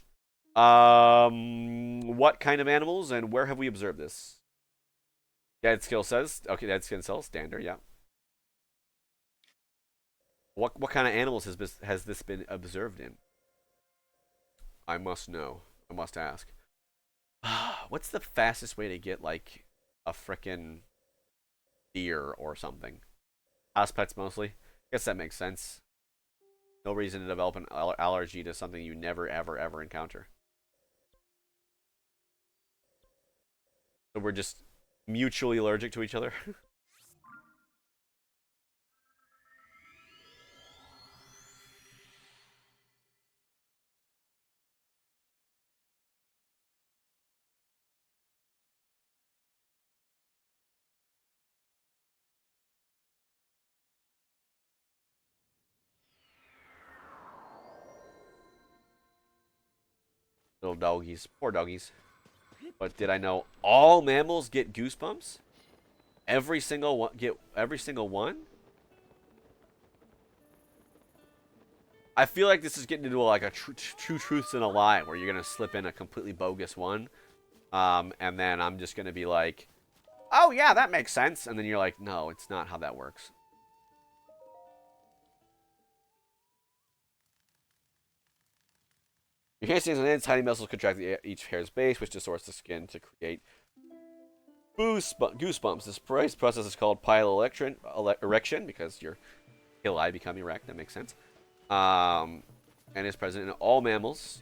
What kind of animals and where have we observed this? Dead skill says okay. Dead skin cells standard. Yeah. What kind of animals has this been observed in? I must know. I must ask. What's the fastest way to get like a frickin' deer or something? House pets mostly. Guess that makes sense. No reason to develop an allergy to something you never ever ever encounter. So we're just mutually allergic to each other. Little doggies, poor doggies. But did I know all mammals get goosebumps? Every single one get every single one? I feel like this is getting into like a two truths and a lie, where you're gonna slip in a completely bogus one, and then I'm just gonna be like, "Oh yeah, that makes sense," and then you're like, "No, it's not how that works." Your hamstrings and ends, tiny muscles contract each hair's base, which distorts the skin to create goosebumps. This process is called erection because your hilli become erect. That makes sense. Um, and is present in all mammals.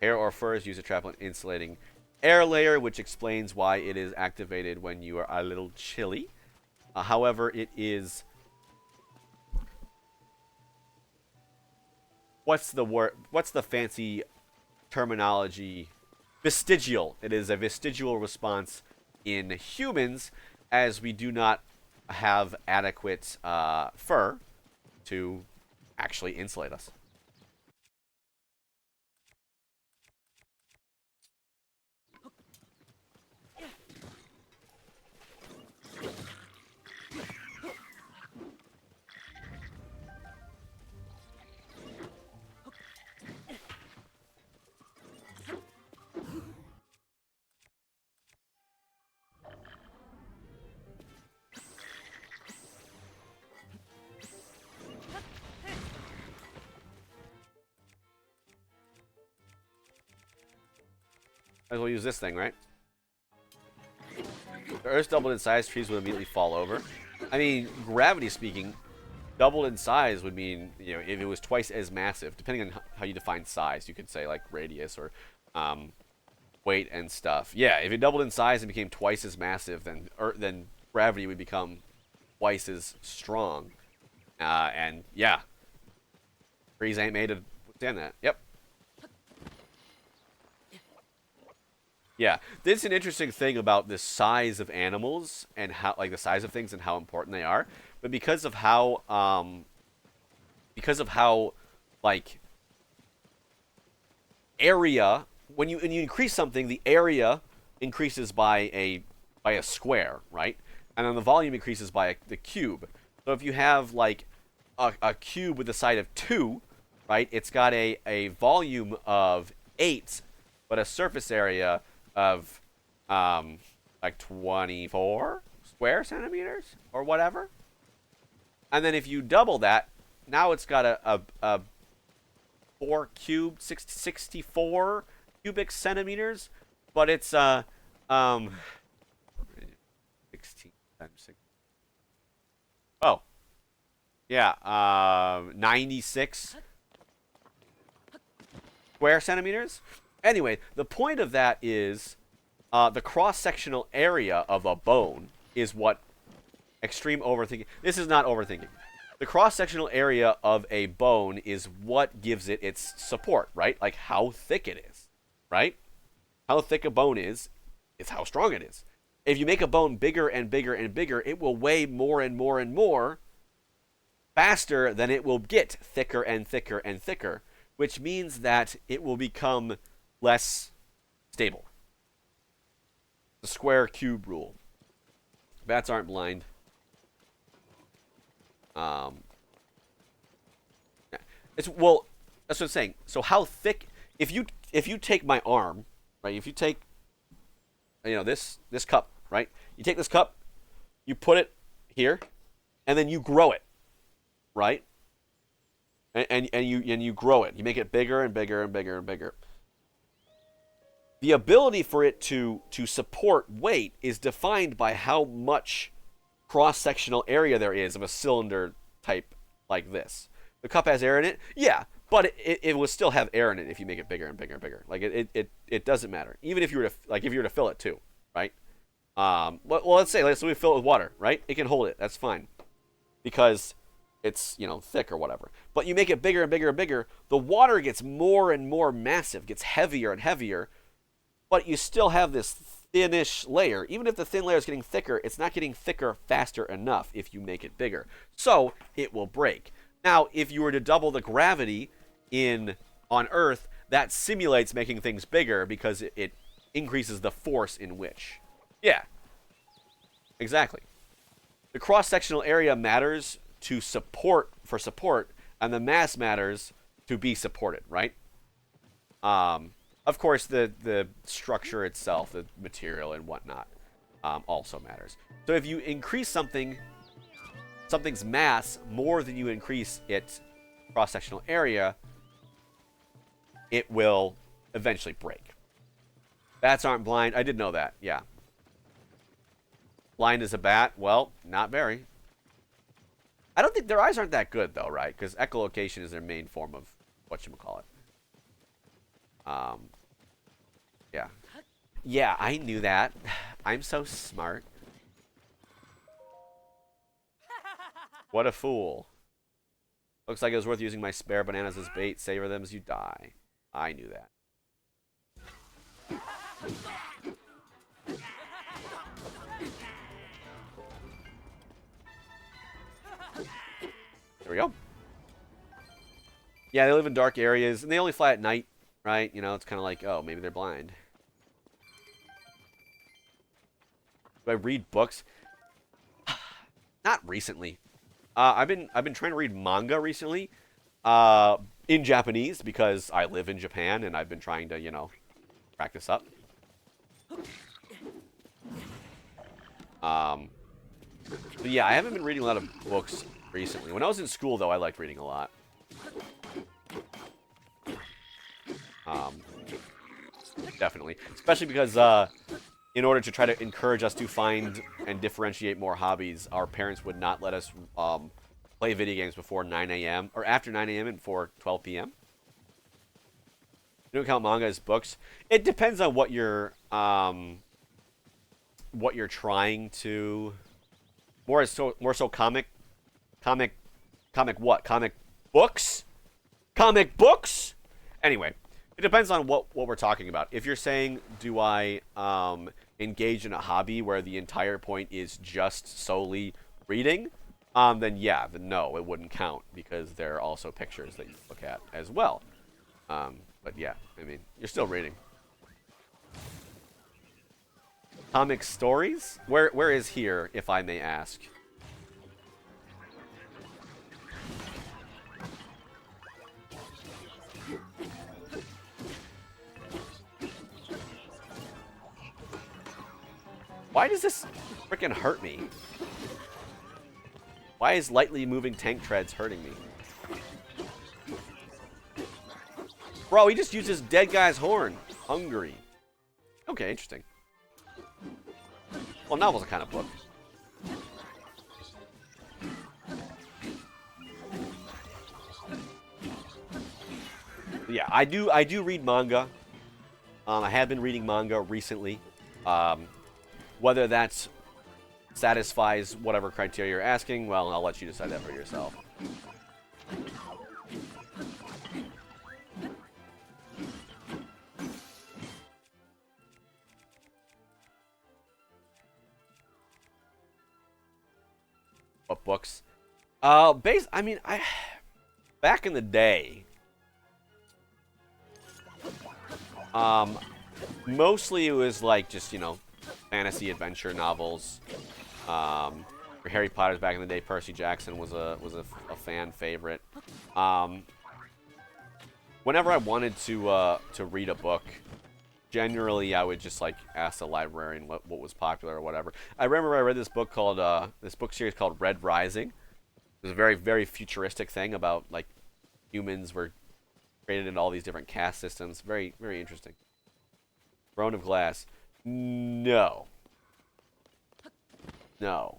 Hair or fur is used to trap an insulating air layer, which explains why it is activated when you are a little chilly. However, it is what's the word? What's the fancy terminology? Vestigial. It is a vestigial response in humans, as we do not have adequate fur to actually insulate us. Might as well use this thing, right? The Earth's doubled in size, trees would immediately fall over. I mean, gravity speaking, doubled in size would mean, you know, if it was twice as massive, depending on how you define size, you could say like radius or weight and stuff. Yeah, if it doubled in size and became twice as massive, then gravity would become twice as strong. And yeah, trees ain't made to withstand that. Yep. Yeah, this is an interesting thing about the size of animals and how, like, the size of things and how important they are. But because of how, like, area, when you increase something, the area increases by a square, right? And then the volume increases by the cube. So if you have like a cube with a side of 2, right? It's got a volume of 8, but a surface area of like 24 square centimeters or whatever. And then if you double that, now it's got a 4 cubed 64 cubic centimeters, but it's 16 times 6. Oh, yeah, 96 square centimeters. Anyway, the point of that is the cross-sectional area of a bone is what extreme overthinking. This is not overthinking. The cross-sectional area of a bone is what gives it its support, right? Like how thick it is, right? How thick a bone is how strong it is. If you make a bone bigger and bigger and bigger, it will weigh more and more and more faster than it will get thicker and thicker and thicker, which means that it will become less stable. The square cube rule. Bats aren't blind. Well, that's what I'm saying. So how thick? If you take my arm, right? If you take, you know, this cup, right? You take this cup, you put it here, and then you grow it, right? And you grow it. You make it bigger and bigger and bigger and bigger. The ability for it to support weight is defined by how much cross-sectional area there is of a cylinder type like this. The cup has air in it, yeah, but it will still have air in it if you make it bigger and bigger and bigger. Like it doesn't matter. Even if you were to fill it too, right? Well, let's say we fill it with water, right? It can hold it. That's fine, because it's, you know, thick or whatever. But you make it bigger and bigger and bigger, the water gets more and more massive, gets heavier and heavier. But you still have this thinnish layer. Even if the thin layer is getting thicker, it's not getting thicker faster enough if you make it bigger. So it will break. Now, if you were to double the gravity on Earth, that simulates making things bigger because it increases the force in which. Yeah. Exactly. The cross-sectional area matters for support, and the mass matters to be supported, right? Of course, the structure itself, the material and whatnot, also matters. So if you increase something's mass more than you increase its cross-sectional area, it will eventually break. Bats aren't blind. I did know that, yeah. Blind as a bat? Well, not very. I don't think their eyes aren't that good, though, right? Because echolocation is their main form of whatchamacallit. Yeah. Yeah, I knew that. I'm so smart. What a fool. Looks like it was worth using my spare bananas as bait. Savor them as you die. I knew that. There we go. Yeah, they live in dark areas, and they only fly at night, right? You know, it's kind of like, oh, maybe they're blind. Do I read books? Not recently. I've been trying to read manga recently, in Japanese, because I live in Japan and I've been trying to, you know, practice up. But yeah, I haven't been reading a lot of books recently. When I was in school, though, I liked reading a lot. definitely. Especially because in order to try to encourage us to find and differentiate more hobbies, our parents would not let us play video games before 9 a.m. or after 9 a.m. and before 12 p.m. You don't count manga as books. It depends on what you're trying to more so comic comic books comic books. Anyway, it depends on what we're talking about. If you're saying, do I engage in a hobby where the entire point is just solely reading, then yeah, then no, it wouldn't count because there are also pictures that you look at as well. But yeah, I mean, you're still reading. Comic stories? Where is here, if I may ask? Why does this freaking hurt me? Why is lightly moving tank treads hurting me? Bro, he just used his dead guy's horn. Hungry. Okay, interesting. Well, novel's a kind of book. Yeah, I do read manga. I have been reading manga recently. Um, whether that satisfies whatever criteria you're asking, well, I'll let you decide that for yourself. What books? I mean, back in the day, um, mostly it was like just fantasy adventure novels. For Harry Potter's back in the day, Percy Jackson was a fan favorite. Um, whenever I wanted to read a book, generally I would just like ask the librarian what was popular or whatever. I remember I read this book called this book series called Red Rising. It was a very very futuristic thing about like humans were created in all these different caste systems. Very very interesting. Throne of Glass. No. No.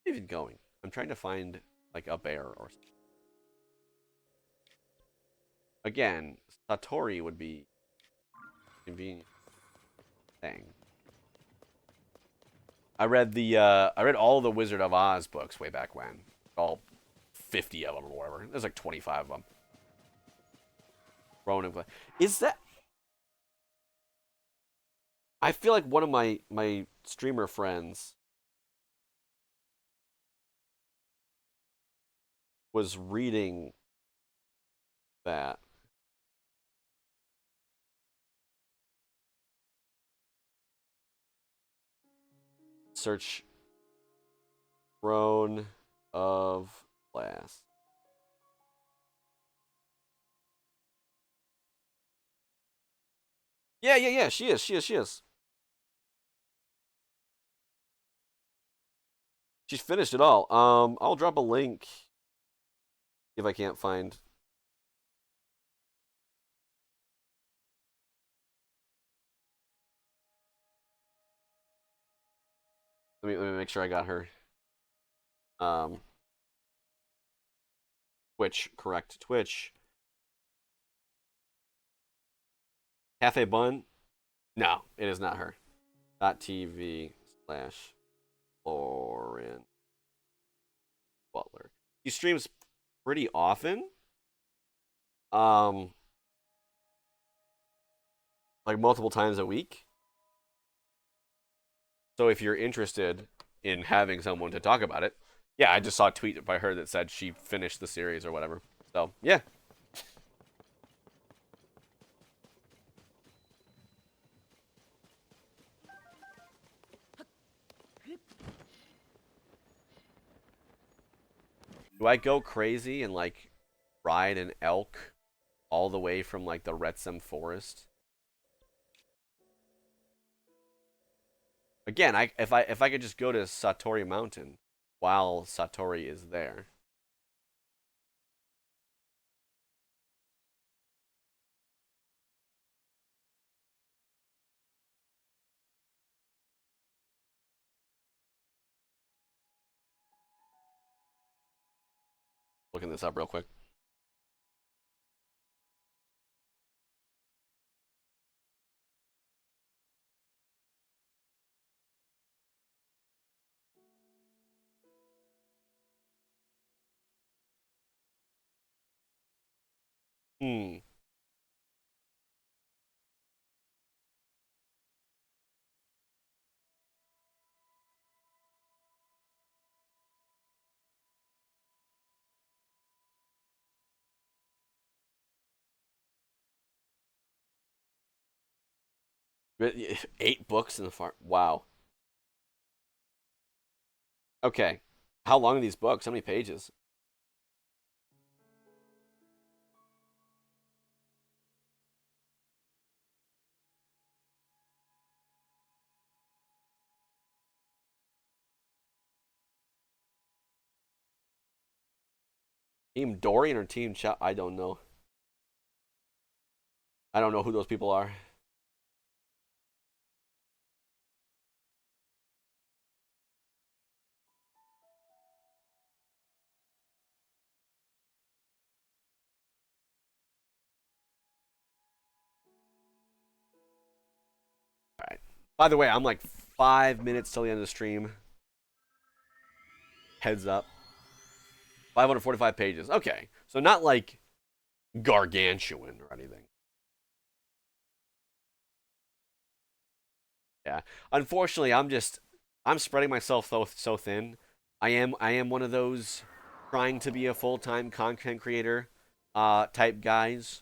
Even going. I'm trying to find like a bear or something. Again, Satori would be convenient thing. I read all the Wizard of Oz books way back when. All 50 of them or whatever. There's like 25 of them. Throne of Glass. Is that I feel like one of my streamer friends was reading that. Search Throne of Glass. Yeah, yeah, yeah. She is. She is. She is. She's finished it all. I'll drop a link if I can't find. Let me make sure I got her. Um, Twitch, correct. Twitch. Cafe Bun? No, it is not her. .tv/ Lauren Butler. He streams pretty often. Um, like multiple times a week. So if you're interested in having someone to talk about it, yeah, I just saw a tweet by her that said she finished the series or whatever. So yeah. Do I go crazy and like ride an elk all the way from like the Retsem forest? Again, if I could just go to Satori Mountain while Satori is there. Looking this up real quick. Hmm. 8 books in the farm. Wow. Okay. How long are these books? How many pages? Team Dorian or Team Chow? I don't know. I don't know who those people are. All right. By the way, I'm like 5 minutes till the end of the stream. Heads up. 545 pages. Okay. So not like gargantuan or anything. Yeah. Unfortunately, I'm spreading myself so thin. I am one of those trying to be a full-time content creator type guys.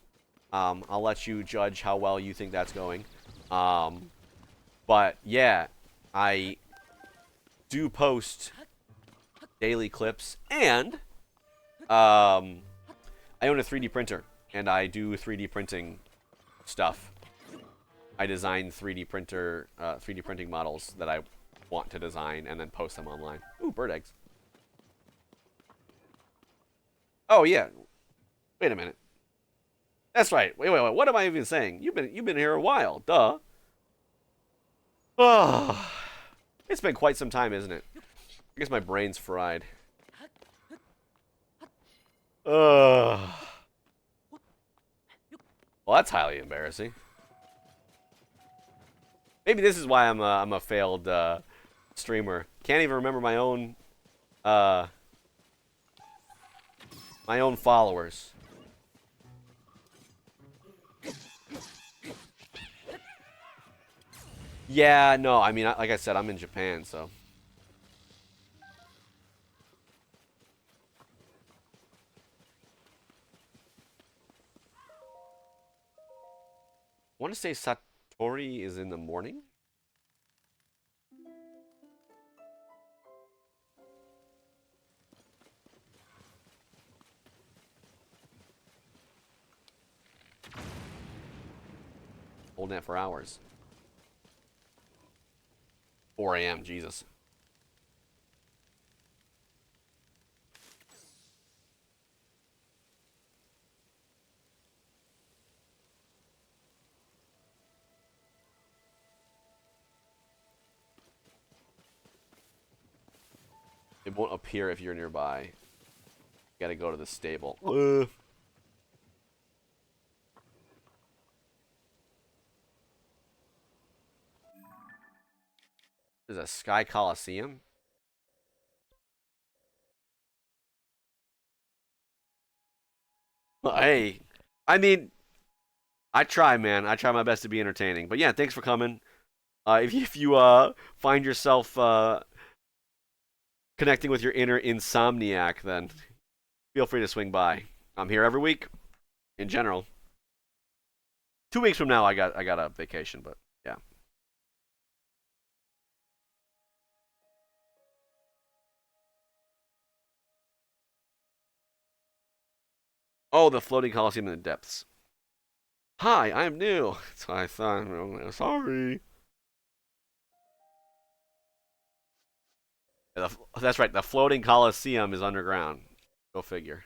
I'll let you judge how well you think that's going. Um, but yeah, I do post daily clips, and I own a 3D printer, and I do 3D printing stuff. I design 3D printing models that I want to design, and then post them online. Ooh, bird eggs. Oh yeah. Wait a minute. That's right. Wait. What am I even saying? You've been here a while. Duh. Oh, it's been quite some time, isn't it? I guess my brain's fried. Ugh. Well, that's highly embarrassing. Maybe this is why I'm a failed streamer. Can't even remember uh my own followers. Yeah, no, I mean, like I said, I'm in Japan, so. I want to say Satori is in the morning? Holding it for hours. 4 a.m., Jesus. It won't appear if you're nearby. You gotta go to the stable. There's a Sky Coliseum? Hey, I mean, I try, man. I try my best to be entertaining. But yeah, thanks for coming. If you find yourself connecting with your inner insomniac, then feel free to swing by. I'm here every week, in general. 2 weeks from now, I got a vacation, but yeah. Oh, the floating coliseum in the depths. Hi, I'm new. So I thought, sorry. That's right. The floating coliseum is underground. Go figure.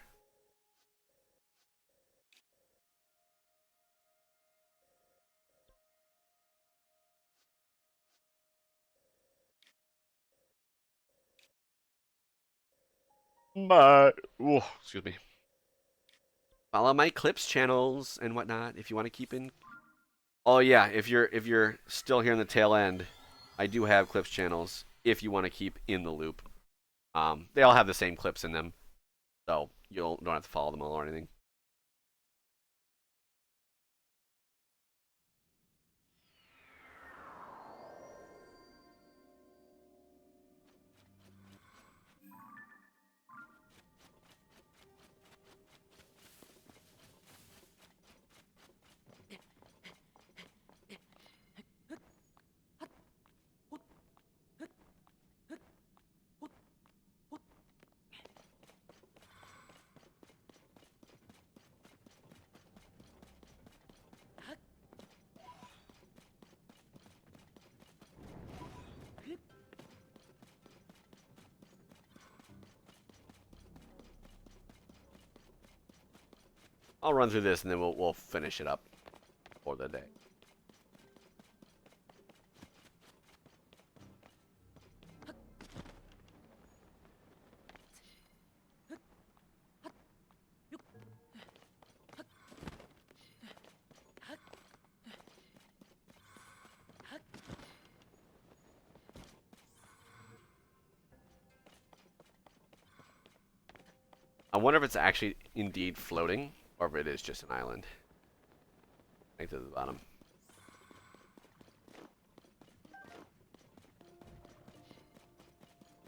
But excuse me. Follow my clips channels and whatnot if you want to keep in. Oh yeah, if you're still here in the tail end, I do have clips channels if you want to keep in the loop. They all have the same clips in them, so you don't have to follow them all or anything. I'll run through this and then we'll finish it up for the day. I wonder if it's actually indeed floating or if it is just an island. Right to the bottom.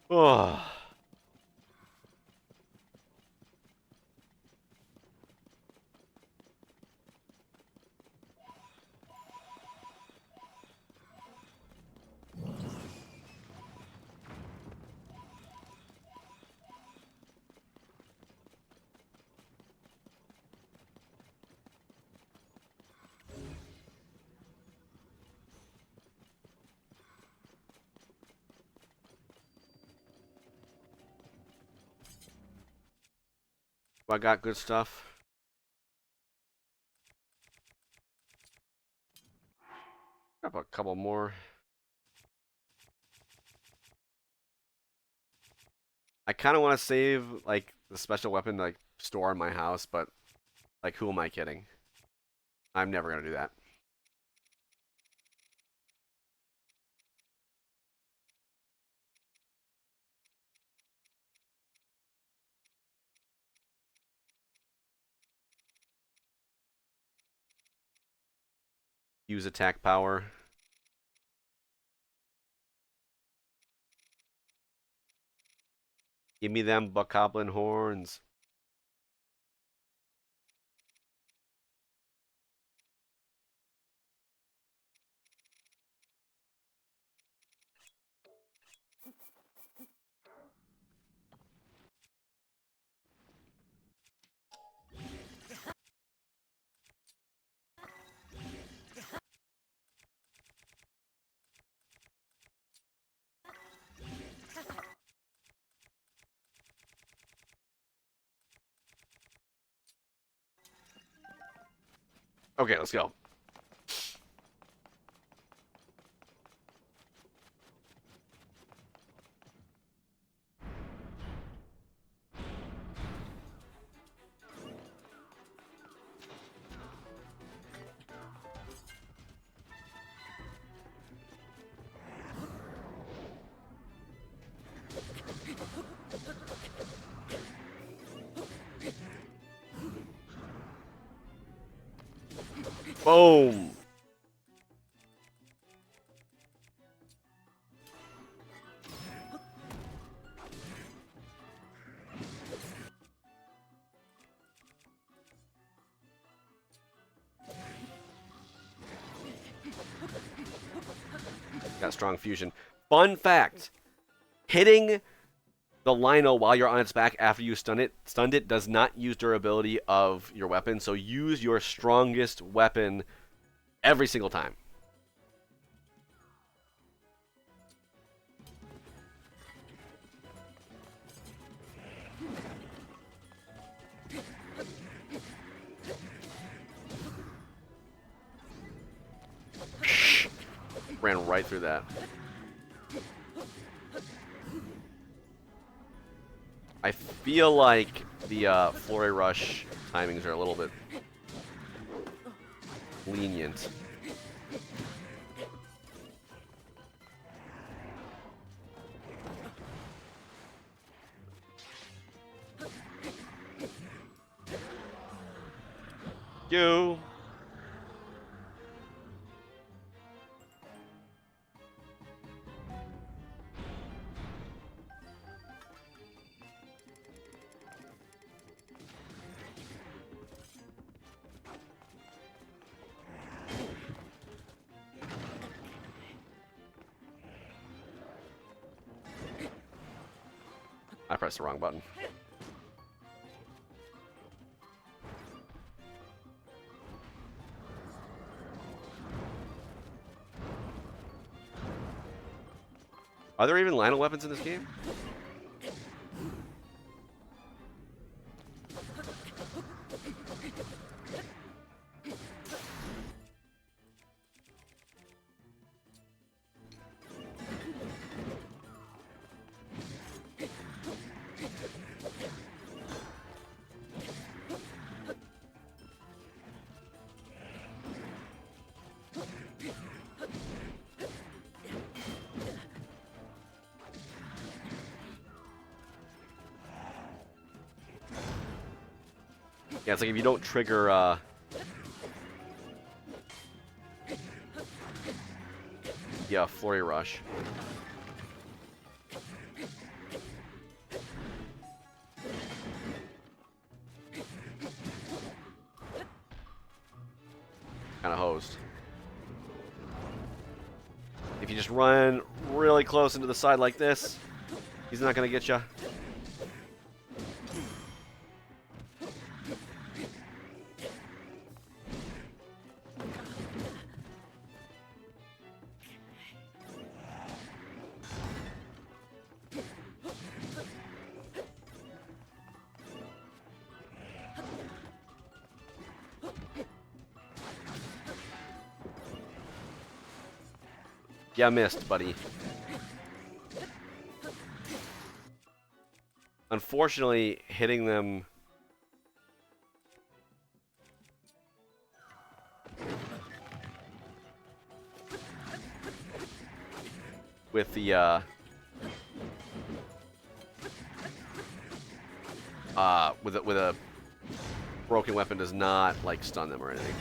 Oh. I got good stuff. Grab a couple more. I kind of want to save like the special weapon to, like store in my house, but like who am I kidding? I'm never gonna do that. Use attack power. Give me them bokoblin horns. Okay, let's go. Boom. Got strong fusion. Fun fact. Hitting the Lino while you're on its back after you stunned it does not use durability of your weapon, so use your strongest weapon every single time. Ran right through that. I feel like the Flurry Rush timings are a little bit lenient. You. I pressed the wrong button. Are there even Lionel weapons in this game? Yeah, it's like if you don't trigger, yeah, Flurry Rush. Kind of hosed. If you just run really close into the side like this, he's not going to get you. Yeah, missed, buddy. Unfortunately, hitting them with the with a broken weapon does not like stun them or anything.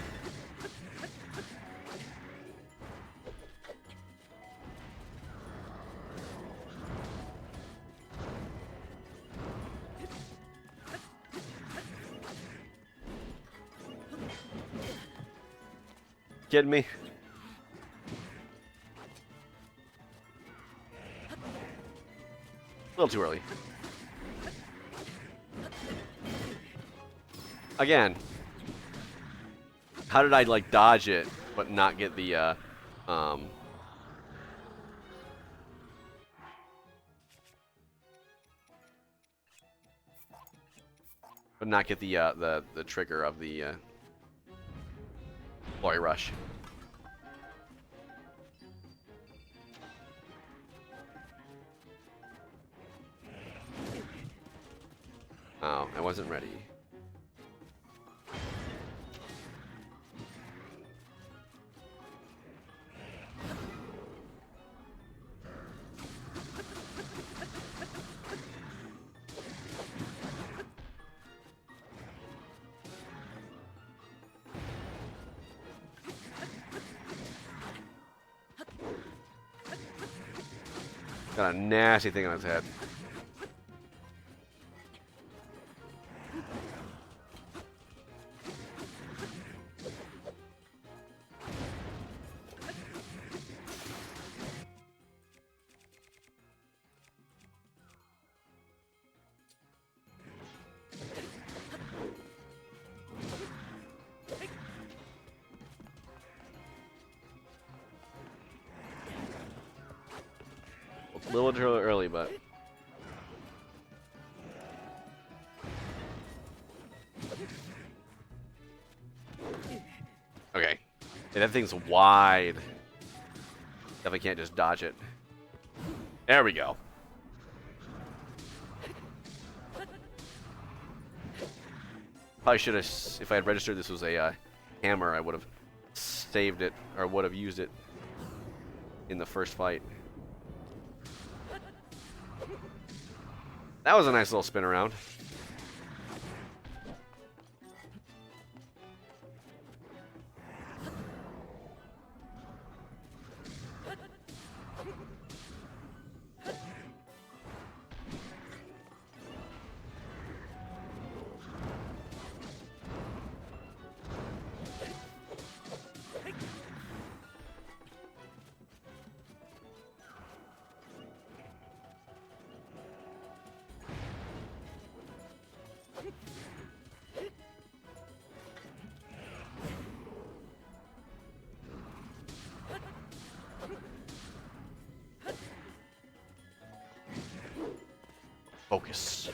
Kidding me? A little too early. Again, how did I like dodge it but not get the but not get the trigger of the Flurry Rush? Oh, I wasn't ready. Got a nasty thing on his head. A little too early, but okay. Yeah, that thing's wide. Definitely can't just dodge it. There we go. Probably should have, if I had registered this was a hammer, I would have saved it, or would have used it in the first fight. That was a nice little spin around. Focus.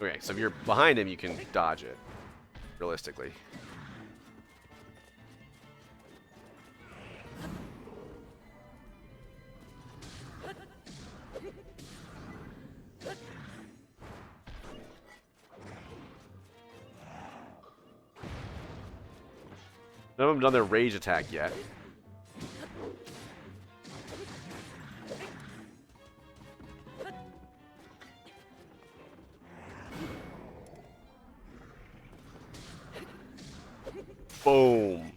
Okay, so if you're behind him, you can dodge it, realistically. None of them done their rage attack yet. Boom.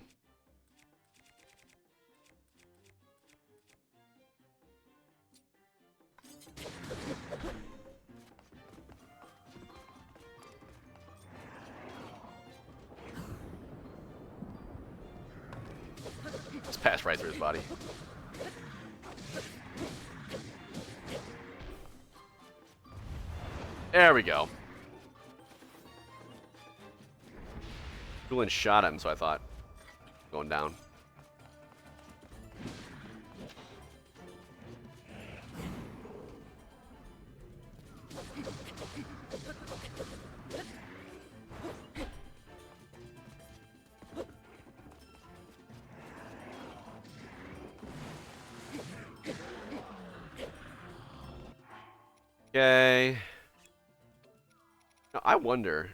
Just pass right through his body. There we go. Doolin shot him, so I thought going down. Okay. Now, I wonder.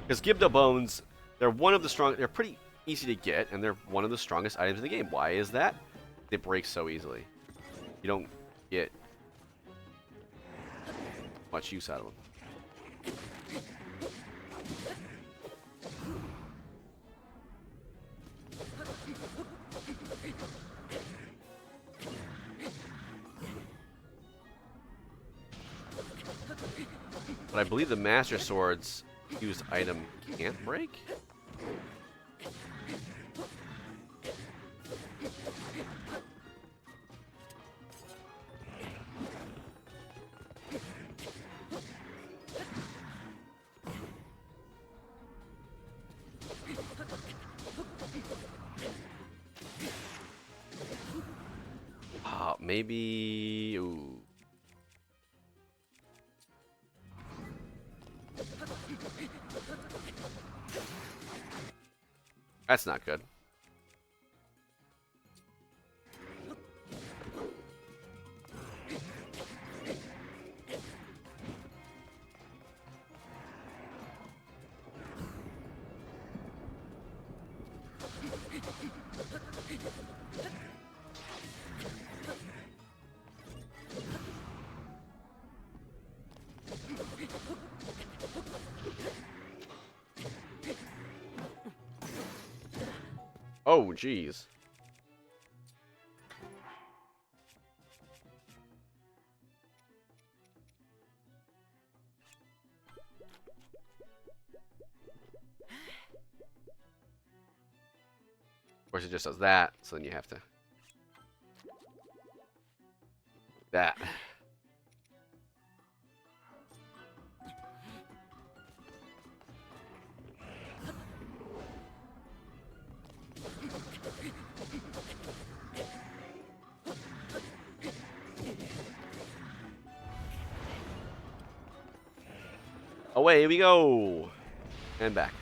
Because Gibdo Bones, they're one of the strong. They're pretty easy to get, and they're one of the strongest items in the game. Why is that? They break so easily. You don't get much use out of them. But I believe the Master Sword's used item can't break? Maybe... Ooh. That's not good. Oh, jeez. Of course, it just does that, so then you have to... That. Away we go. And back.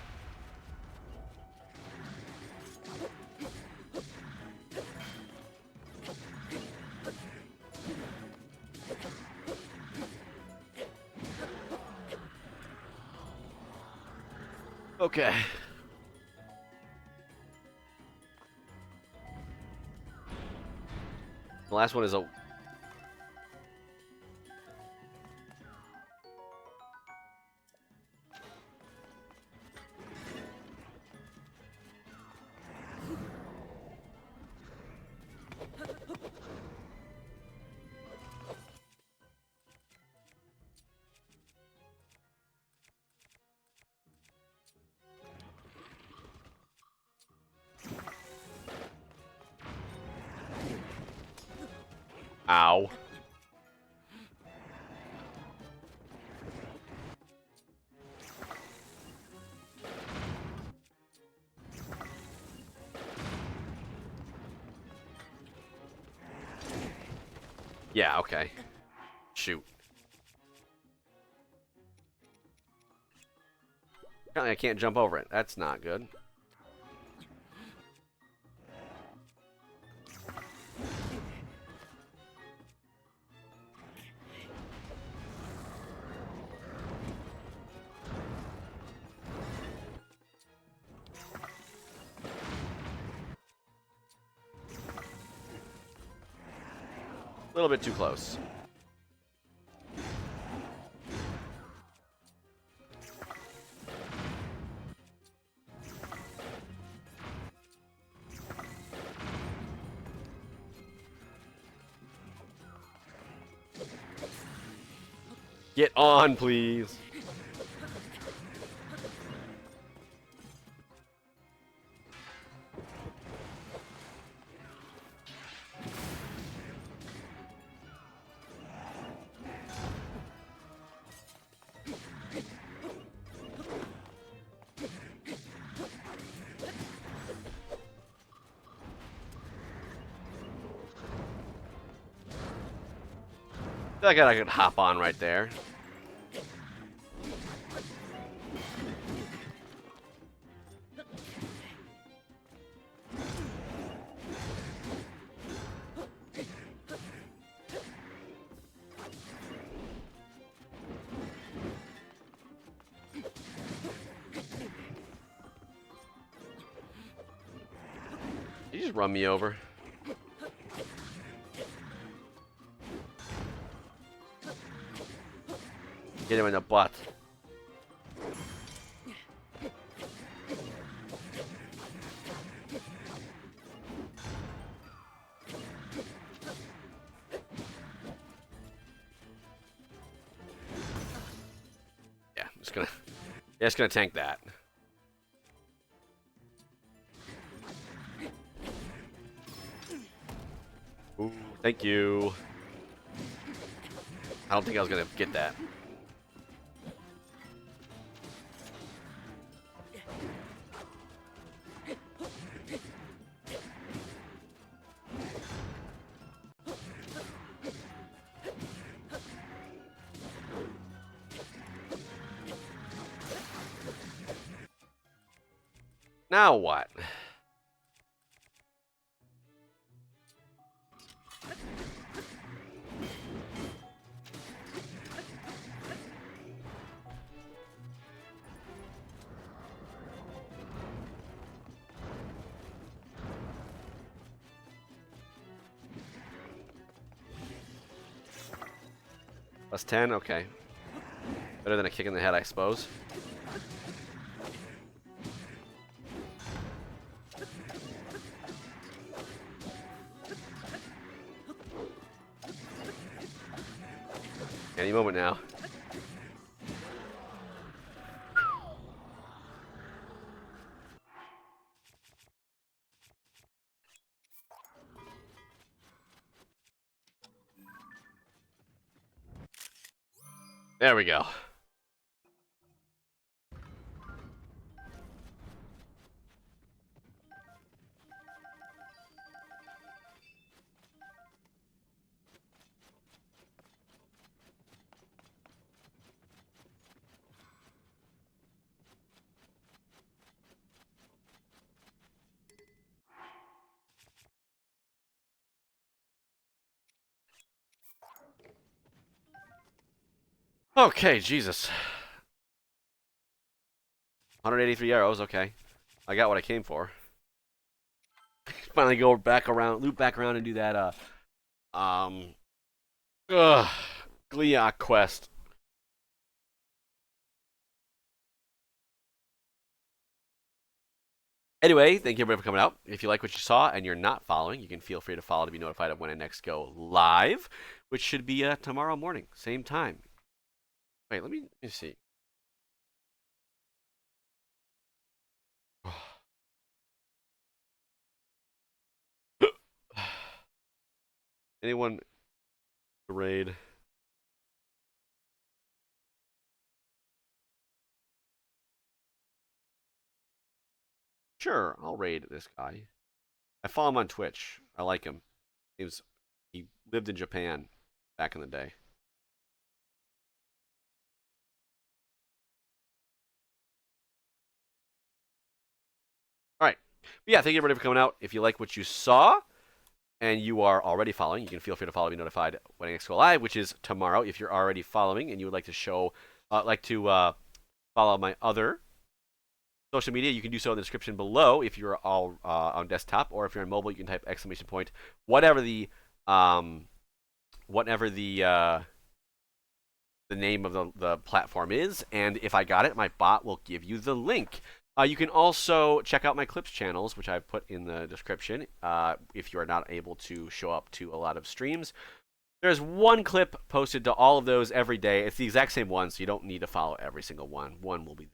Okay. The last one is a... Ow. Yeah, okay. Shoot. Apparently I can't jump over it. That's not good. A little bit too close. Get on, please. I feel like I could hop on right there. Did you just run me over? Get him in the butt. Yeah, just gonna tank that. Ooh, thank you. I don't think I was gonna get that. Now what? Plus 10? Okay. Better than a kick in the head, I suppose. Any moment now. There we go. Okay, Jesus. 183 arrows. Okay, I got what I came for. Finally, go back around, loop back around, and do that. Um, ugh, Gliok quest. Anyway, thank you everybody for coming out. If you like what you saw and you're not following, you can feel free to follow to be notified of when I next go live, which should be tomorrow morning, same time. Wait, let me see. Anyone raid? Sure, I'll raid this guy. I follow him on Twitch. I like him. He lived in Japan back in the day. All right. But yeah, thank you everybody for coming out. If you like what you saw and you are already following, you can feel free to follow, be notified when I next go live, which is tomorrow. If you're already following and you would like to follow my other social media, you can do so in the description below. If you're all on desktop, or if you're on mobile, you can type exclamation point, whatever the um, whatever the name of the platform is, and if I got it, my bot will give you the link. You can also check out my clips channels, which I've put in the description. If you are not able to show up to a lot of streams, there's one clip posted to all of those every day. It's the exact same one, so you don't need to follow every single one. One will be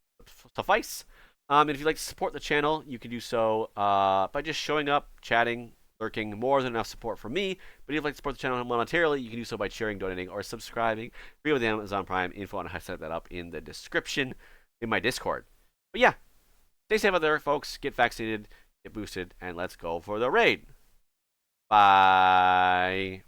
suffice. And if you'd like to support the channel, you can do so by just showing up, chatting, lurking. More than enough support from me. But if you'd like to support the channel monetarily, you can do so by sharing, donating, or subscribing. Free with Amazon Prime. Info on how to set that up in the description in my Discord. But yeah, stay safe out there, folks. Get vaccinated, get boosted, and let's go for the raid. Bye.